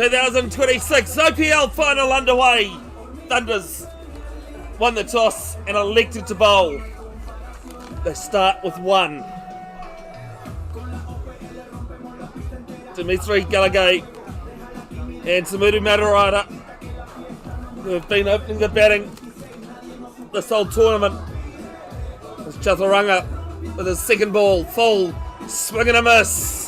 2026 OPL final underway. Thunders won the toss and elected to bowl. They start with one. Dimitri Galagay and Samuru Matarata, who have been opening the batting this whole tournament. It's Chaturanga with his second ball, full, swing and a miss.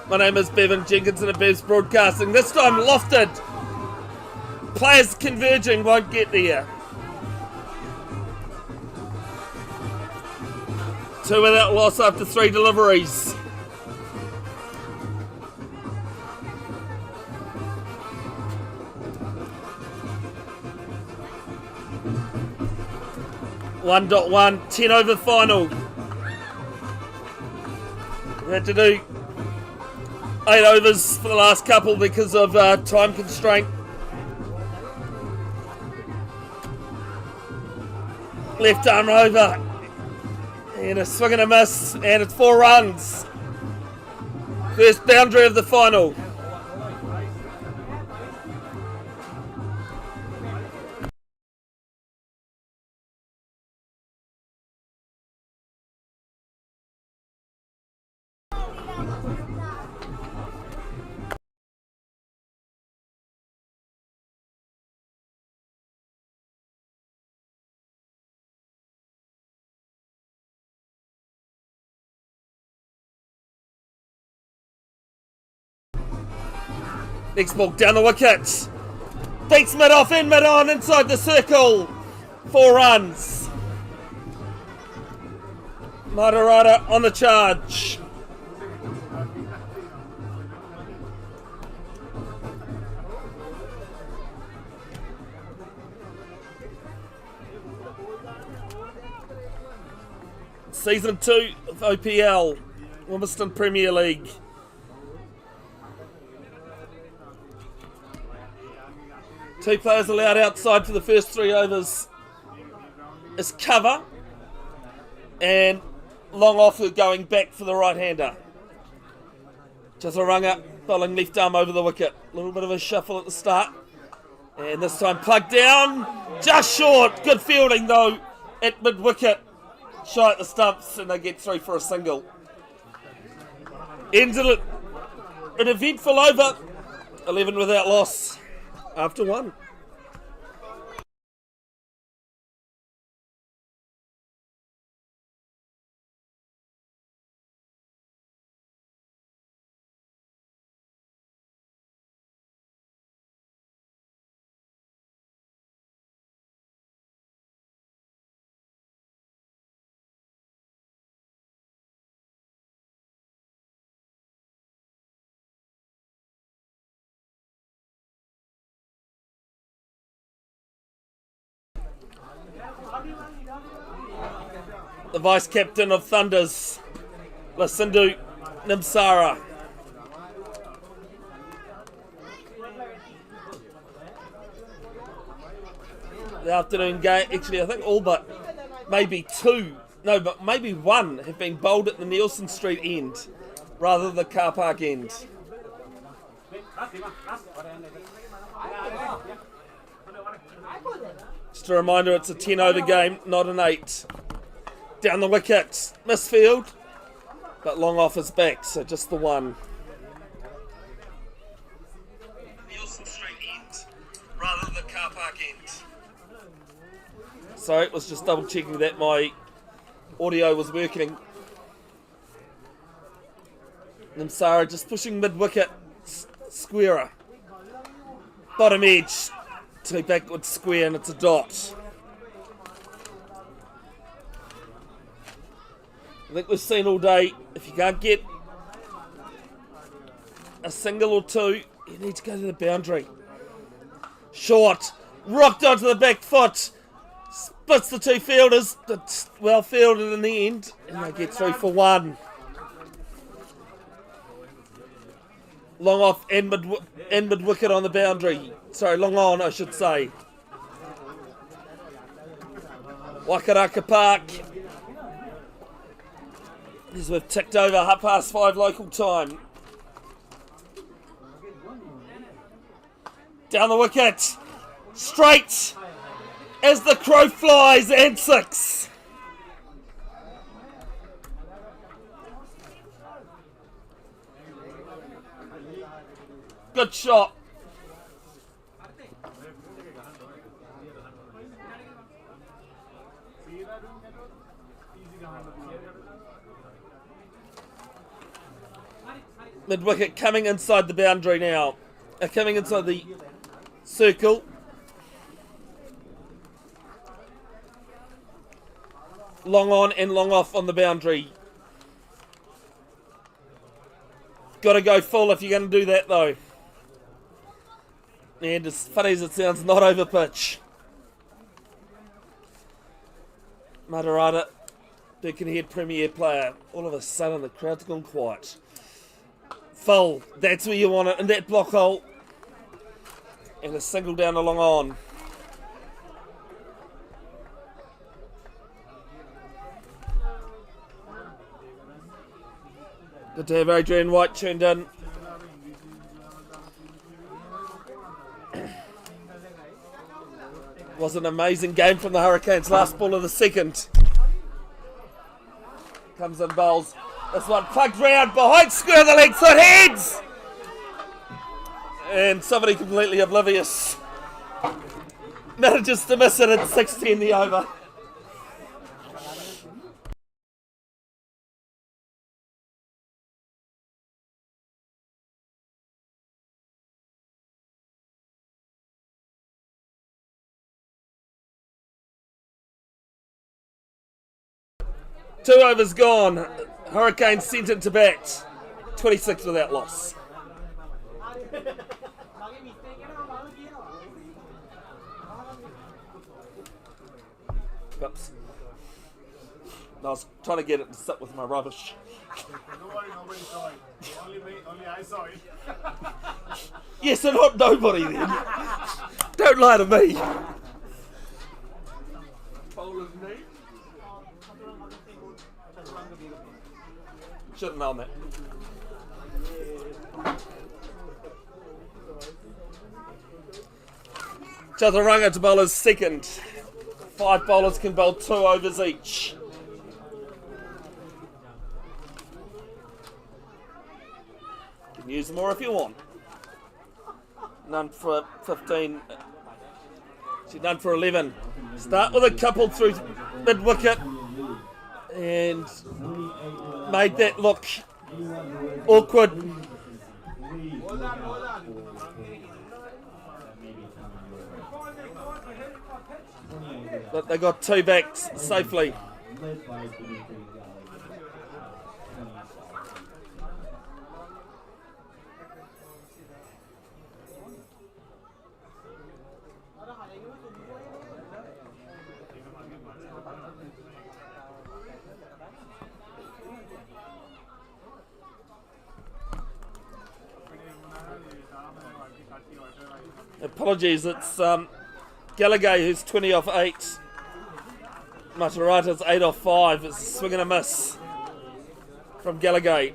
My name is Bevan Jenkinson of Bev's Broadcasting. This time lofted. Players converging, won't get there. Two without loss after three deliveries. .1, 10 over final. We had to do 8 overs for the last couple because of time constraint. Left arm over. And a swing and a miss. And it's 4 runs. First boundary of the final. Next ball down the wicket. Beats mid off in, mid on, inside the circle. 4 runs. Matarata on the charge. Season 2 of OPL, Ormiston Premier League. Two players allowed outside for the first 3 overs is cover and long offer going back for the right-hander. Chaturanga bowling left arm over the wicket. A little bit of a shuffle at the start. And this time plugged down, just short. Good fielding though at mid-wicket. Shy at the stumps and they get through for a single. Ended an eventful over. 11 without loss. After 1. The vice-captain of Thunders, Lasindu Nimsara. The afternoon game, actually I think all but maybe 2, no but maybe 1 have been bowled at the Nielsen Street end rather than the car park end. Just a reminder, it's a 10 over game, not an 8. Down the wicket, misfield, but long off his back, so just the 1. Nielsen Street end, rather than the car park end. Sorry, it was just double checking that my audio was working. Nimsara just pushing mid wicket, squarer. Bottom edge to backward square, and it's a dot. I think we've seen all day, if you can't get a single or 2, you need to go to the boundary. Short, rocked onto the back foot, Blitz the two fielders. It's well fielded in the end. And they get through for one. Long off and mid wicket on the boundary. Sorry, long on, I should say. Waikara Park. As we've ticked over 5:30 local time. Down the wicket. Straight as the crow flies, and 6. Good shot. Mid wicket coming inside the boundary now. Coming inside the circle. Long on and long off on the boundary. Got to go full if you're going to do that though. And as funny as it sounds, not over pitch. Matarata, Birkenhead Premier player. All of a sudden the crowd's gone quiet. Full, that's where you want it, in that block hole. And a single down along on. Good to have Adrian White tuned in. Was an amazing game from the Hurricanes. Last ball of the second. Comes in bowls. This one plugged round behind square of the leg, so it heads! And somebody completely oblivious manages to miss it at 16 the over. Two overs gone. Hurricanes sent it to bat. 26 without loss. Oops. I was trying to get it to sit with my rubbish. Don't worry, nobody saw it. Only I saw it. Yes, so not nobody then. Don't lie to me. Bowler's knee. Should have known that. Chaturanga to bowler's second. 5 bowlers can bowl 2 overs each. You can use more if you want. None for 15. None for 11. Start with a couple through mid wicket. And made that look awkward. But they got 2 back safely. Apologies, it's Gallagher who's 20 off 8. Matarata's 8 off 5. It's a swing and a miss from Gallagher.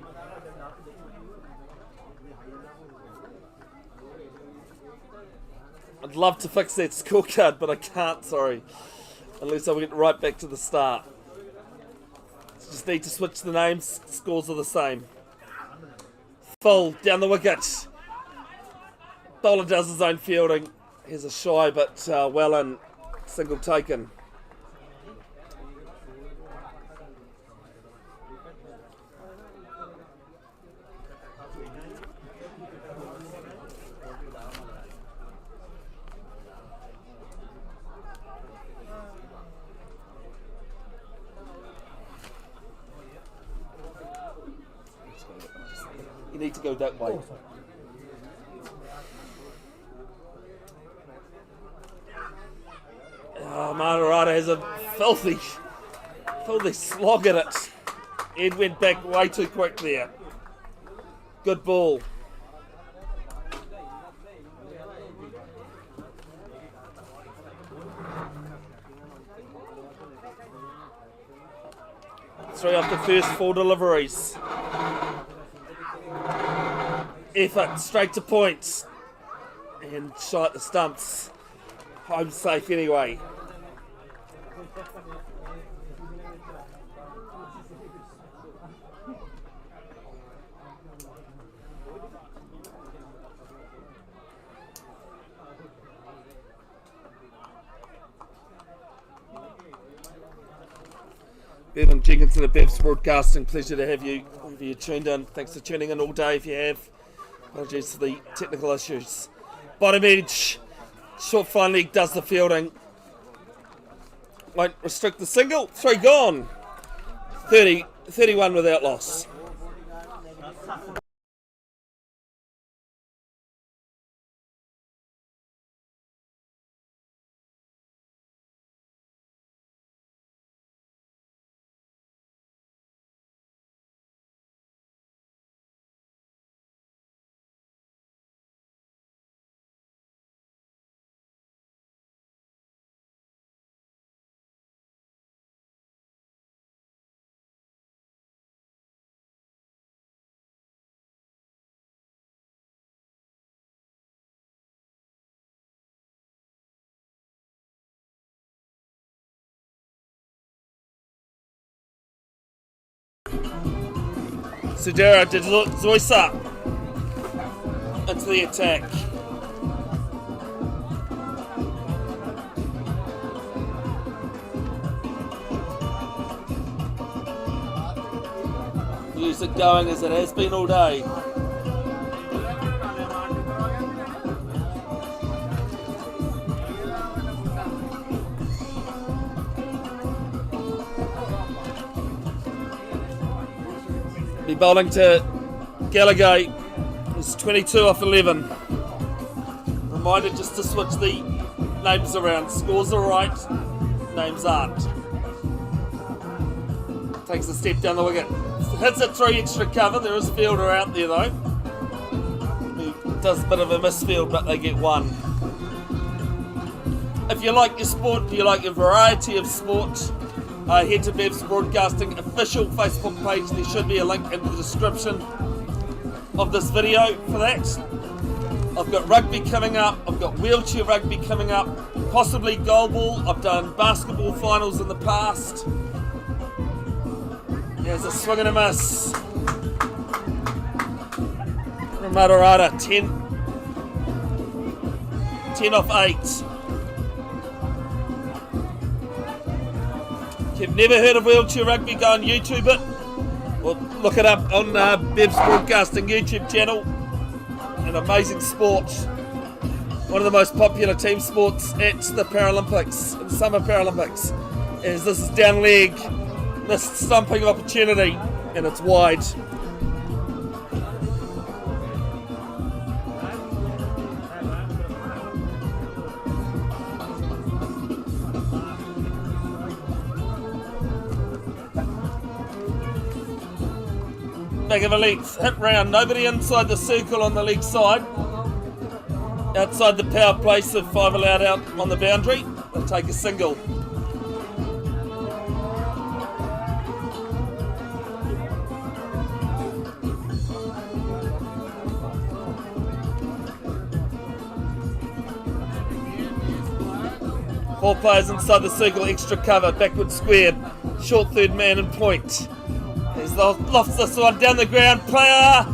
I'd love to fix that scorecard, but I can't, sorry. Unless I get right back to the start. Just need to switch the names, scores are the same. Full, down the wicket. Bowler does his own fielding. Here's a shy, but well in. Single taken. You need to go that way. Oh, Manorata has a filthy slog at it. Ed went back way too quick there. Good ball. Three off the first 4 deliveries. Effort, straight to points. And shy at the stumps. Home safe anyway. Bevan Jenkinson of Bev's Broadcasting, pleasure to have you. If you tuned in, thanks for tuning in all day if you have. Apologies for the technical issues. Bottom edge, short fine leg does the fielding. Won't restrict the single, 3 gone. 31 without loss. Sudera did Zoisa into the attack. Music going as it has been all day. Be bowling to Gallagher. It's 22 off 11. Reminder just to switch the names around. Scores are right, names aren't. Takes a step down the wicket. Hits it 3 extra cover. There is a fielder out there though. He does a bit of a misfield, but they get 1. If you like your sport, you like your variety of sport, head to Bev's Broadcasting official Facebook page. There should be a link in the description of this video for that. I've got rugby coming up, I've got wheelchair rugby coming up, possibly goalball. I've done basketball finals in the past. There's a swing and a miss. From Matarata, 10 off 8. If you've never heard of wheelchair rugby, go on YouTube it. Or look it up on Bev's Broadcasting YouTube channel. An amazing sport. One of the most popular team sports at the Paralympics, the Summer Paralympics. As this is down leg, missed stumping opportunity, and it's wide. Back of a length, hit round, nobody inside the circle on the leg side. Outside the power play, so 5 allowed out on the boundary. They'll take a single. Four players inside the circle, extra cover, backward squared, short third man and point. He's lofts this one down the ground. Player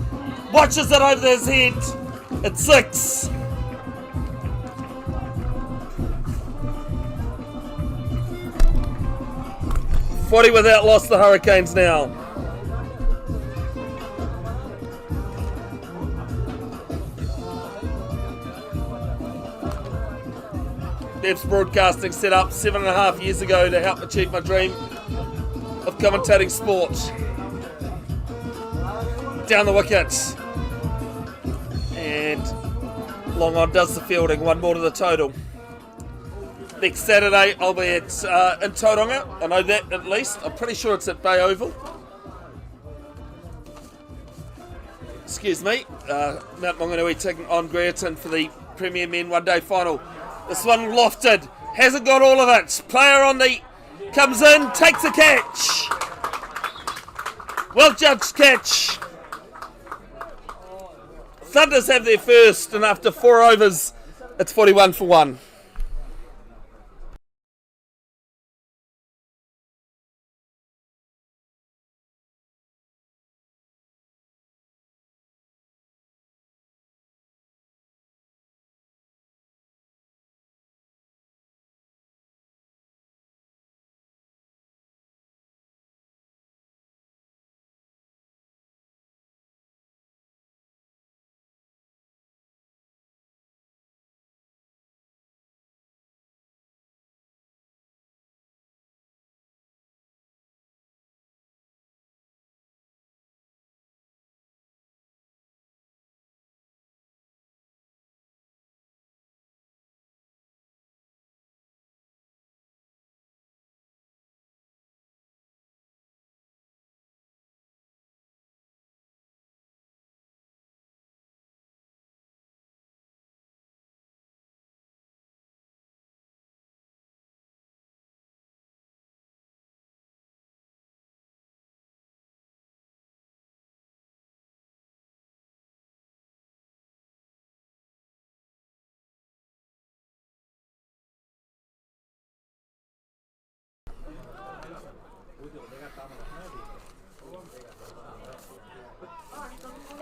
watches it over his head. It's 6. "40 without loss, the Hurricanes now. Bev's Broadcasting set up 7.5 years ago to help achieve my dream of commentating sport. Down the wicket, and long on does the fielding, 1 more to the total. next Saturday I'll be at in Tauranga. I know that at least. I'm pretty sure it's at Bay Oval. Excuse me. Mount Maunganui taking on Greerton for the Premier Men One Day Final. This one lofted. Hasn't got all of it. Player on the... Comes in, takes a catch. Well judged catch. Thunders have their first, and after 4 overs, it's 41 for 1.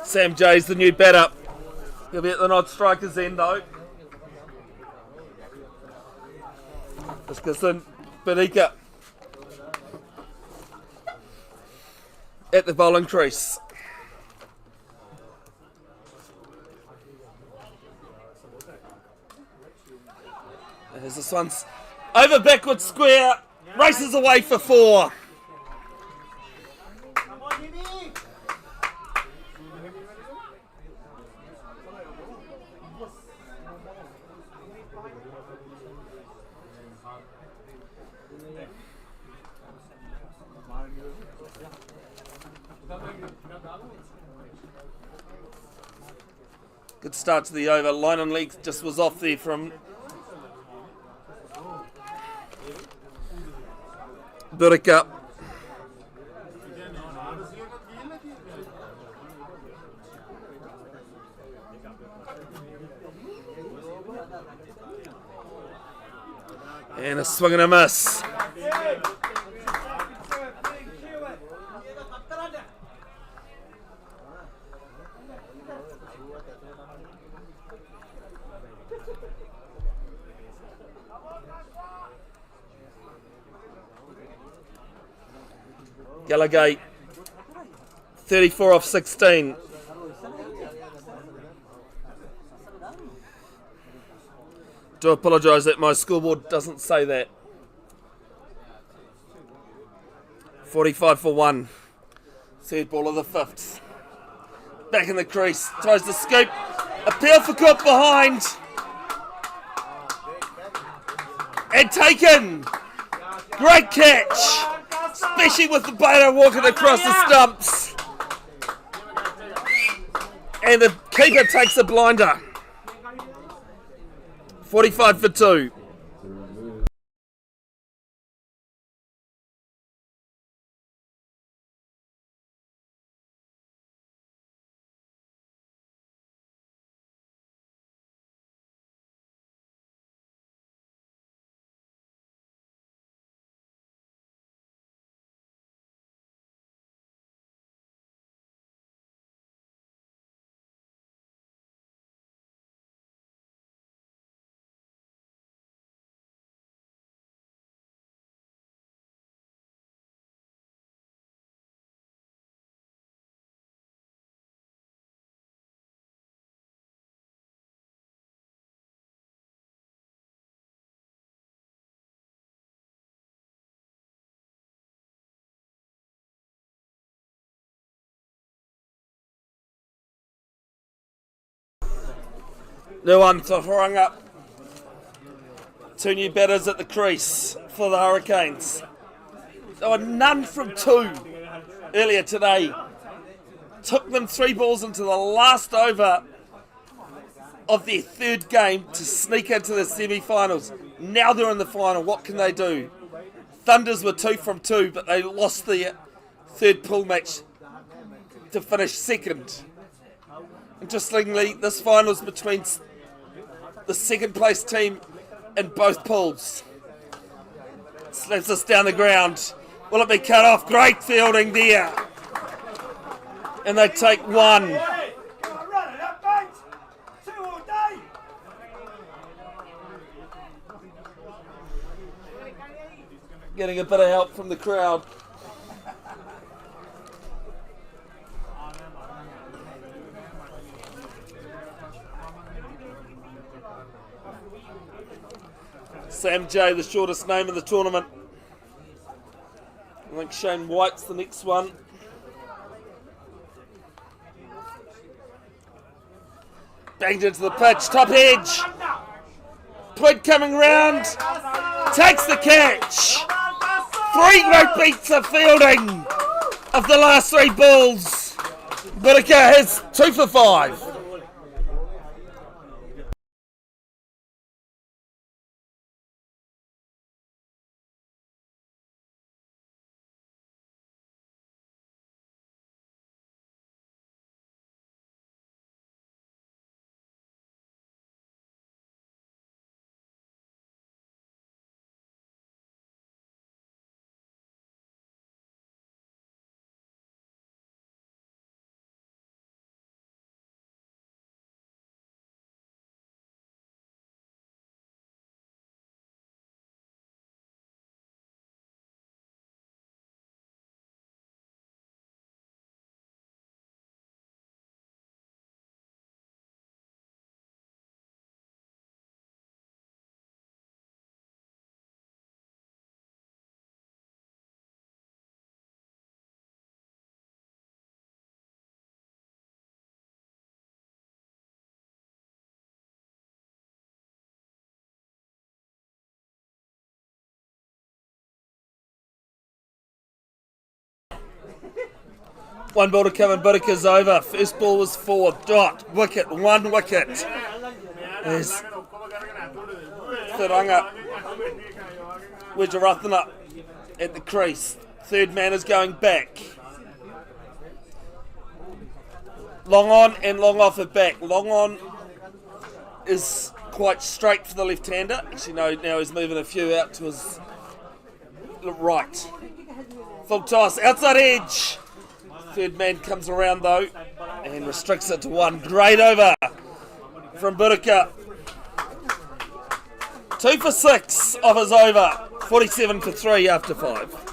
Sam Jay's the new batter. He'll be at the nod strikers end though. This goes in Banika at the bowling crease. As this one's over backward square, races away for 4. Good start to the over. Line and length just was off there from Burika. And a swing and a miss. Gallagher, 34 off 16. Do apologise that my scoreboard doesn't say that. 45 for 1. Third ball of the 5th. Back in the crease. Tries to scoop. Appeal for Cook behind. And taken. Great catch. Especially with the batter walking across the stumps. And the keeper takes a blinder. 45 for 2. No one to Horanga. Two new batters at the crease for the Hurricanes. They were none from two earlier today. Took them 3 balls into the last over of their third game to sneak into the semi-finals. Now they're in the final. What can they do? Thunders were 2 from 2, but they lost their third pool match to finish second. Interestingly, this final's between the second place team in both pools. Slaps us down the ground. Will it be cut off? Great fielding there. And they take 1. Getting a bit of help from the crowd. Sam J, the shortest name in the tournament. I think Shane White's the next one. Banged into the pitch, top edge. Twig coming round, takes the catch. 3 great beats of fielding of the last 3 balls. Whittaker has 2 for 5. One ball to come and Whittaker's over. First ball was 4. Dot. Wicket. 1 wicket. There's Thuranga. Widgerathana at the crease. Third man is going back. Long on and long off at back. Long on is quite straight for the left-hander. Actually, no, now he's moving a few out to his right. Full toss. Outside edge. Third man comes around though and restricts it to 1. Great over from Whittaker. 2 for 6 of his over. 47 for 3 after 5.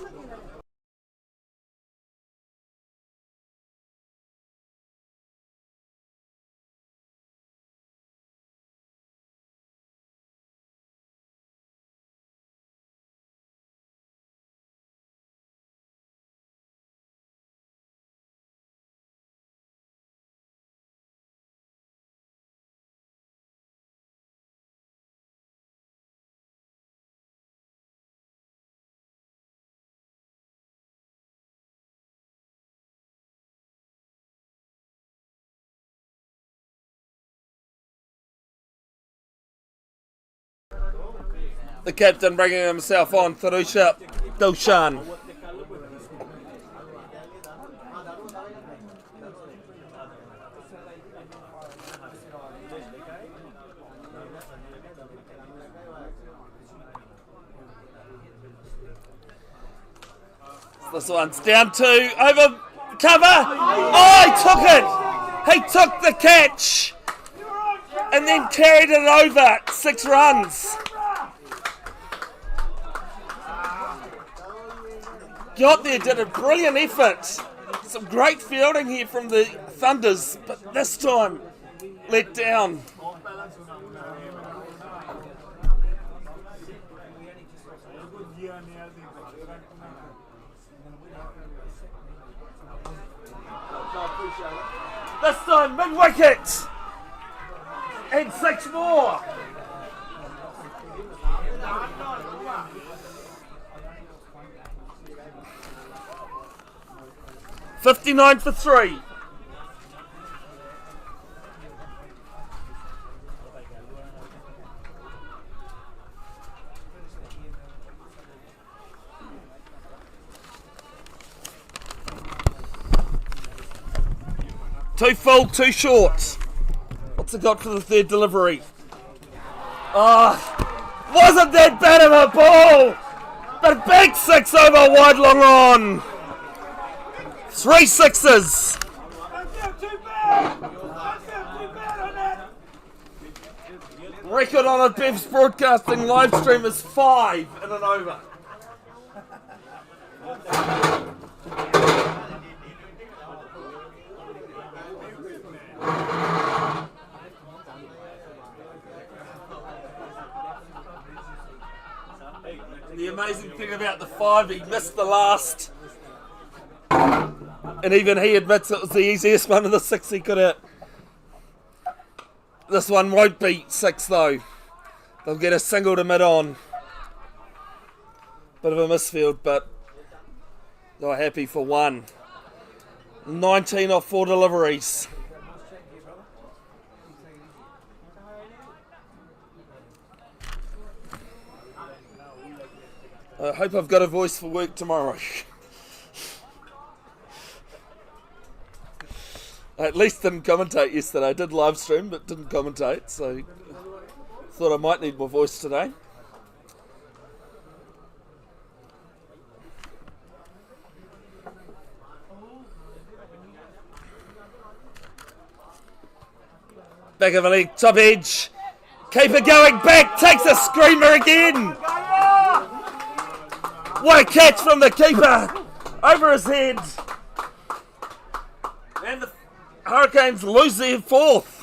The captain bringing himself on, Tharusha Doshan. This one's down 2, over, cover! Oh, he took it! He took the catch! And then carried it over, 6 runs. Got there, did a brilliant effort. Some great fielding here from the Thunders, but this time let down. This time mid-wicket and 6 more. $59 for 3. Too full, too short. What's it got for the third delivery? Wasn't that bad of a ball? But big 6 over wide long on. 3 sixes. Record on a Bev's Broadcasting live stream is 5 in an over. The amazing thing about the 5, he missed the last. And even he admits it was the easiest one of the 6 he could hit. This one won't be 6 though. They'll get a single to mid-on. Bit of a misfield, but they're happy for 1. 19 off 4 deliveries. I hope I've got a voice for work tomorrow. I at least didn't commentate yesterday. I did live stream but didn't commentate, so thought I might need more voice today. Back of a leg, top edge. Keeper going back, takes a screamer again. What a catch from the keeper! Over his head. And the Hurricanes lose their 4th.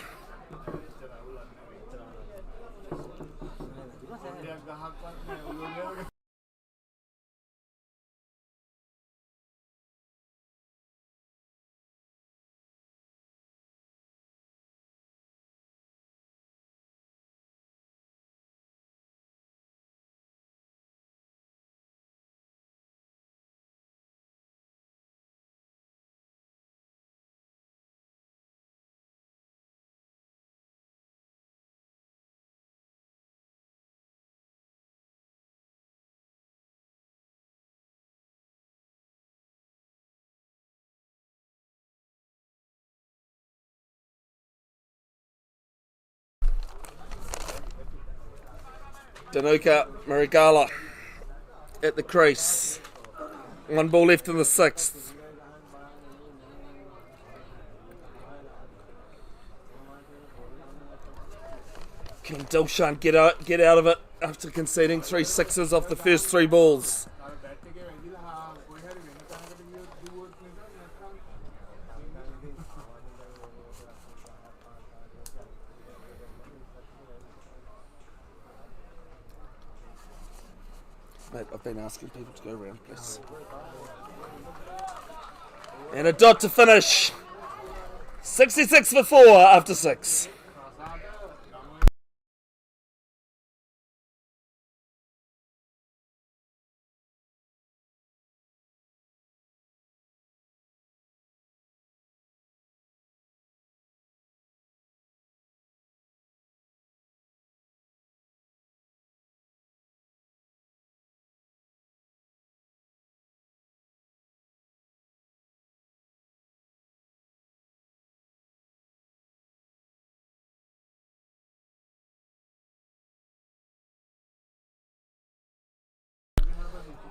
Danuka Marigala at the crease. 1 ball left in the 6th. Can Dilshan get out of it after conceding 3 sixes off the first 3 balls? Mate, I've been asking people to go around, please. And a dot to finish. 66 for 4 after 6.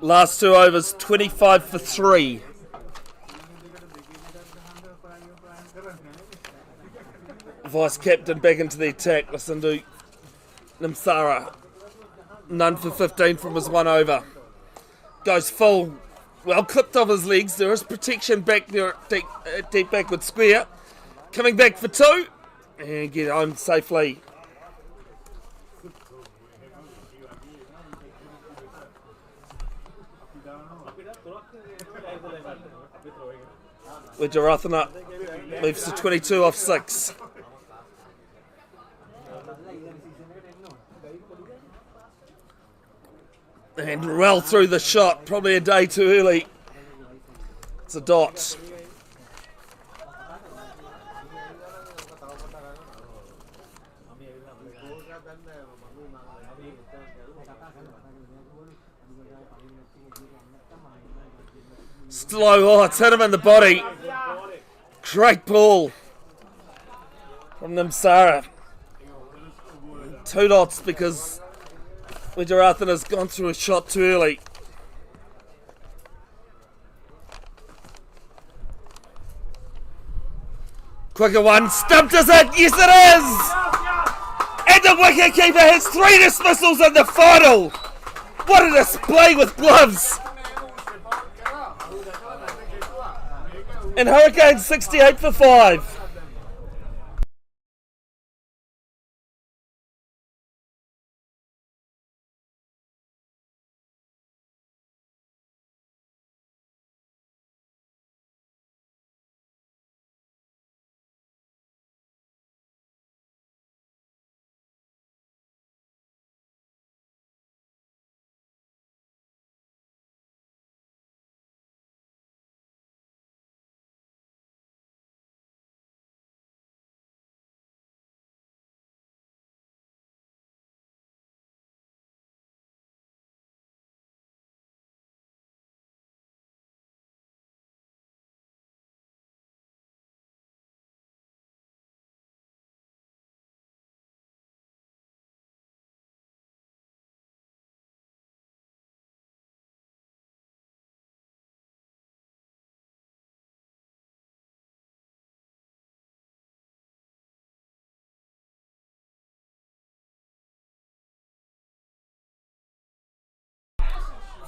Last 2 overs, 25 for 3. Vice captain back into the attack. Listen to Nimsara. None for 15 from his 1 over. Goes full. Well clipped off his legs. There is protection back there at deep backward square. Coming back for 2. And get home safely. With Jarathana moves to 22 off 6. And well through the shot, probably a day too early. It's a dot. Slow, it's hit him in the body. Great ball from Nimsara. 2 dots because Wijarathan has gone through a shot too early. Quicker one, stumped us it, yes it is! And the wicketkeeper has 3 dismissals in the final! What a display with gloves! And Hurricanes 68 for 5.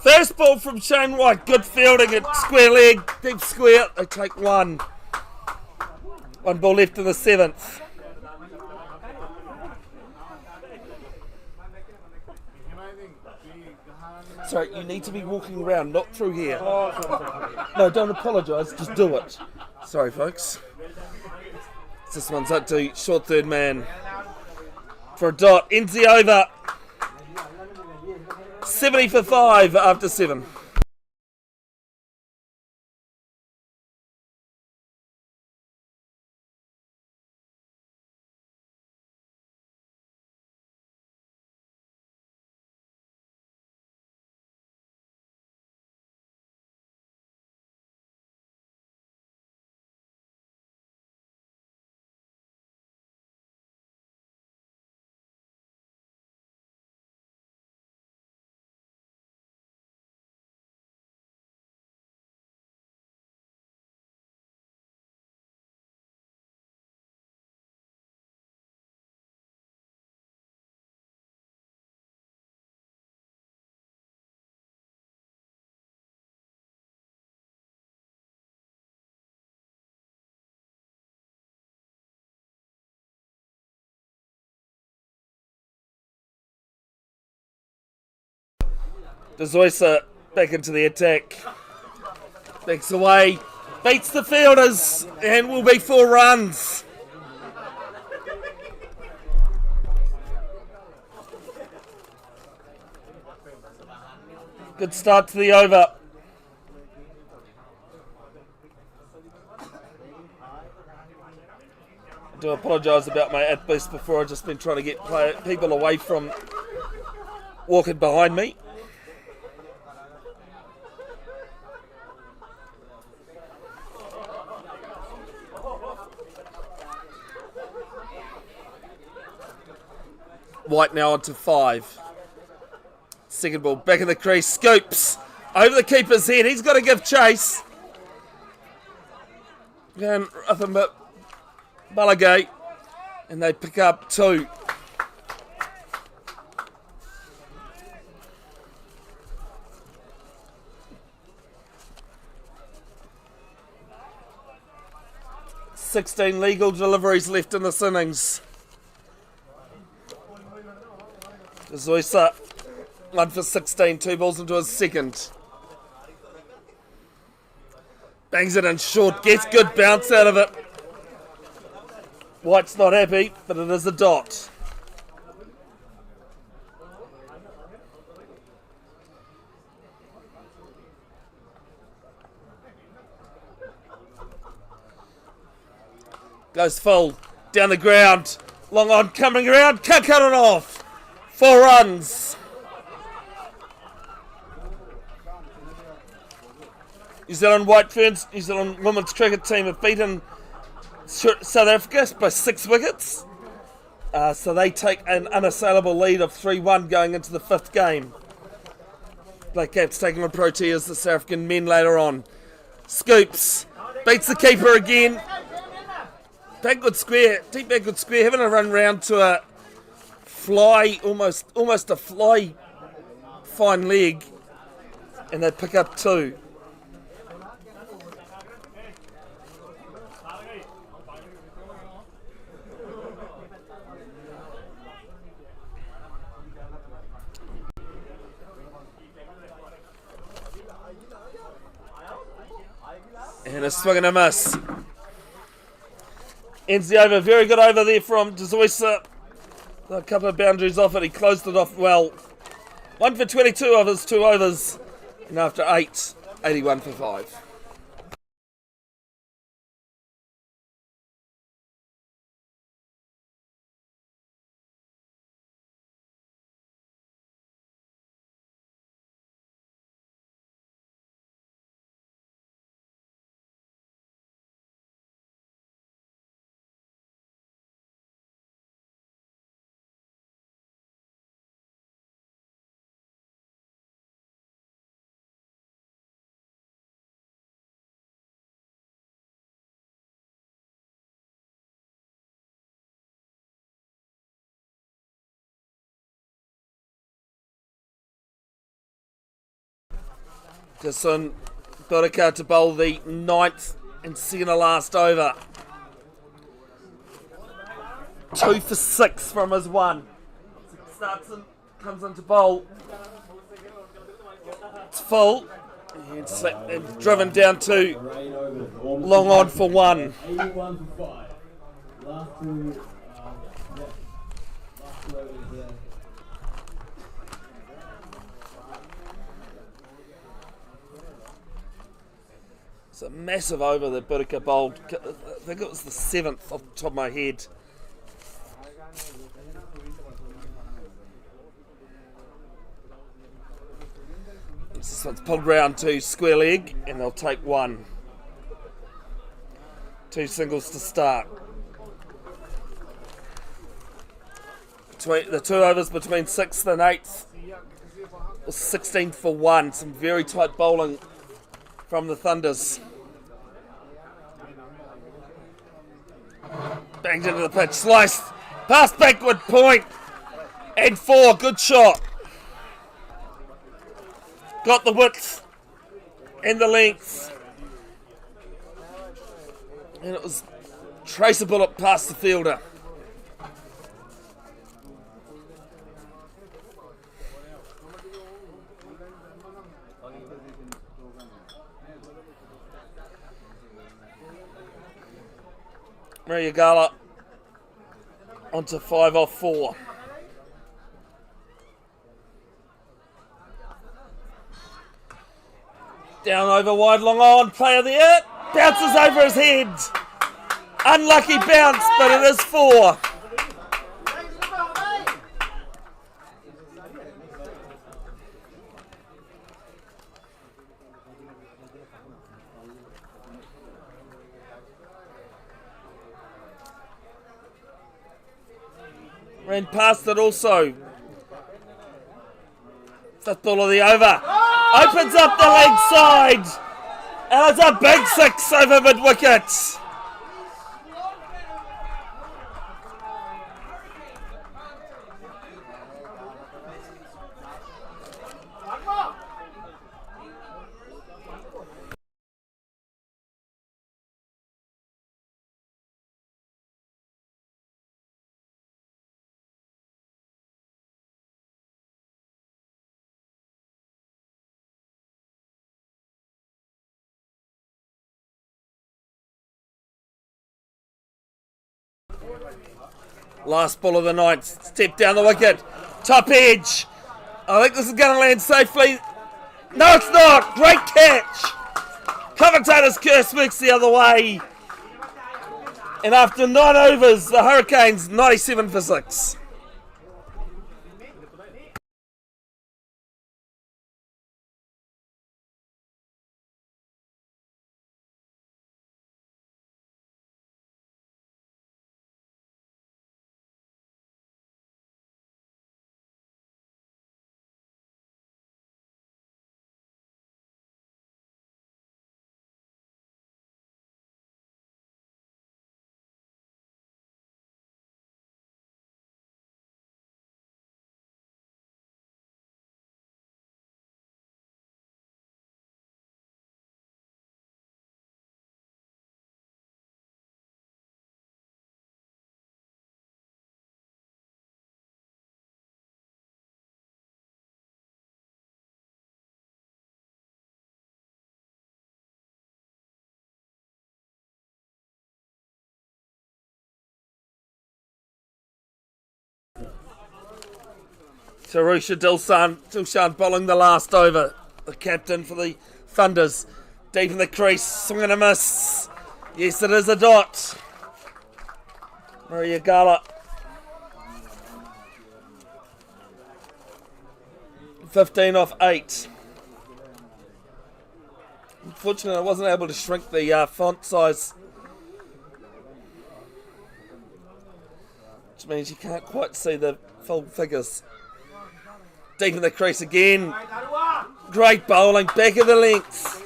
First ball from Shane White, good fielding at square leg, deep square, they take 1. 1 ball left in the 7th. Sorry, you need to be walking around, not through here. No, don't apologise, just do it. Sorry folks. This one's up to short third man for a dot, ends the over. 70 for 5 after 7. Dezoisa back into the attack. Backs away, beats the fielders, and will be 4 runs. Good start to the over. I do apologise about my outburst before. I've just been trying to get people away from walking behind me. White now on to 5. Second ball, back in the crease, scoops over the keeper's head. He's got to give chase. And nothing but Balagay, and they pick up 2. Legal deliveries left in this innings. Zoisa, 1 for 16, 2 balls into his second. Bangs it in short, gets good bounce out of it. White's not happy, but it is a dot. Goes full. Down the ground. Long on coming around. Can't cut it off. 4 runs. New Zealand White Ferns, New Zealand women's cricket team have beaten South Africa by 6 wickets. So they take an unassailable lead of 3-1 going into the 5th game. Black Caps taking on Proteas, the South African men later on. Scoops. Beats the keeper again. Backward square, deep backward square, having a run round to a fly, almost a fly fine leg. And they pick up 2. And a swing and a miss. Ends the over. Very good over there from Dezoisa. A couple of boundaries off it. He closed it off well. 1 for 22 of his 2 overs. And after 8, 81 for 5. Jason Bodika to bowl the 9th and second to last over. 2 for 6 from his 1. Starts and comes into bowl. It's full. And driven down to long on for 1. 81 for 5. Last 2. It's a massive over that Bodika bowled. I think it was the 7th off the top of my head. So it's pulled round to square leg and they'll take 1. 2 singles to start. The 2 overs between 6th and 8th was 16th for 1. Some very tight bowling from the Thunders. Banged into the pitch, sliced, past backward point, and 4, good shot. Got the width and the length. And it was traceable it past the fielder. Maria Gala onto 5 off 4. Down over wide, long on, player there, bounces over his head. Unlucky bounce, but it is 4. Ran past it also. 5th ball of the over. Opens up the leg side. And it's a big 6 over mid-wicket. Last ball of the night, step down the wicket, top edge. I think this is going to land safely. No, it's not. Great catch. Commentator's curse works the other way. And after 9 overs, the Hurricanes 97 for 6. Tarusha Dilshan bowling the last over. The captain for the Thunders. Deep in the crease, swing and a miss. Yes, it is a dot. Maria Gala. 15 off 8. Unfortunately, I wasn't able to shrink the font size, which means you can't quite see the full figures. Deep in the crease again. Great bowling, back of the length.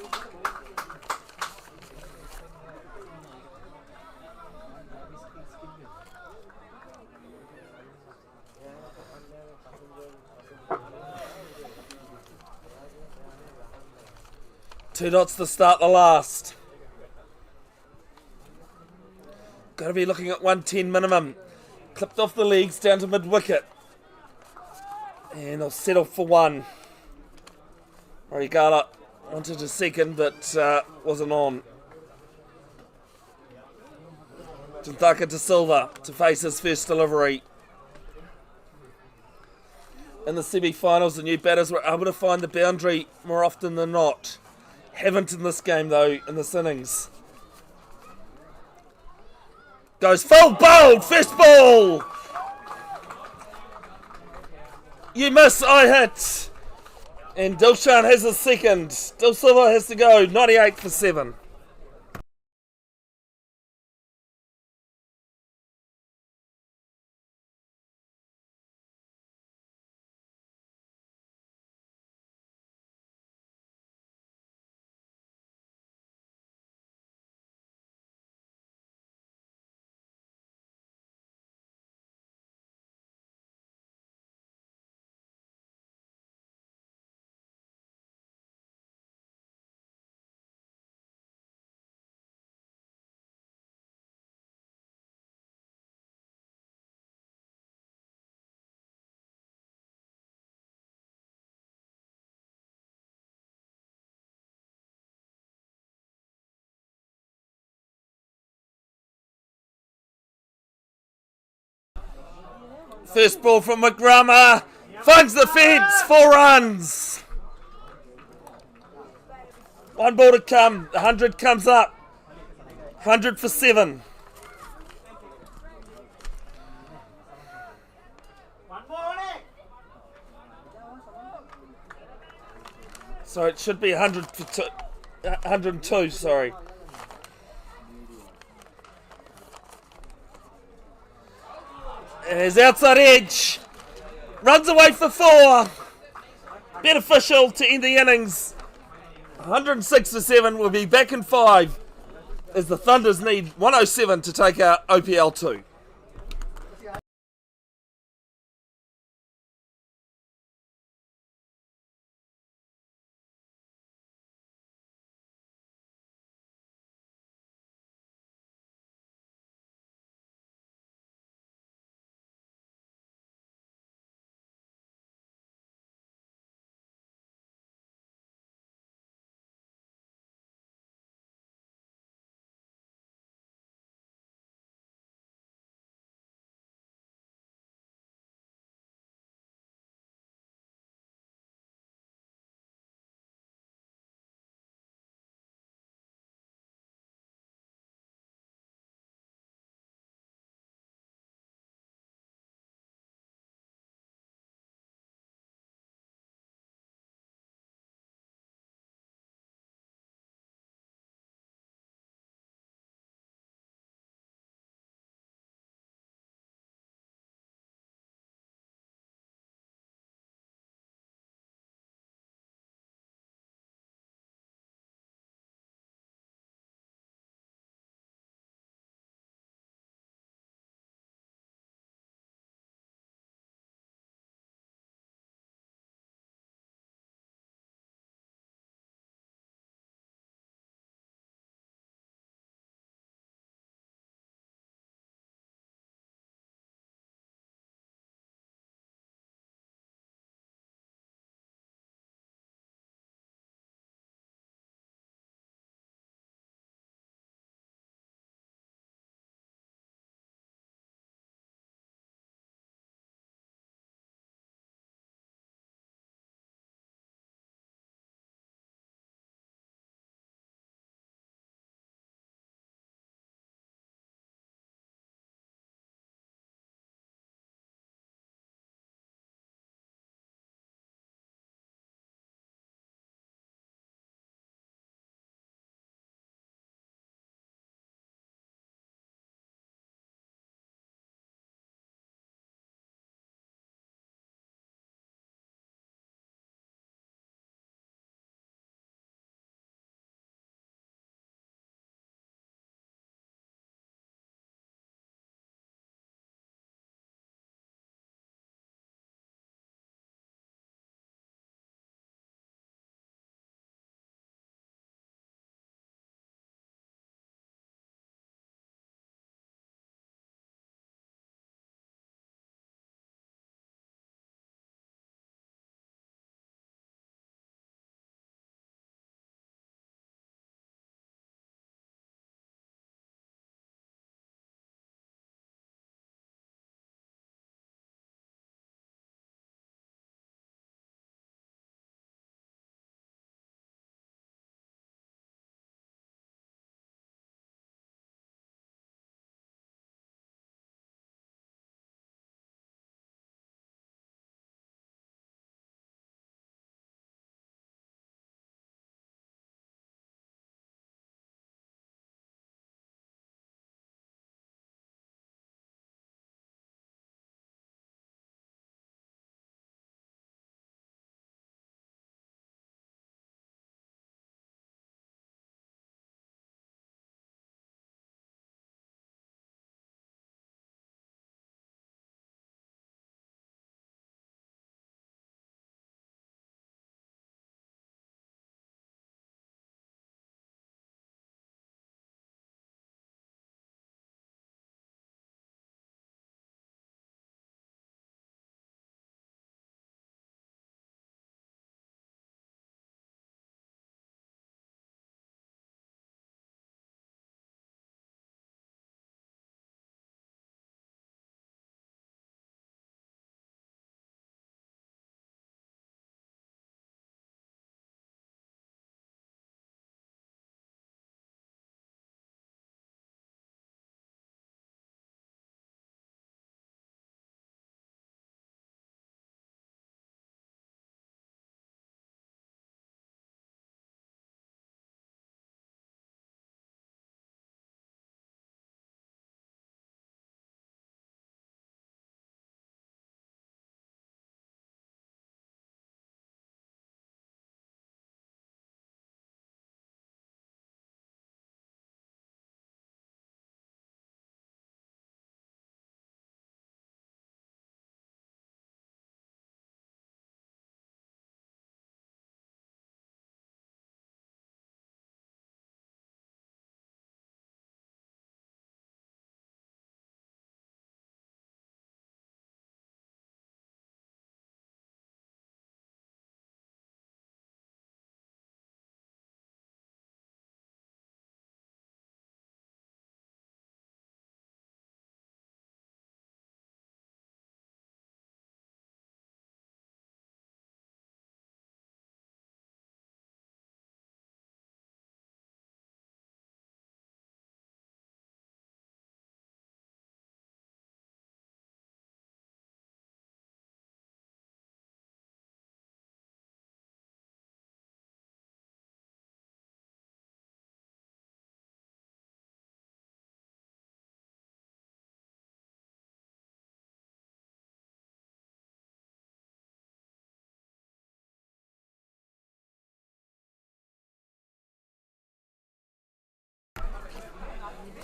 Two dots to start the last. Got to be looking at 110 minimum. Clipped off the legs down to mid-wicket. And they'll settle for 1. Morigala wanted a second, but wasn't on. Jantaka De Silva to face his first delivery. In the semi-finals, the new batters were able to find the boundary more often than not. Haven't in this game, though, in this innings. Goes full bowled, first ball! You miss, I hit. And Dilshan has a second. Dil Silva has to go, 98 for 7. First ball from McGrummer. Finds the fence. 4 runs. 1 ball to come. 100 comes up. 100 for 7. So it should be 100 for 2. 102, sorry. And his outside edge. Runs away for 4. Beneficial to end the innings. 106 for 7. Will be back in 5 as the Thunders need 107 to take out OPL 2.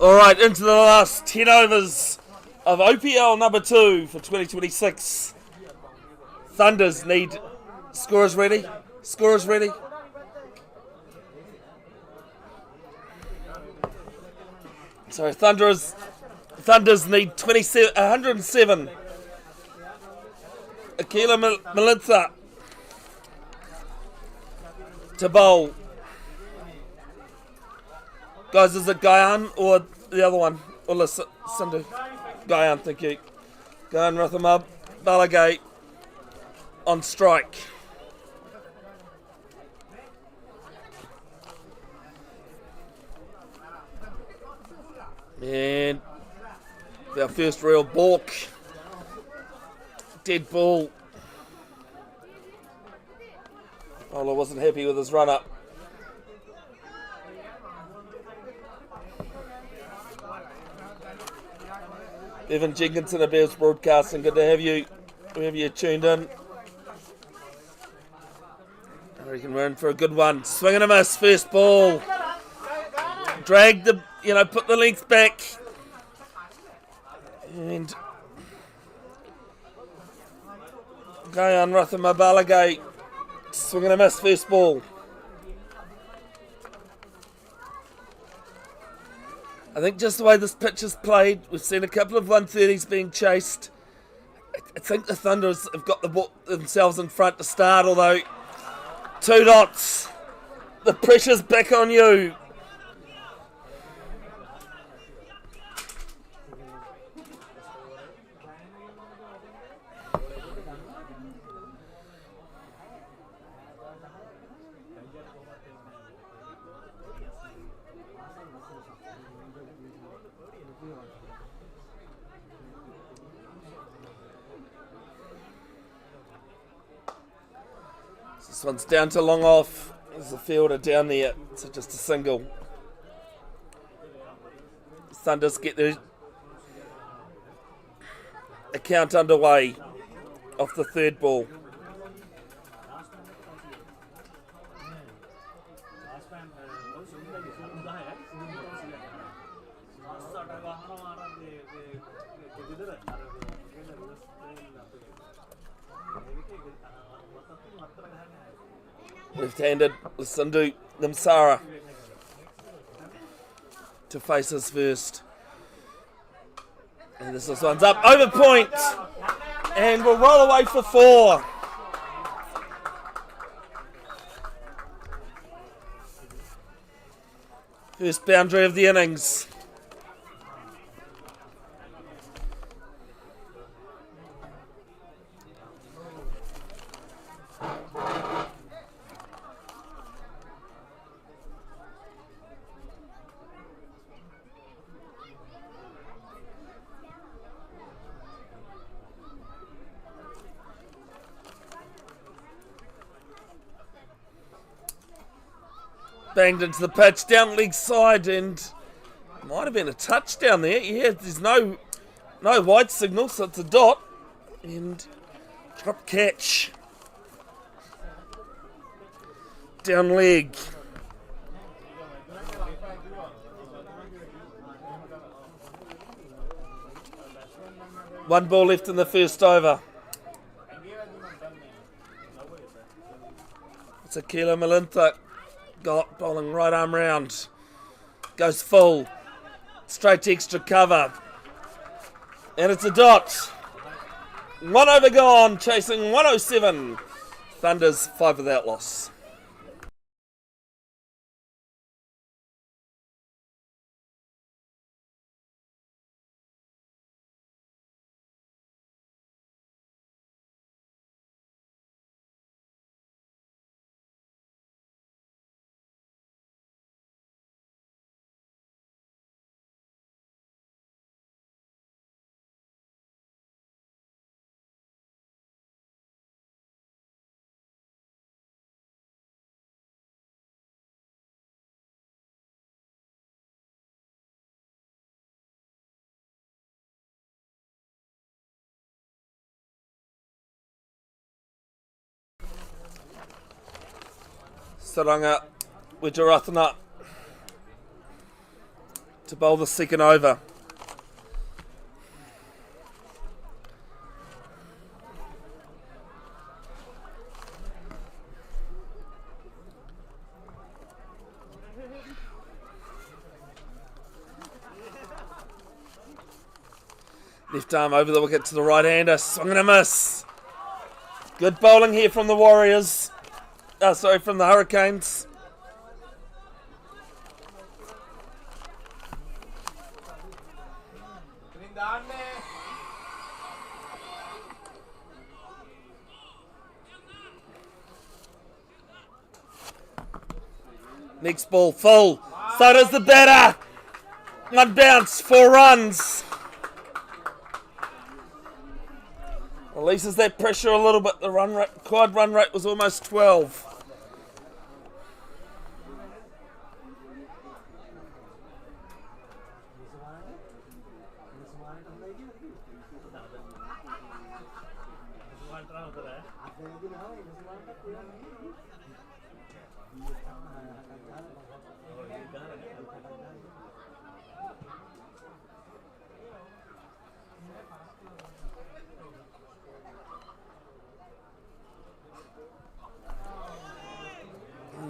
Alright, into the last 10 overs of OPL number 2 for 2026. Thunders need scorers ready. Scorers ready. Sorry, Thunders need 107. Akila Melitha to bowl. Guys, is it Gyan or the other one? Or Sindhu? Gyan, thank you. Gyan Rathamab Balagate on strike. And our first real balk. Dead ball. Ola wasn't happy with his run up. Evan Jenkinson of Bears Broadcasting, good to have you tuned in. I reckon we're in for a good one. Swing and a miss, first ball. Drag the, put the length back. And Gyan Rathamabalagai, swing and a miss, first ball. I think just the way this pitch is played, we've seen a couple of 130s being chased. I think the Thunders have got the ball themselves in front to start, although 2 dots. The pressure's back on you. This one's down to long off. There's a fielder down there, so just a single. Thunders get their account underway off the third ball. Left-handed Sindhu Namsara to face us first. And this one's up over point. And we'll roll away for 4. First boundary of the innings. Banged into the pitch down leg side, and might have been a touchdown there. Yeah, there's no wide signal, so it's a dot. And drop catch. Down leg. One ball left in the first over. It's Akila Melitha. Got bowling right arm round. Goes full. Straight to extra cover. And it's a dot. 1 over gone. Chasing 107. Thunders 5 without loss. Saranga Wijaratana to bowl the second over. Left arm over the wicket to the right-hander. Swing and a miss. Good bowling here from the Warriors. From the Hurricanes. Next ball full. So does the batter. One bounce, 4 runs. Releases that pressure a little bit. The required run rate was almost 12.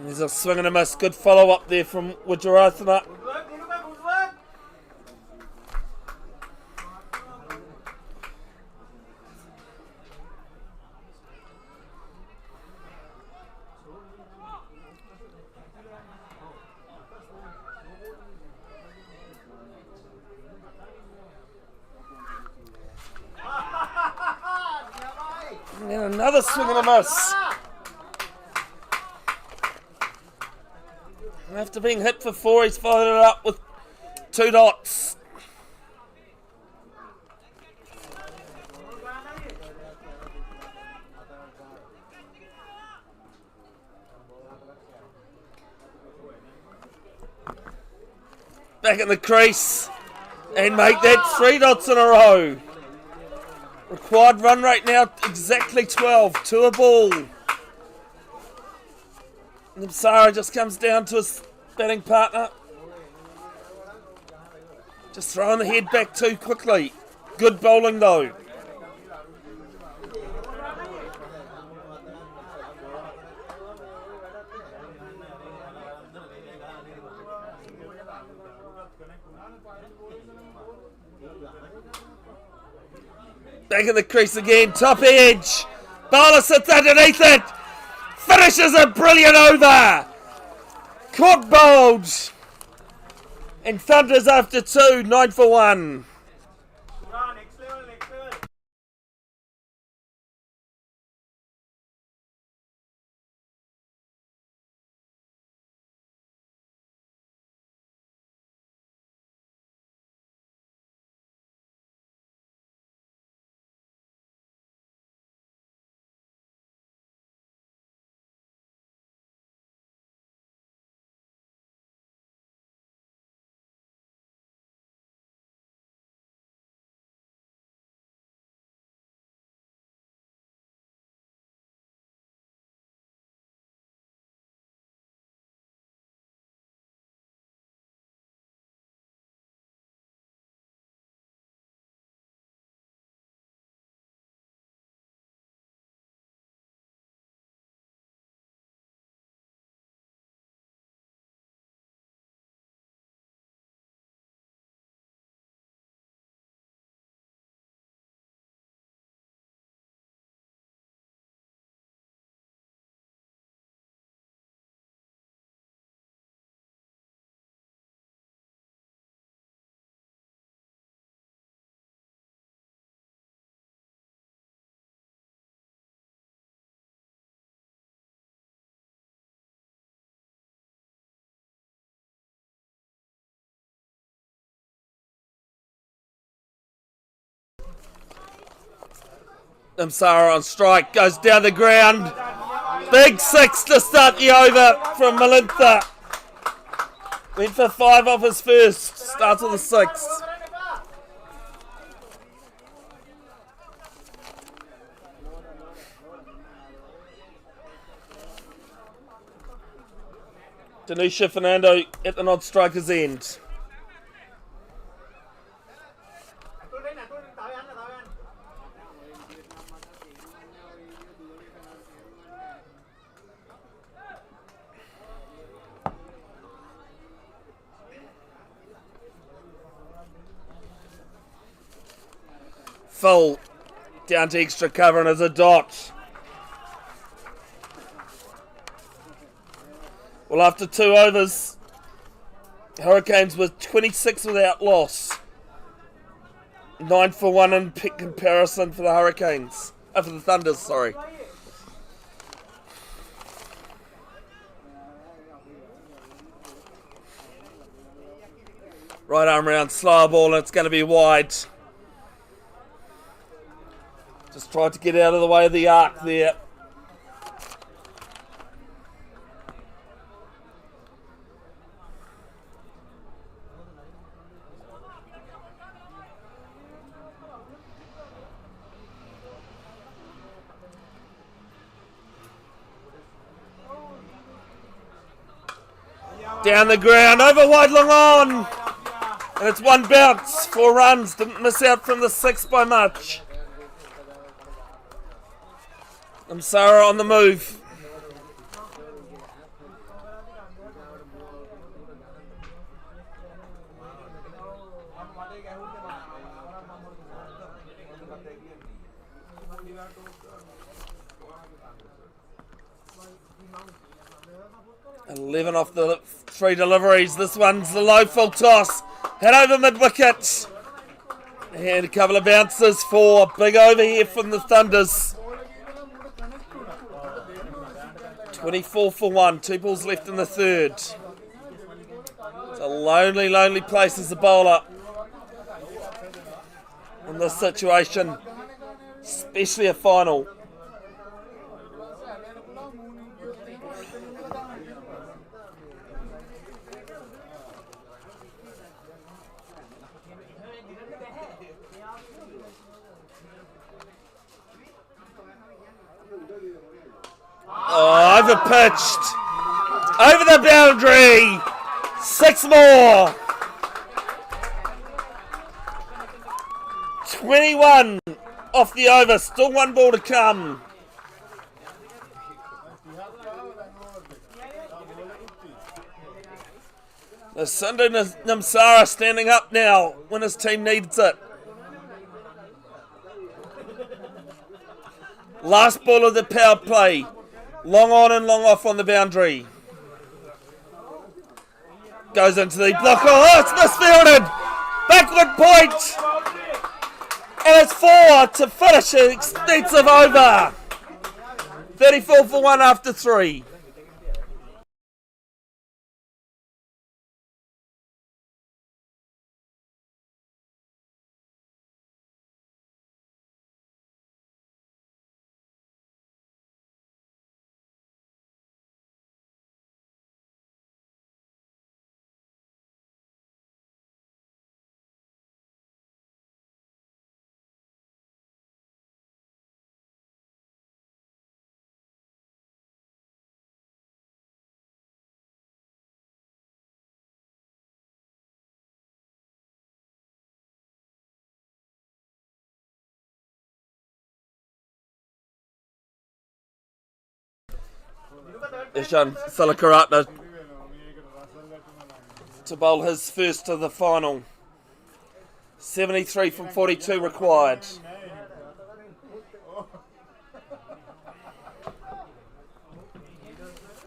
There's a swing and a miss. Good follow up there from Waikara. And another swing and a miss. After being hit for 4, he's followed it up with 2 dots. Back in the crease and make that 3 dots in a row. Required run rate now exactly 12, 2 a ball. And Sarah just comes down to his batting partner. Just throwing the head back too quickly. Good bowling though. Back in the crease again, top edge. Bowler sits underneath it. Finishes a brilliant over. Caught bowled. And thunders after 2, 9 for 1. Sarah on strike, goes down the ground. Big 6 to start the over from Malintha. Went for 5 off his first, starts with the 6th. Denisha Fernando at the non-striker's end. full. Down to extra cover and as a dot. Well, after 2 overs, Hurricanes were 26 without loss. 9 for 1 in comparison for the Hurricanes. For the Thunders, sorry. Right arm round, slower ball, and it's going to be wide. Just tried to get out of the way of the arc there. Down the ground, over wide, long on. And it's 1 bounce, 4 runs. Didn't miss out from the 6 by much. Sarah on the move. Eleven off the 3 deliveries. This one's the low full toss. Head over mid wicket. And a couple of bounces for big over here from the Thunders. 24 for 1. 2 balls left in the 3rd. It's a lonely, lonely place as a bowler in this situation, especially a final. Oh, over pitched. Over the boundary. 6 more. 21 off the over. Still 1 ball to come. The Sunday Namsara standing up now when his team needs it. Last ball of the power play. Long on and long off on the boundary. Goes into the block. Oh, it's misfielded. Backward point. And it's 4 to finish an extensive over. 34 for 1 after 3. Ishan Salakaratna to bowl his first of the final. 73 from 42 required.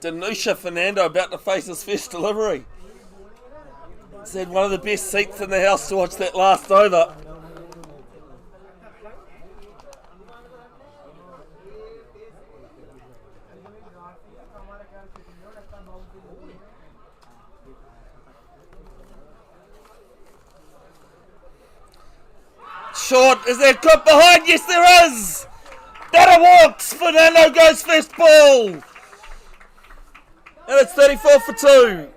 Danusha Fernando about to face his first delivery. He's had one of the best seats in the house to watch that last over. Short, is there a clip behind? Yes there is! Batter walks, Fernando goes first ball! And it's 34 for 2.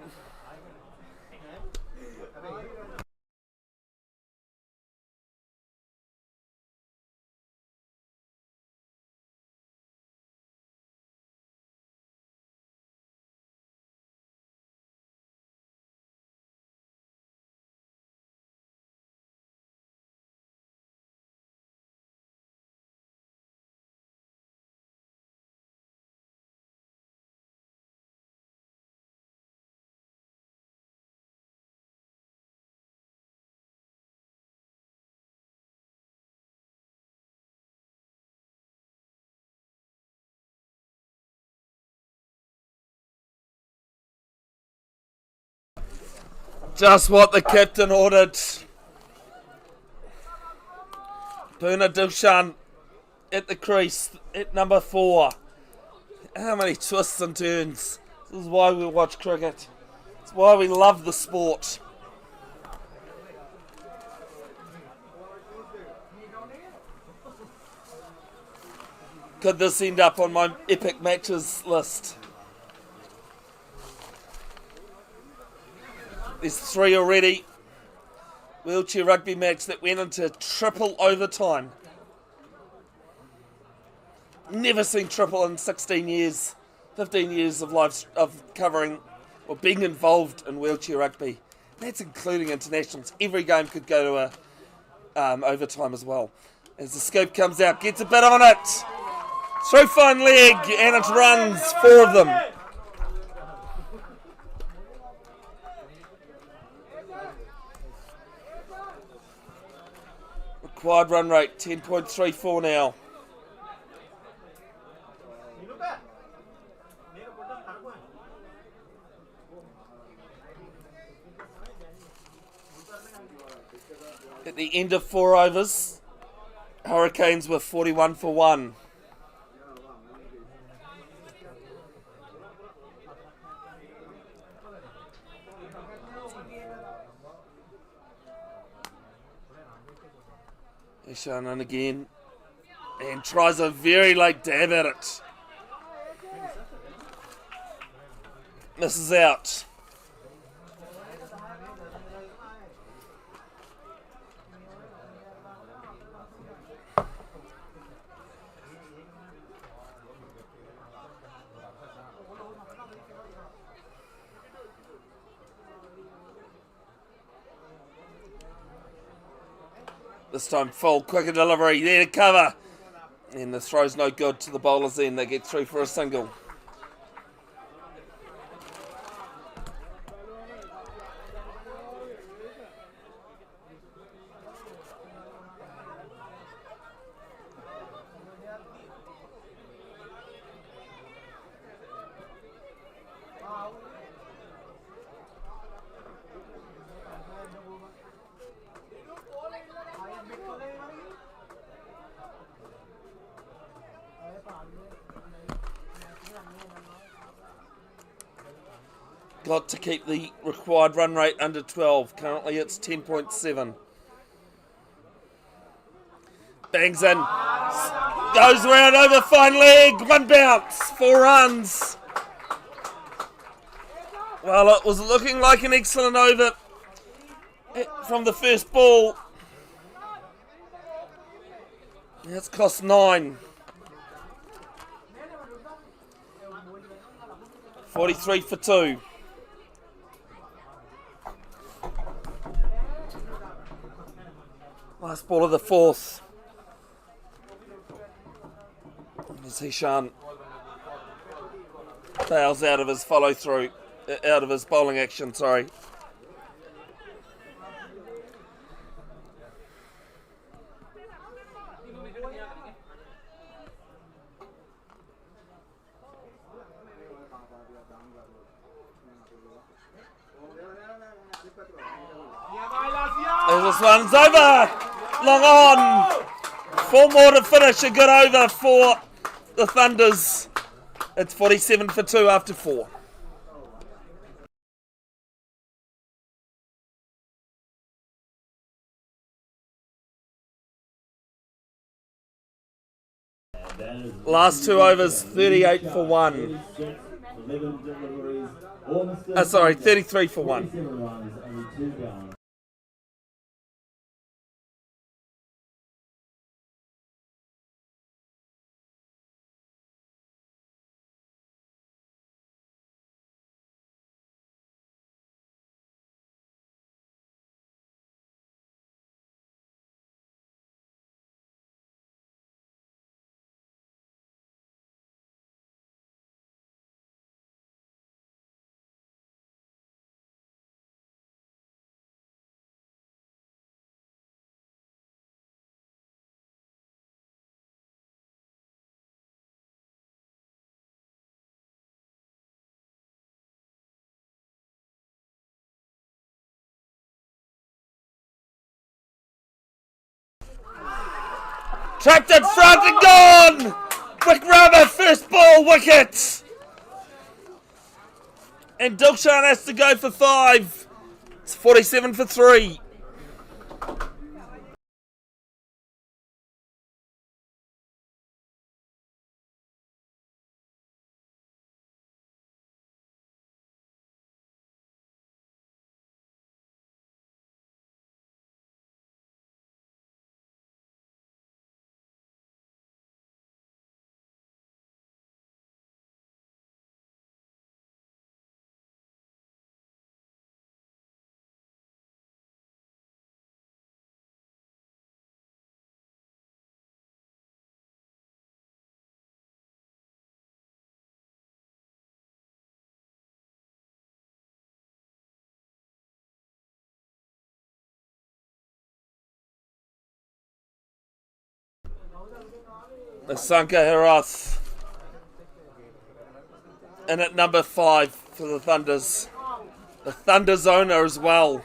Just what the captain ordered. Puna Dushan at the crease at number 4. How many twists and turns. This is why we watch cricket. It's why we love the sport. Could this end up on my epic matches list? There's 3 already. Wheelchair rugby match that went into triple overtime. Never seen triple in 16 years, 15 years of covering or being involved in wheelchair rugby. That's including internationals. Every game could go to overtime as well. As the scoop comes out, gets a bit on it. Through fine leg, and it runs, 4 of them. Required run rate, 10.34 now. At the end of 4 overs, Hurricanes were 41 for 1. Eshanan again, and tries a very late dab at it. Misses out. This time full, quicker delivery, there to cover. And the throw's no good to the bowlers then. They get through for a single. Got to keep the required run rate under 12. Currently it's 10.7. Bangs in. Goes around over fine leg. 1 bounce. 4 runs. Well, it was looking like an excellent over from the first ball. That's cost 9. 43 for 2. Last ball of the 4th. As Hishan fails out of his follow through, out of his bowling action, sorry. As this one's over. Long on. 4 more to finish. A good over for the Thunders. It's 47 for 2 after 4. Last 2 overs, 38 for 1. Sorry, 33 for 1. Trapped in front and gone! Waikara first ball wicket! And Dilshan has to go for 5. It's 47 for 3. Asanka Herath. And at number 5 for the Thunders. The Thunders owner as well.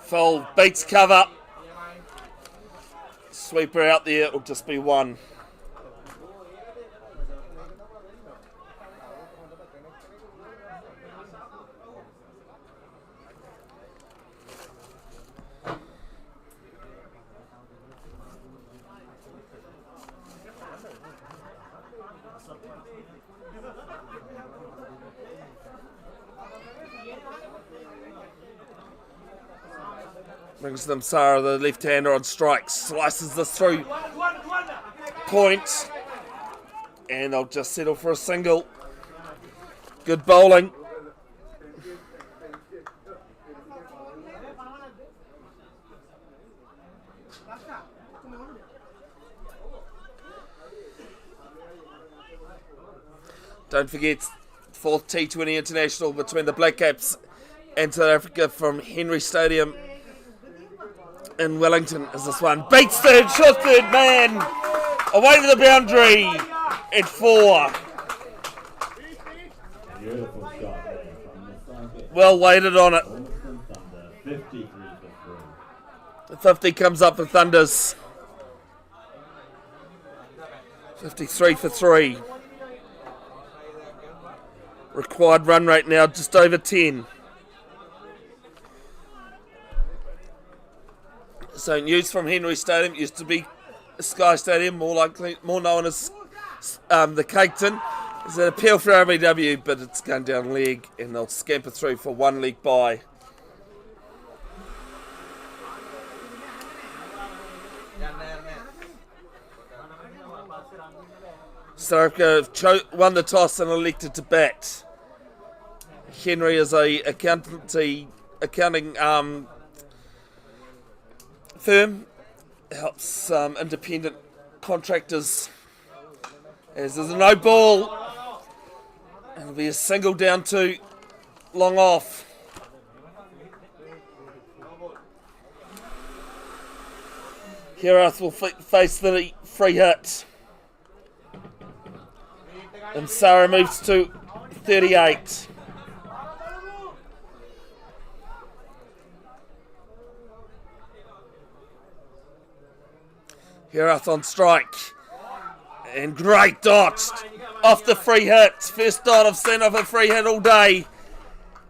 Full beats cover. Sweeper out there, it'll just be 1. Brings them Sarah, the left-hander on strike, slices this through point, and they'll just settle for a single. Good bowling. Don't forget, 4th T20 International between the Black Caps and South Africa from Henry Stadium in Wellington is this one. Beats third, shot third man. Away to the boundary at 4. Beautiful shot there from the Well weighted on it. Ormiston Thunder, 53 for 3. The 50 comes up for Thunders. 53 for 3. Required run rate now just over 10. So news from Henry Stadium, used to be Sky Stadium, more known as the Caketon. It's an appeal for RBW, but it's going down leg, and they'll scamper through for 1 leg bye. South Africa won the toss and elected to bat. Henry is a accounting firm, helps independent contractors. As there's a no ball, it'll be a single down to long off. Herath will face the free hit. And Sarah moves to 38. Herath on strike. And great dot off the free hit. First dot I've seen off a free hit all day.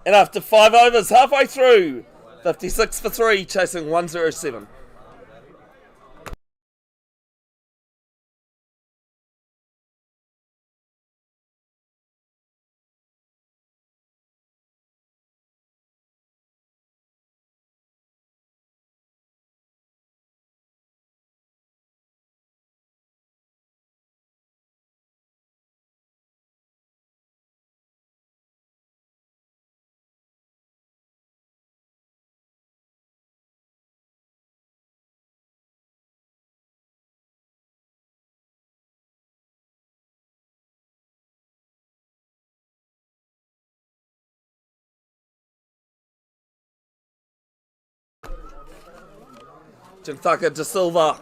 And after 5 overs, halfway through, 56 for 3, chasing 107. Jinthaka De Silva.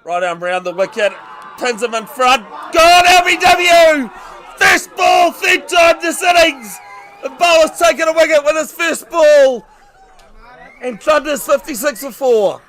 Right arm round the wicket. Pins him in front. Gone, LBW! First ball, third time this innings. The bowler's taken a wicket with his first ball. And Thunder's 56 for 4.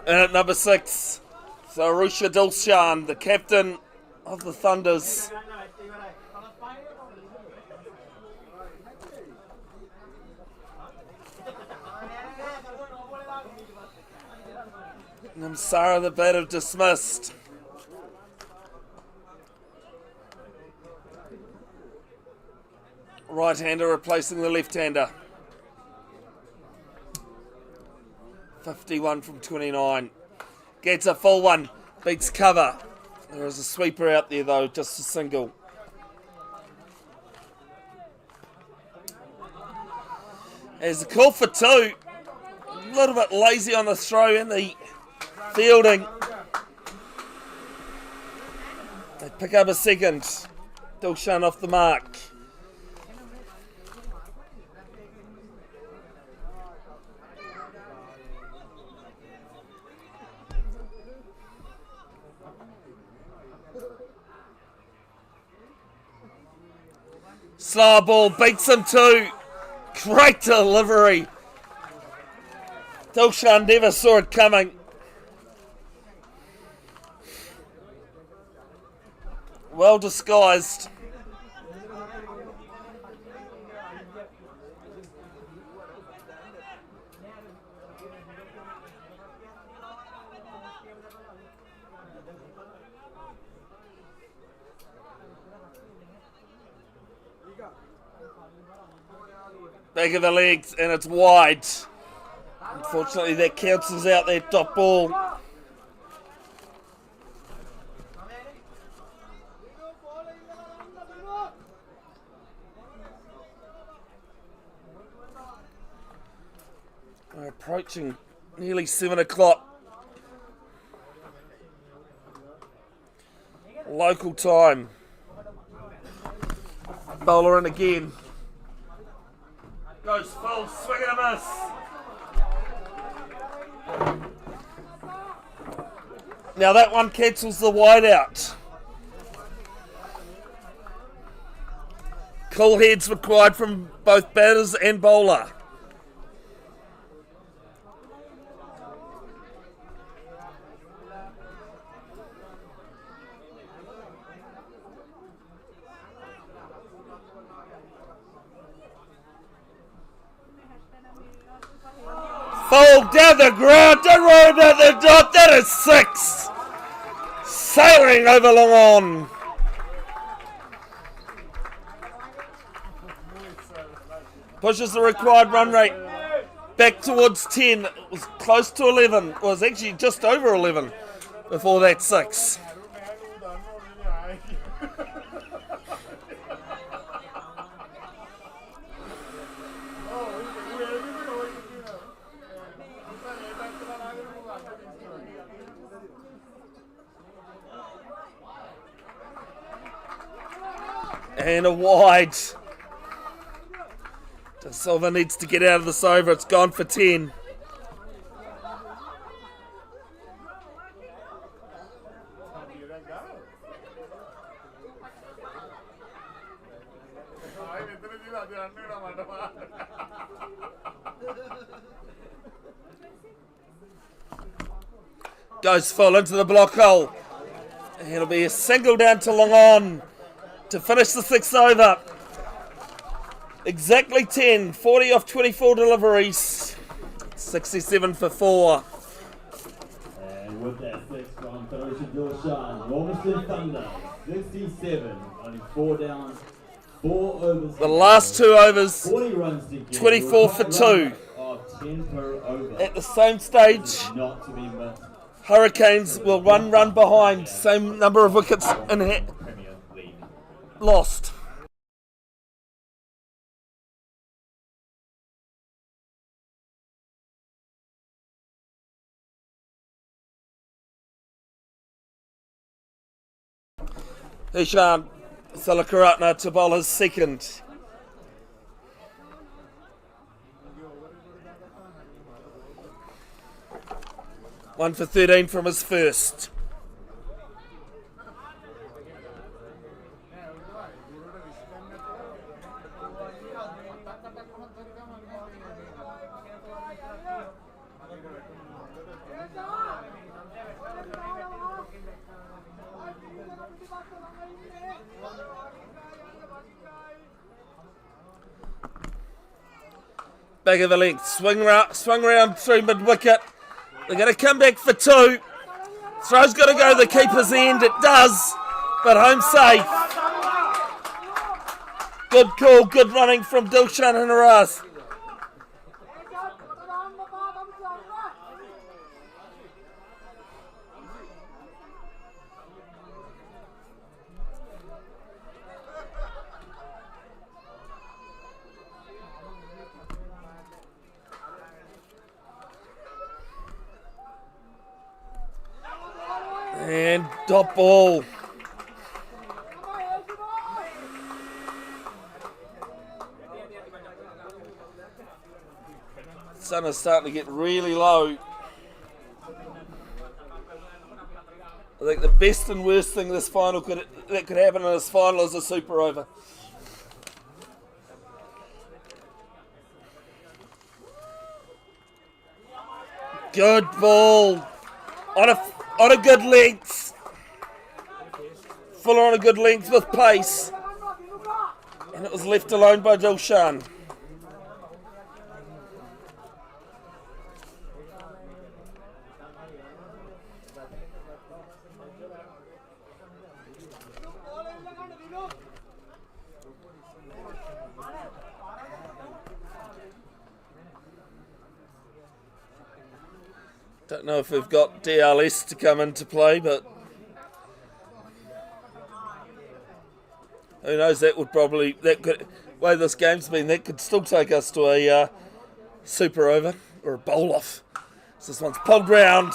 And at number 6, so Arusha Dilshan, the captain of the Thunders. Namsara, the batter, dismissed. Right-hander replacing the left-hander. 51 from 29. Gets a full one. Beats cover. There is a sweeper out there though, just a single. There's a call for 2. A little bit lazy on the throw and the fielding. They pick up a second. Dilshan off the mark. Slow ball, beats him too. Great delivery. Dilshan never saw it coming. Well disguised. Back of the legs and it's wide. Unfortunately that cancels out that top ball. We're approaching nearly 7 o'clock. Local time. Bowler in again. Goes full, swing and a miss. Now that one cancels the wide out. Cool heads required from both batters and bowler. Full down the ground, don't worry about the dot, that is 6. Sailing over long on. Pushes the required run rate back towards 10. It was close to 11. It was actually just over 11 before that 6. And a wide. De Silva needs to get out of this over. It's gone for 10. Goes full into the block hole. And it'll be a single down to long on to finish the 6th over. Exactly 10, 40 off 24 deliveries. 67 for 4. And with that 6 from Federation Dilshan, Ormiston Thunder, 67, only 4 down, 4 overs. The last 2 overs, 40 runs to get. 24 for 2. Of 10 per over. At the same stage, Not to be missed. Hurricanes will 1 run behind, same number of wickets in Premier League. lost. Hishan Salakaratna to bowl his second. One for 13 from his first. Back of the length, swung round through mid wicket. They're going to come back for 2. Throw's got to go to the keeper's end. It does, but home safe. Good call, good running from Dilshan and Haras. And dot ball. Sun is starting to get really low. I think the best and worst thing that could happen in this final is a super over. Good ball. On a good length. Fuller on a good length with pace. And it was left alone by Dilshan. Don't know if we've got DLS to come into play, but who knows? That could, way this game's been, that could still take us to a super over or a bowl off. So this one's pulled round,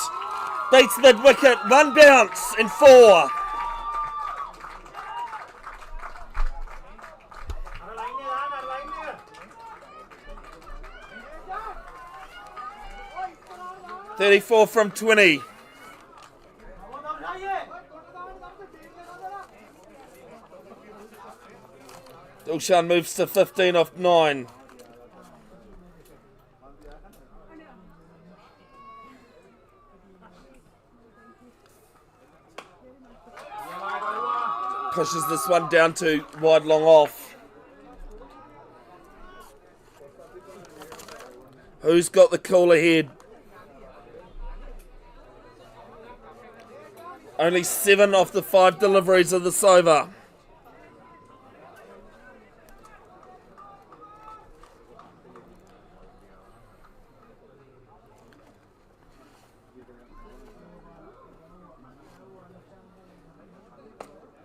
beats mid wicket, 1 bounce in 4. .34 from 20. Dilshan moves to 15 off 9. Pushes this one down to wide long off. Who's got the cooler head? Only 7 off the 5 deliveries of this over.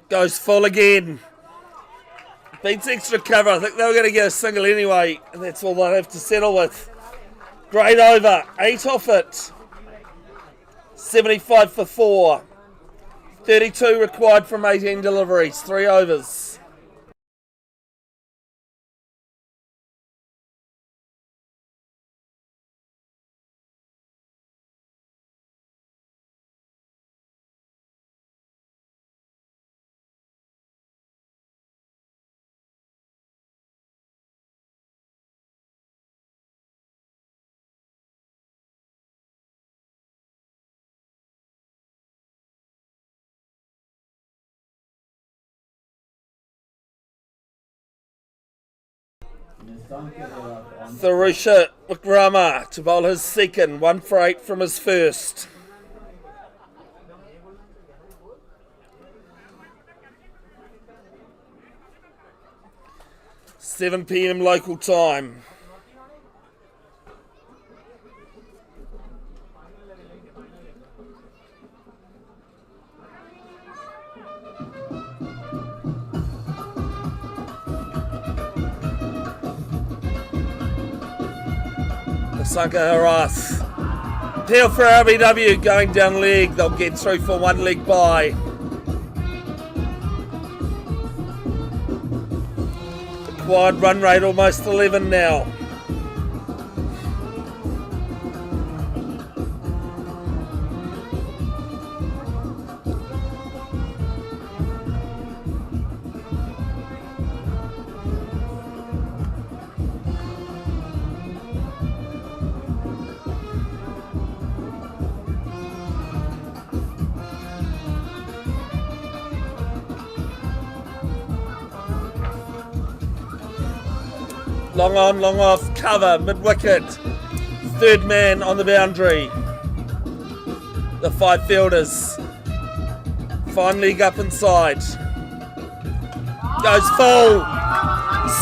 Goes full again. Beats extra cover. I think they were going to get a single anyway, and that's all they'll have to settle with. Great over. 8 off it. 75 for 4. 32 required from 18 deliveries, 3 overs. Tharusha Wikrama to bowl his second, 1 for 8 from his first. (7 p.m. local time). Sanka Haras. Appeal for RBW going down leg. They'll get through for 1 leg bye. Acquired run rate almost 11 now. Long on, long off, cover, mid-wicket. Third man on the boundary. The 5 fielders. Fine leg up inside. Goes full.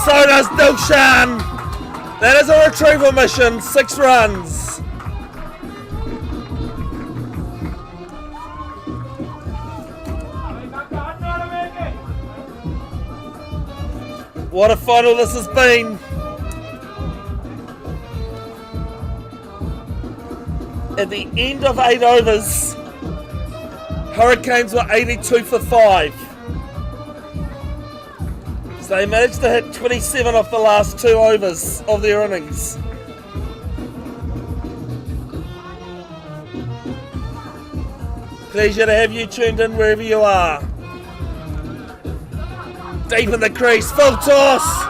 So does Dilshan. That is a retrieval mission, 6 runs. What a final this has been. At the end of 8 overs, Hurricanes were 82 for 5. So they managed to hit 27 off the last 2 overs of their innings. Pleasure to have you tuned in wherever you are. Deep in the crease, full toss.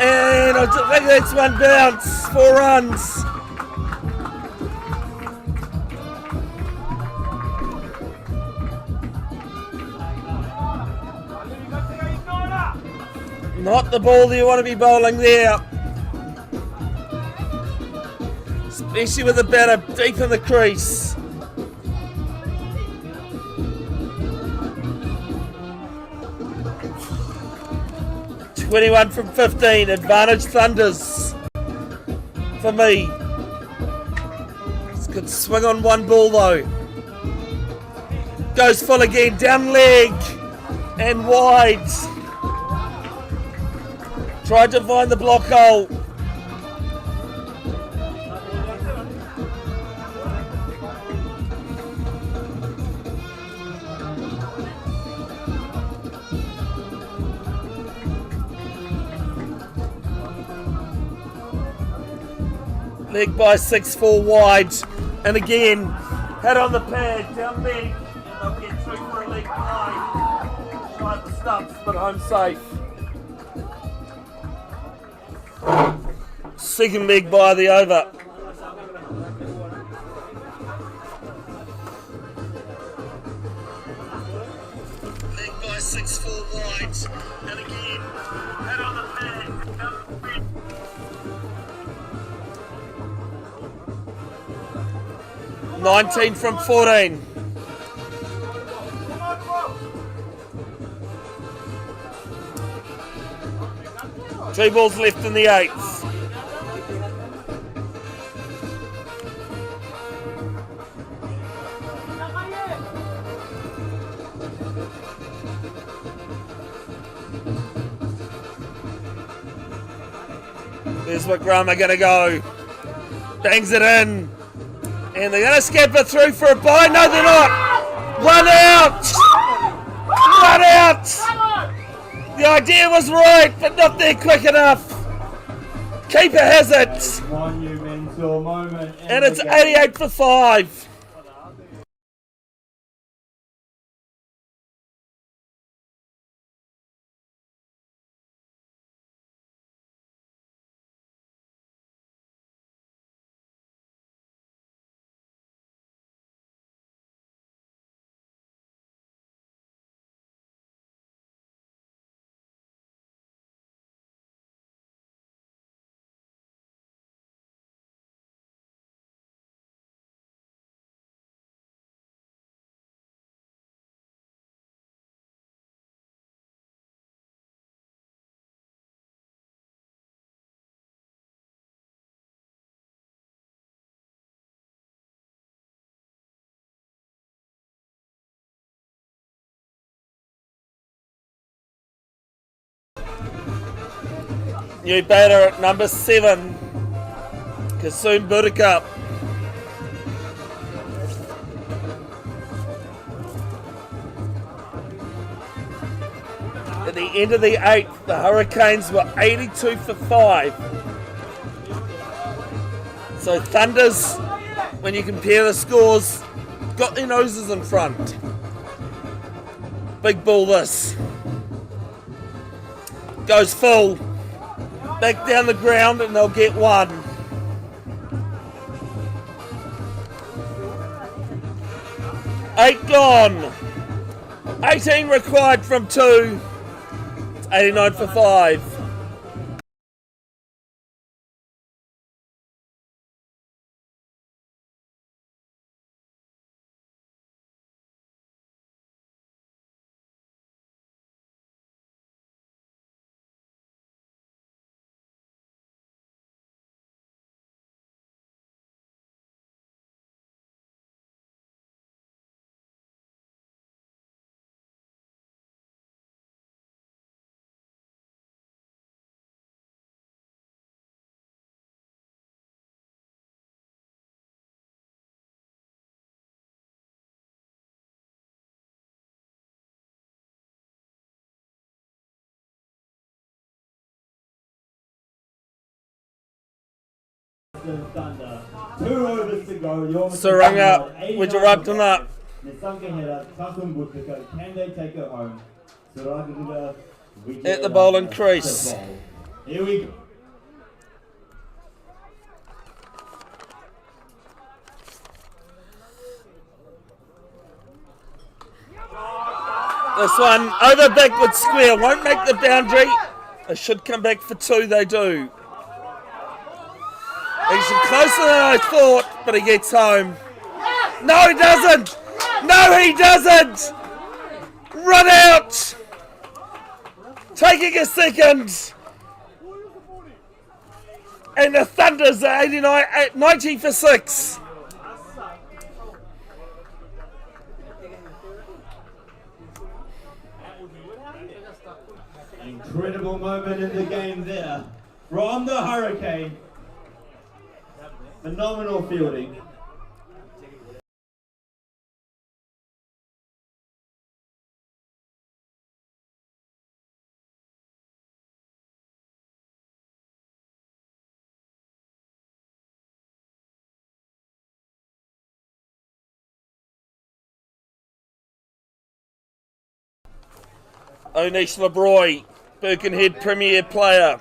And I think that's 1 bounce, 4 runs. Not the ball that you want to be bowling there. Especially with the batter deep in the crease. (21 from 15), advantage Thunders for me. This could swing on 1 ball though. Goes full again, down leg and wide. Tried to find the block hole. Leg by 6-4 wide. And again, head on the pad, down leg. And they'll get through for a leg bye. Try the stumps, but home safe. Second leg by the over. Leg by 6-4 wide. And again, head on the pad. 19 from 14. Three balls left in the 8th. There's Wikrama gonna go. Bangs it in. And they're gonna scamper through for a bye. No, they're not. 1 out. 1 out. The idea was right, but not there quick enough. Keeper has it. Monumental moment. And it's 88 for 5. New batter at number 7, Kasoon Buttercup. At the end of the 8th, the Hurricanes were 82 for 5. So Thunders, when you compare the scores, got their noses in front. Big ball this. Goes full. Back down the ground and they'll get 1. Eight gone. 18 required from 2. It's 89 for 5. Thunder. 2 overs to go. Saranga, Wijaraptana. Can they take it home? Saranga At the bowling crease. Here we go. This one over backward square, won't make the boundary. They should come back for 2, they do. He's closer than I thought, but he gets home. No, he doesn't! No, he doesn't! Run out! Taking a second. And the Thunders are 90 for 6. Incredible moment in the game there from the Hurricane. Phenomenal fielding. Onish LeBroy, Birkenhead Premier player.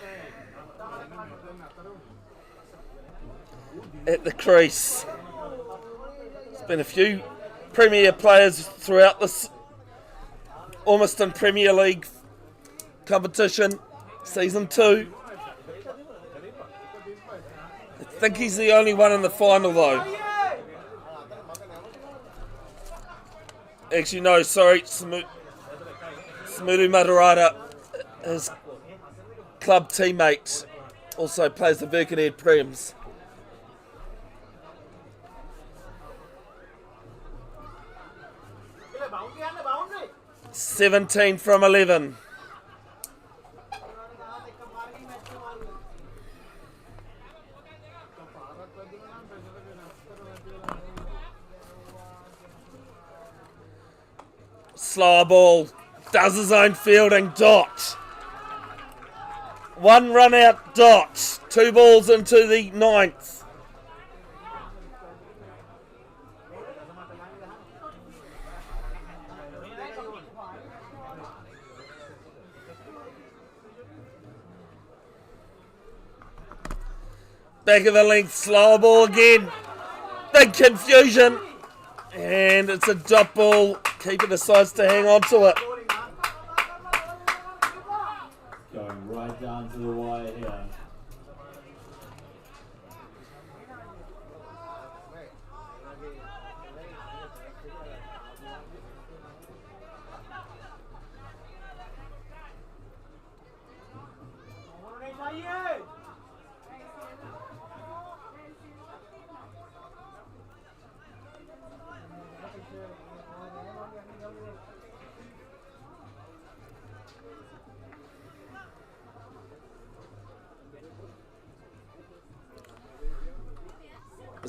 At the crease. There's been a few Premier players throughout this Ormiston Premier League competition, season 2. I think he's the only one in the final though. Actually no, sorry, Samuru Matarata, his club teammate, also plays the Birkenhead Prems. 17 from 11. Slower ball, does his own fielding, Dot. 1 run out, Dot. 2 balls into the 9th. Back of the length, slower ball again. Big confusion. And it's a dot ball. Keeper decides to hang on to it. Going right down to the wire here.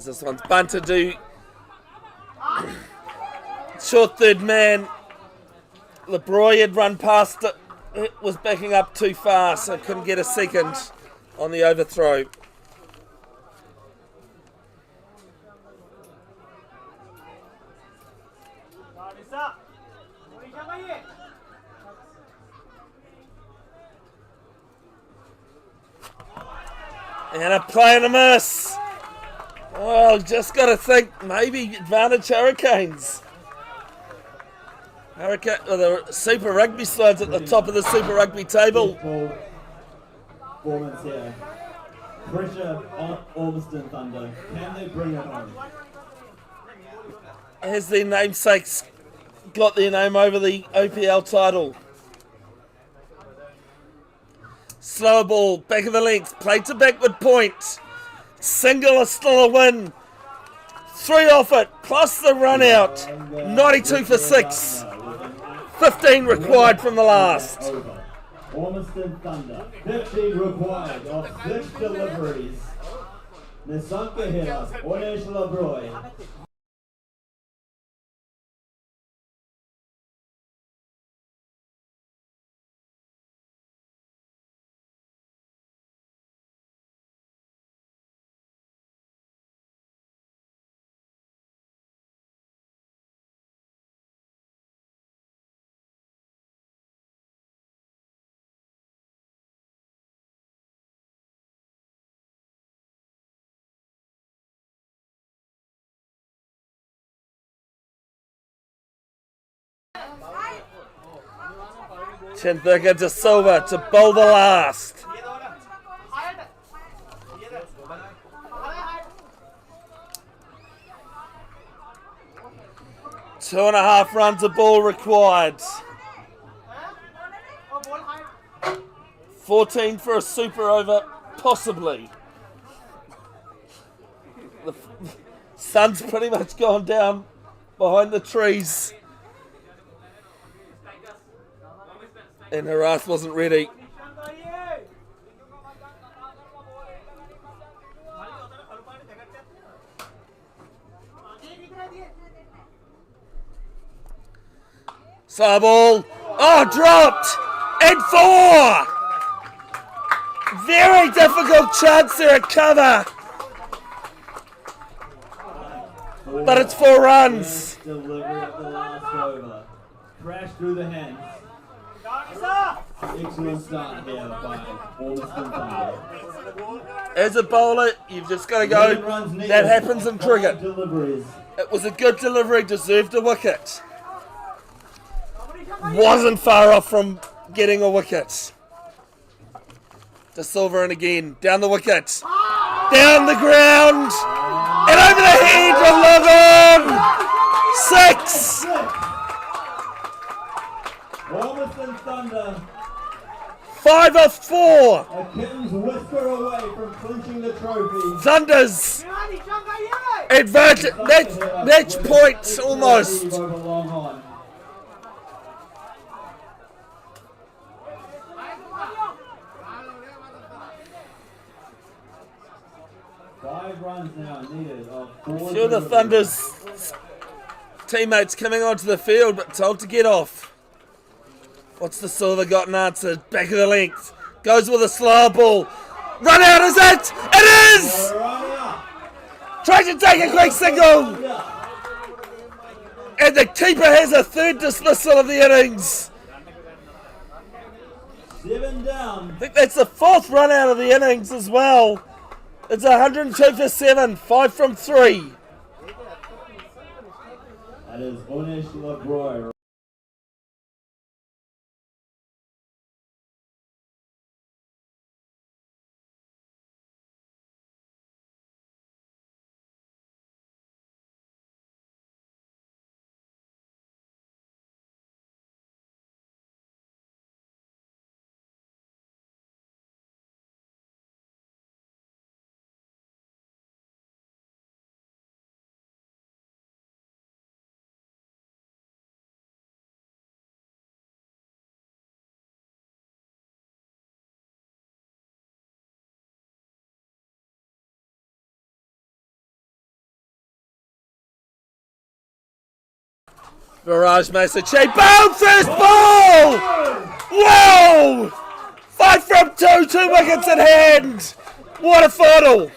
As this one's bunted to short third man. LeBroy had run past it. It was backing up too far, so couldn't get a second on the overthrow. And a play and a miss. Well, just got to think maybe advantage Hurricanes. The Super Rugby sides at the top of the Super Rugby table. Performance here. Pressure on Ormiston Thunder. Can they bring it home? Has their namesakes got their name over the OPL title? Slower ball, back of the length, played to backward point. Single is still a win. 3 off it, plus the run out. 92 for 6. 15 required from the last. Ormiston Thunder, 15 required of 6 deliveries. Nisanka header, Onesh LeBroy. Chinthaka to Silva to bowl the last. Two and a half runs of ball required. 14 for a super over, possibly. The sun's pretty much gone down behind the trees. And Harath wasn't ready. Side ball. Oh, dropped. And 4. Very difficult chance there at cover. But it's 4 runs. Delivery at the last over. Crash through the hands. Excellent start here by Ormiston Thunder. As a bowler, you've just got to go. That happens in cricket. It was a good delivery, deserved a wicket. Wasn't far off from getting a wicket. De Silva and again, down the wicket. Down the ground. And over the head of Logan. 6. Ormiston Thunder. 5 of 4. A kitten's whisper away from clinching the trophy. Thunders. Advantage. Match points almost. Five runs now needed of 4. A few of the Thunder's teammates coming onto the field but told to get off. What's the Silver got an answer? Back of the length. Goes with a slow ball. Run out, is it? It is! Tries to take a quick single. And the keeper has a 3rd dismissal of the innings. 7 down. I think that's the 4th run out of the innings as well. It's 102 for 7, 5 from 3. That is Onesh LeBroy. Viraj Masache. Boom! First ball! Whoa! 5 from 2, 2 wickets in hand. What a final!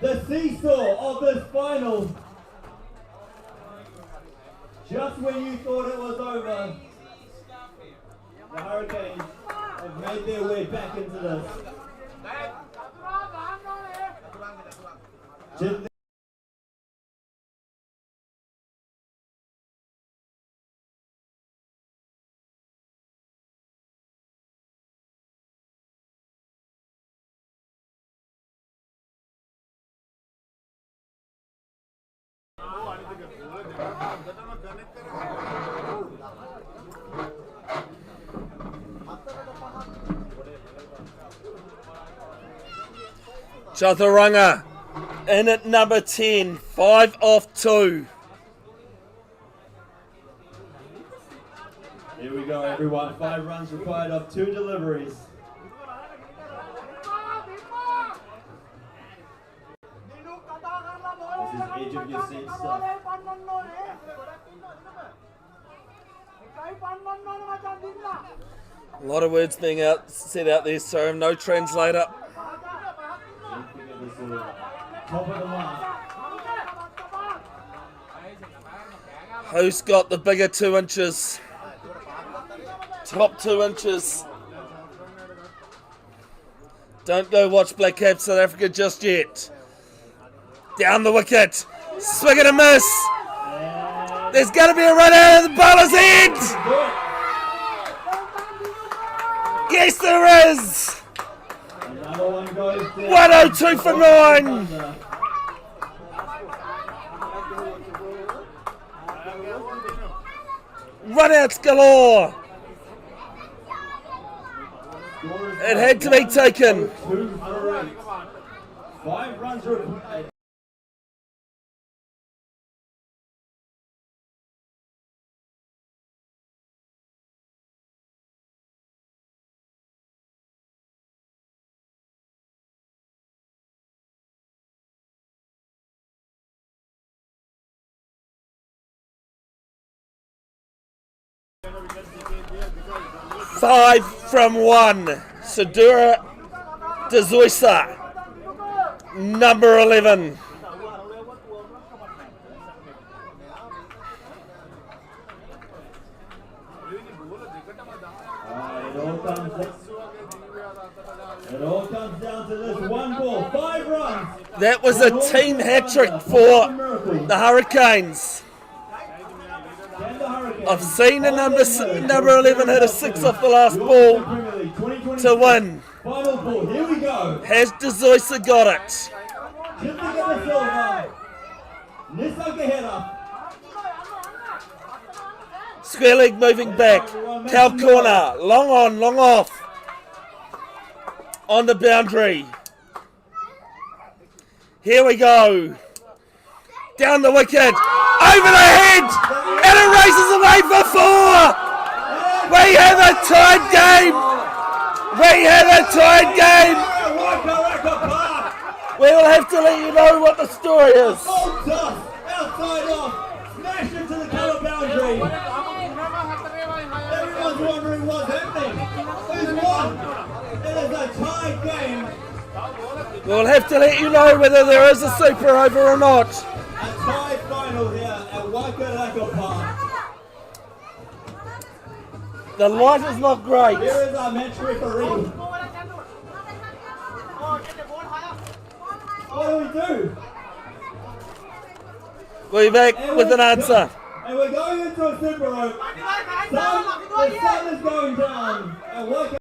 The seesaw of this final. Just when you thought it was over, the Hurricanes have made their way back into this. Chaturanga in at number 10, 5 off 2. Here we go, everyone. 5 runs required of 2 deliveries. This is edge of your seat stuff. A lot of words being said out there, so no translator. Top of the mark. Who's got the bigger 2 inches? Top 2 inches. Don't go watch Black Cap South Africa just yet. Down the wicket. Swing and a miss. There's going to be a run out of the bowler's head. Yes, there is. 102 for 9. Run-outs galore. It had to be taken. 5 runs required. Five from 1. Sadura Dezoisa, number 11. It all comes down to this 1 ball, 5 runs. That was a team hat-trick for the Hurricanes. I've seen a number 11 hit a 6 off the last ball to win. Final ball, here we go. Has Dezoisa got it? Chipping at the silver. Nisakahera. Square leg moving back. Cow corner. Long on, long off. On the boundary. Here we go. Down the wicket. Over the head. And it races away for 4. We have a tied game. We have a tied game. We will have to let you know what the story is. Outside off. Smash into the colour boundary. Everyone's wondering what's happening. Who's won? It is a tied game. We'll have to let you know whether there is a super over or not. A tied final here at Waikara Park. The light is not great. Here is our match referee. What do we do? We'll be back with an answer. And we're going into a super over. The sun is going down at Waikara.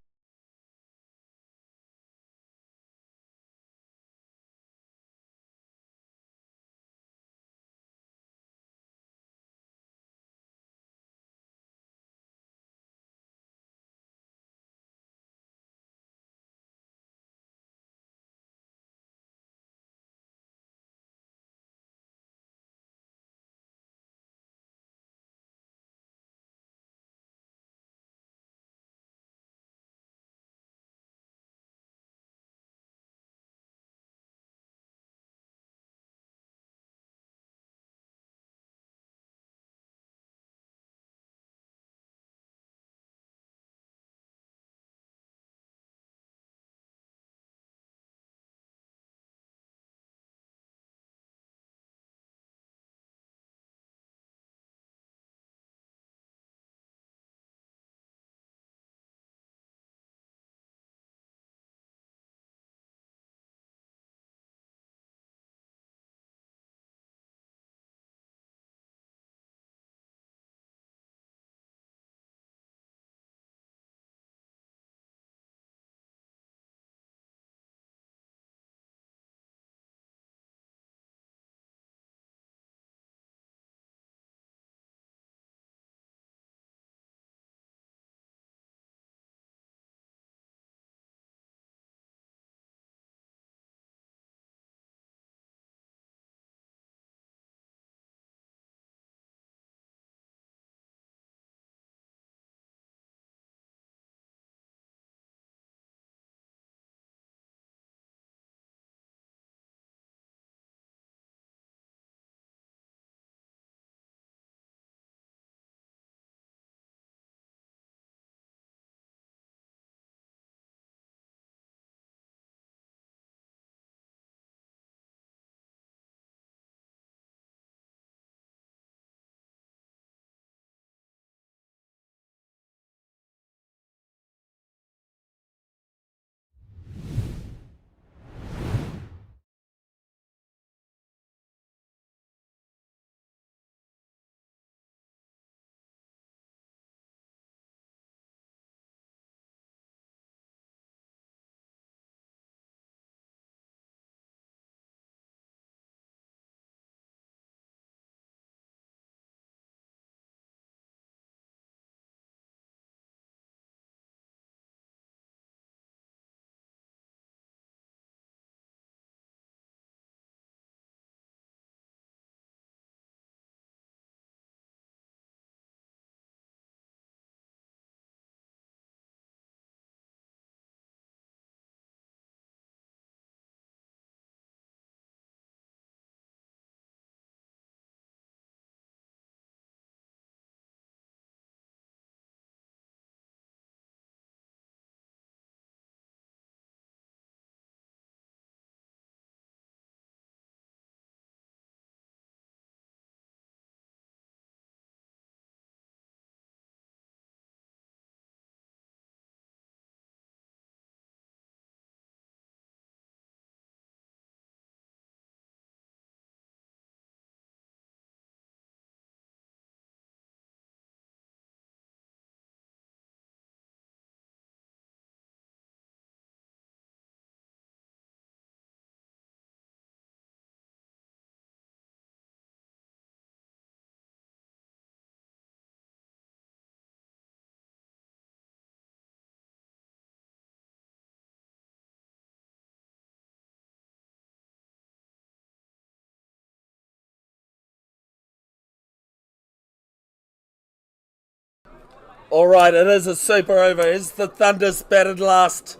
Alright, it is a super over. As the Thunder's batted last,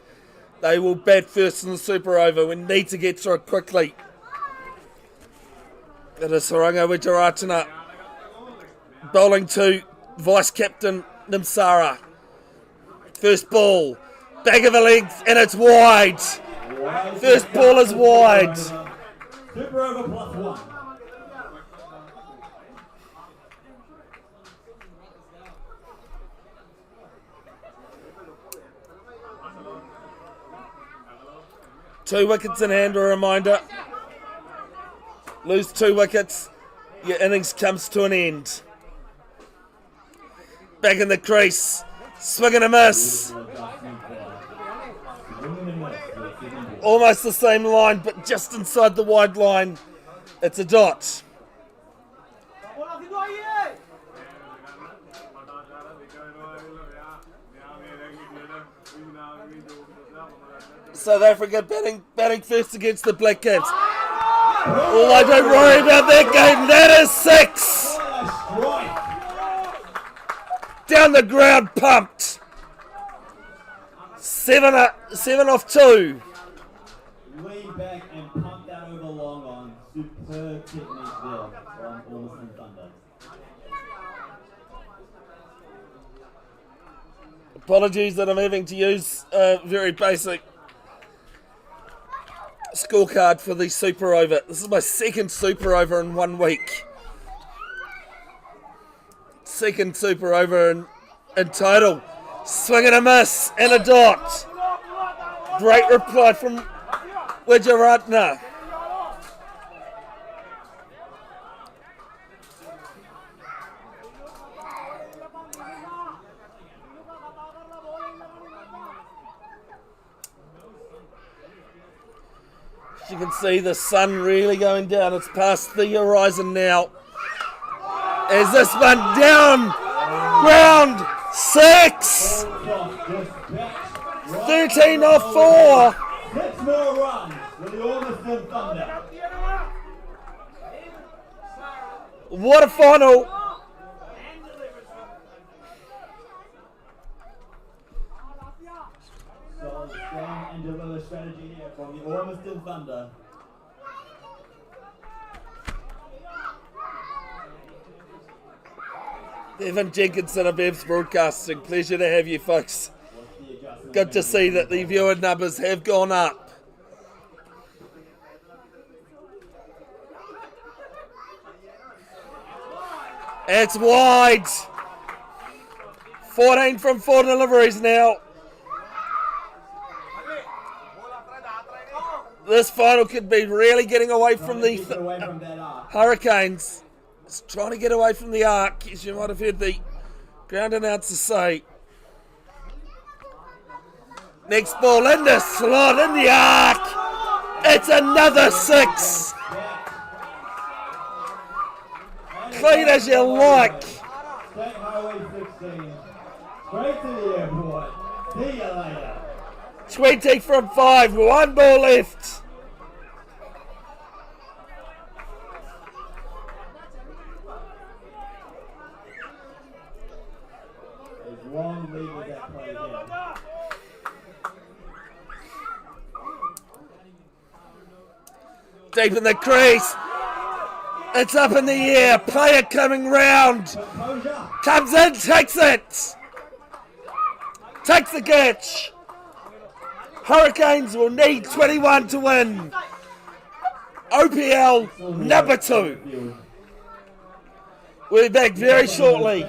they will bat first in the super over. We need to get through it quickly. It is Horanga Wijaratana bowling to Vice Captain Nimsara. First ball, back of the length, and it's wide. First ball is wide. Super over +1. Two wickets in hand, a reminder. Lose 2 wickets, your innings comes to an end. Back in the crease, swing and a miss. Almost the same line, but just inside the wide line, it's a dot. South Africa batting first against the Black Caps. Oh, I don't worry about that game. That is 6. Down the ground, pumped. 7 off 2. Lean back and pump that over long on. Superb technique there from Ormiston Thunder. Apologies that I'm having to use a very basic scorecard for the super over. This is my second super over in 1 week. Second super over in total. Swing and a miss and a dot. Great reply from Wijaratana. You can see the sun really going down. It's past the horizon now. Is this one down? Ground 6. 13 off 4. 6 more runs for the Ormiston Thunder. What a final. So strong and deliver strategy here from the Ormiston Thunder. Evan Jenkinson of Evs Broadcasting. Pleasure to have you folks. Good to see that the viewer numbers have gone up. It's wide. 14 from 4 deliveries now. This final could be really getting away from the Hurricanes. It's trying to get away from the arc, as you might have heard the ground announcer say. Next ball in the slot, in the arc. It's another 6. Clean as you like. State Highway 16. Straight to the airport. See you later. 20 from 5, 1 ball left. There's long lead with that play here. Deep in the crease. It's up in the air. Player coming round. Comes in, takes it. Takes the catch. Hurricanes will need 21 to win. OPL number 2. We'll be back very shortly.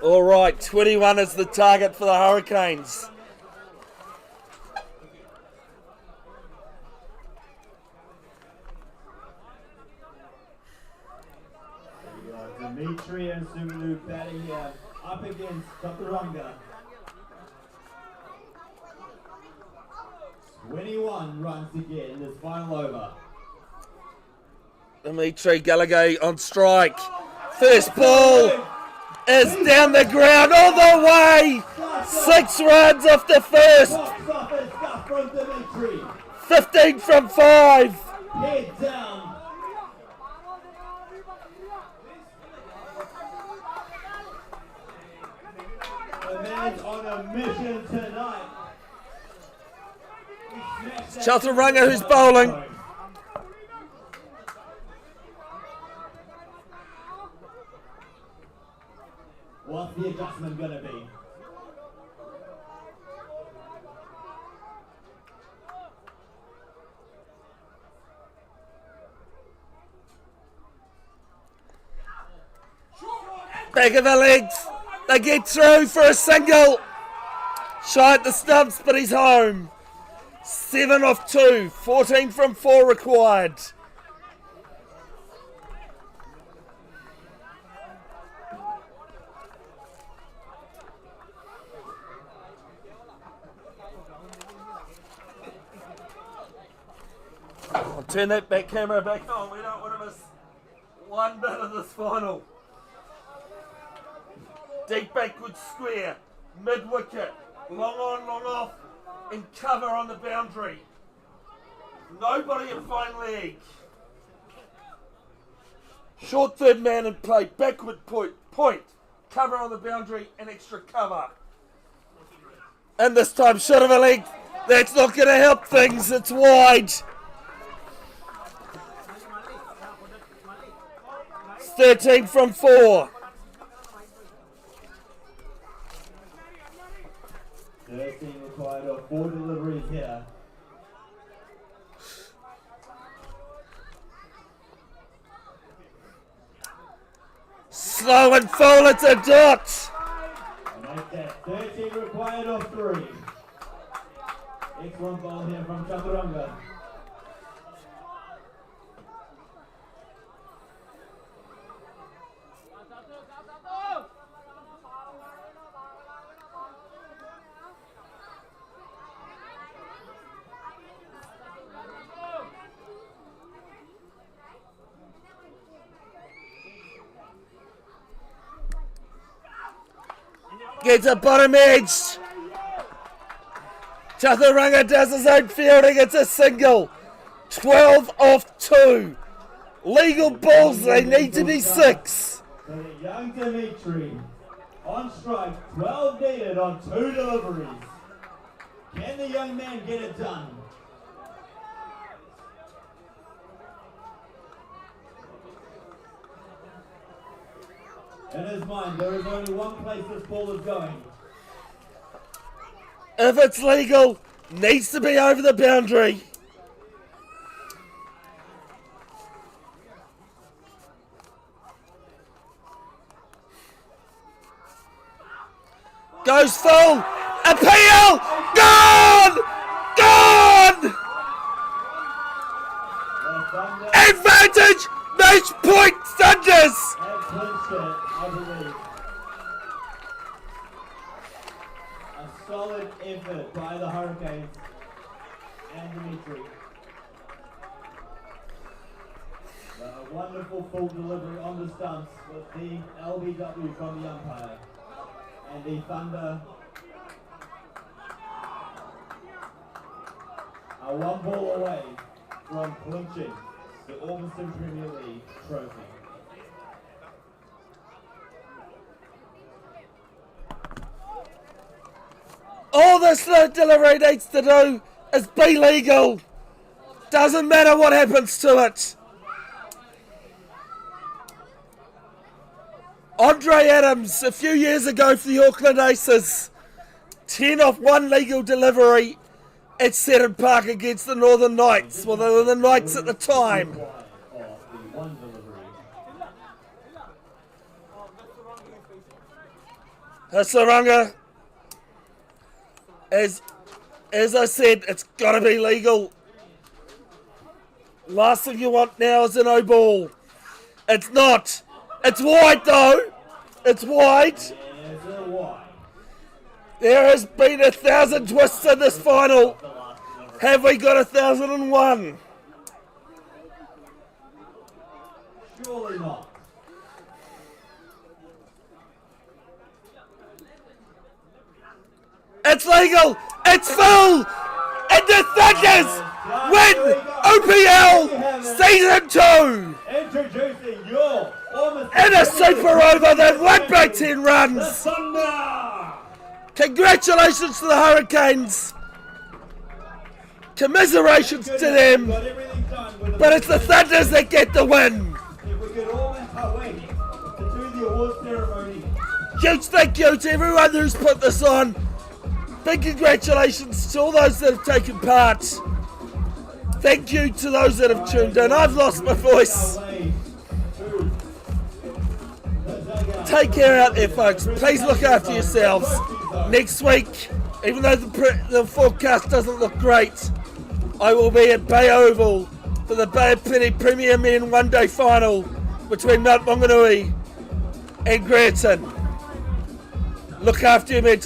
All right, 21 is the target for the Hurricanes. Dimitri and Sumulu batting here up against Taturanga. 21 runs to get in this final over. Dimitri Gallagher on strike. First ball is down the ground all the way. 6 runs off the first. Box office stuff from Dimitri. 15 from 5. Head down. The man's on a mission tonight. Chaturanga who's bowling. What's the adjustment going to be? Back of the legs. They get through for a single. Shy at the stumps, but he's home. 7 off 2. 14 from 4 required. I'll turn that back camera back on. We don't want to miss one bit of this final. Deep backward square, mid wicket, long on, long off, and cover on the boundary. Nobody in fine leg. Short third man in play, backward point, cover on the boundary, and extra cover. And this time, short of a leg. That's not going to help things. It's wide. It's 13 from 4. 13 required of 4 deliveries here. Slow and full, it's a dot. And make that 13 required of 3. Excellent ball here from Chaturanga. Gets a bottom edge. Chaturanga does his own fielding. It's a single. 12 off 2. Legal balls, they need to be 6. So the young Dimitri on strike, 12 needed on 2 deliveries. Can the young man get it done? In his mind, there is only one place this ball is going. If it's legal, needs to be over the boundary. Goes full. Appeal. Gone. Gone. Advantage. Match point. Thunders. And clinched it, I believe. A solid effort by the Hurricanes and Dimitri. A wonderful full delivery on the stumps with the LBW from the umpire. And the Thunder are 1 ball away from clinching the Ormiston Premier League trophy. All this delivery needs to do is be legal. Doesn't matter what happens to it. Andre Adams, a few years ago for the Auckland Aces, 10 off 1 legal delivery at Seton Park against the Northern Knights. Well, they were the Knights at the time. Hasaranga, as I said, it's got to be legal. Last thing you want now is a no ball. It's not. It's wide though. It's wide. There has been 1,000 twists in this final. Have we got 1,001? Surely not. It's legal. It's full. And the Thunders win OPL Season 2 Introducing your in a super over that won by 10 runs. Thunder! Congratulations to the Hurricanes. Commiserations to them. Got everything done with But it's the Thunders that get the win. If we could all wait to do the awards ceremony. Huge thank you to everyone who's put this on. Big congratulations to all those that have taken part. Thank you to those that have tuned in. I've lost my voice. Take care out there, folks. Please look after yourselves. Next week, even though the forecast doesn't look great, I will be at Bay Oval for the Bay of Plenty Premier Men One Day Final between Mount Maunganui and Greerton. Look after your men.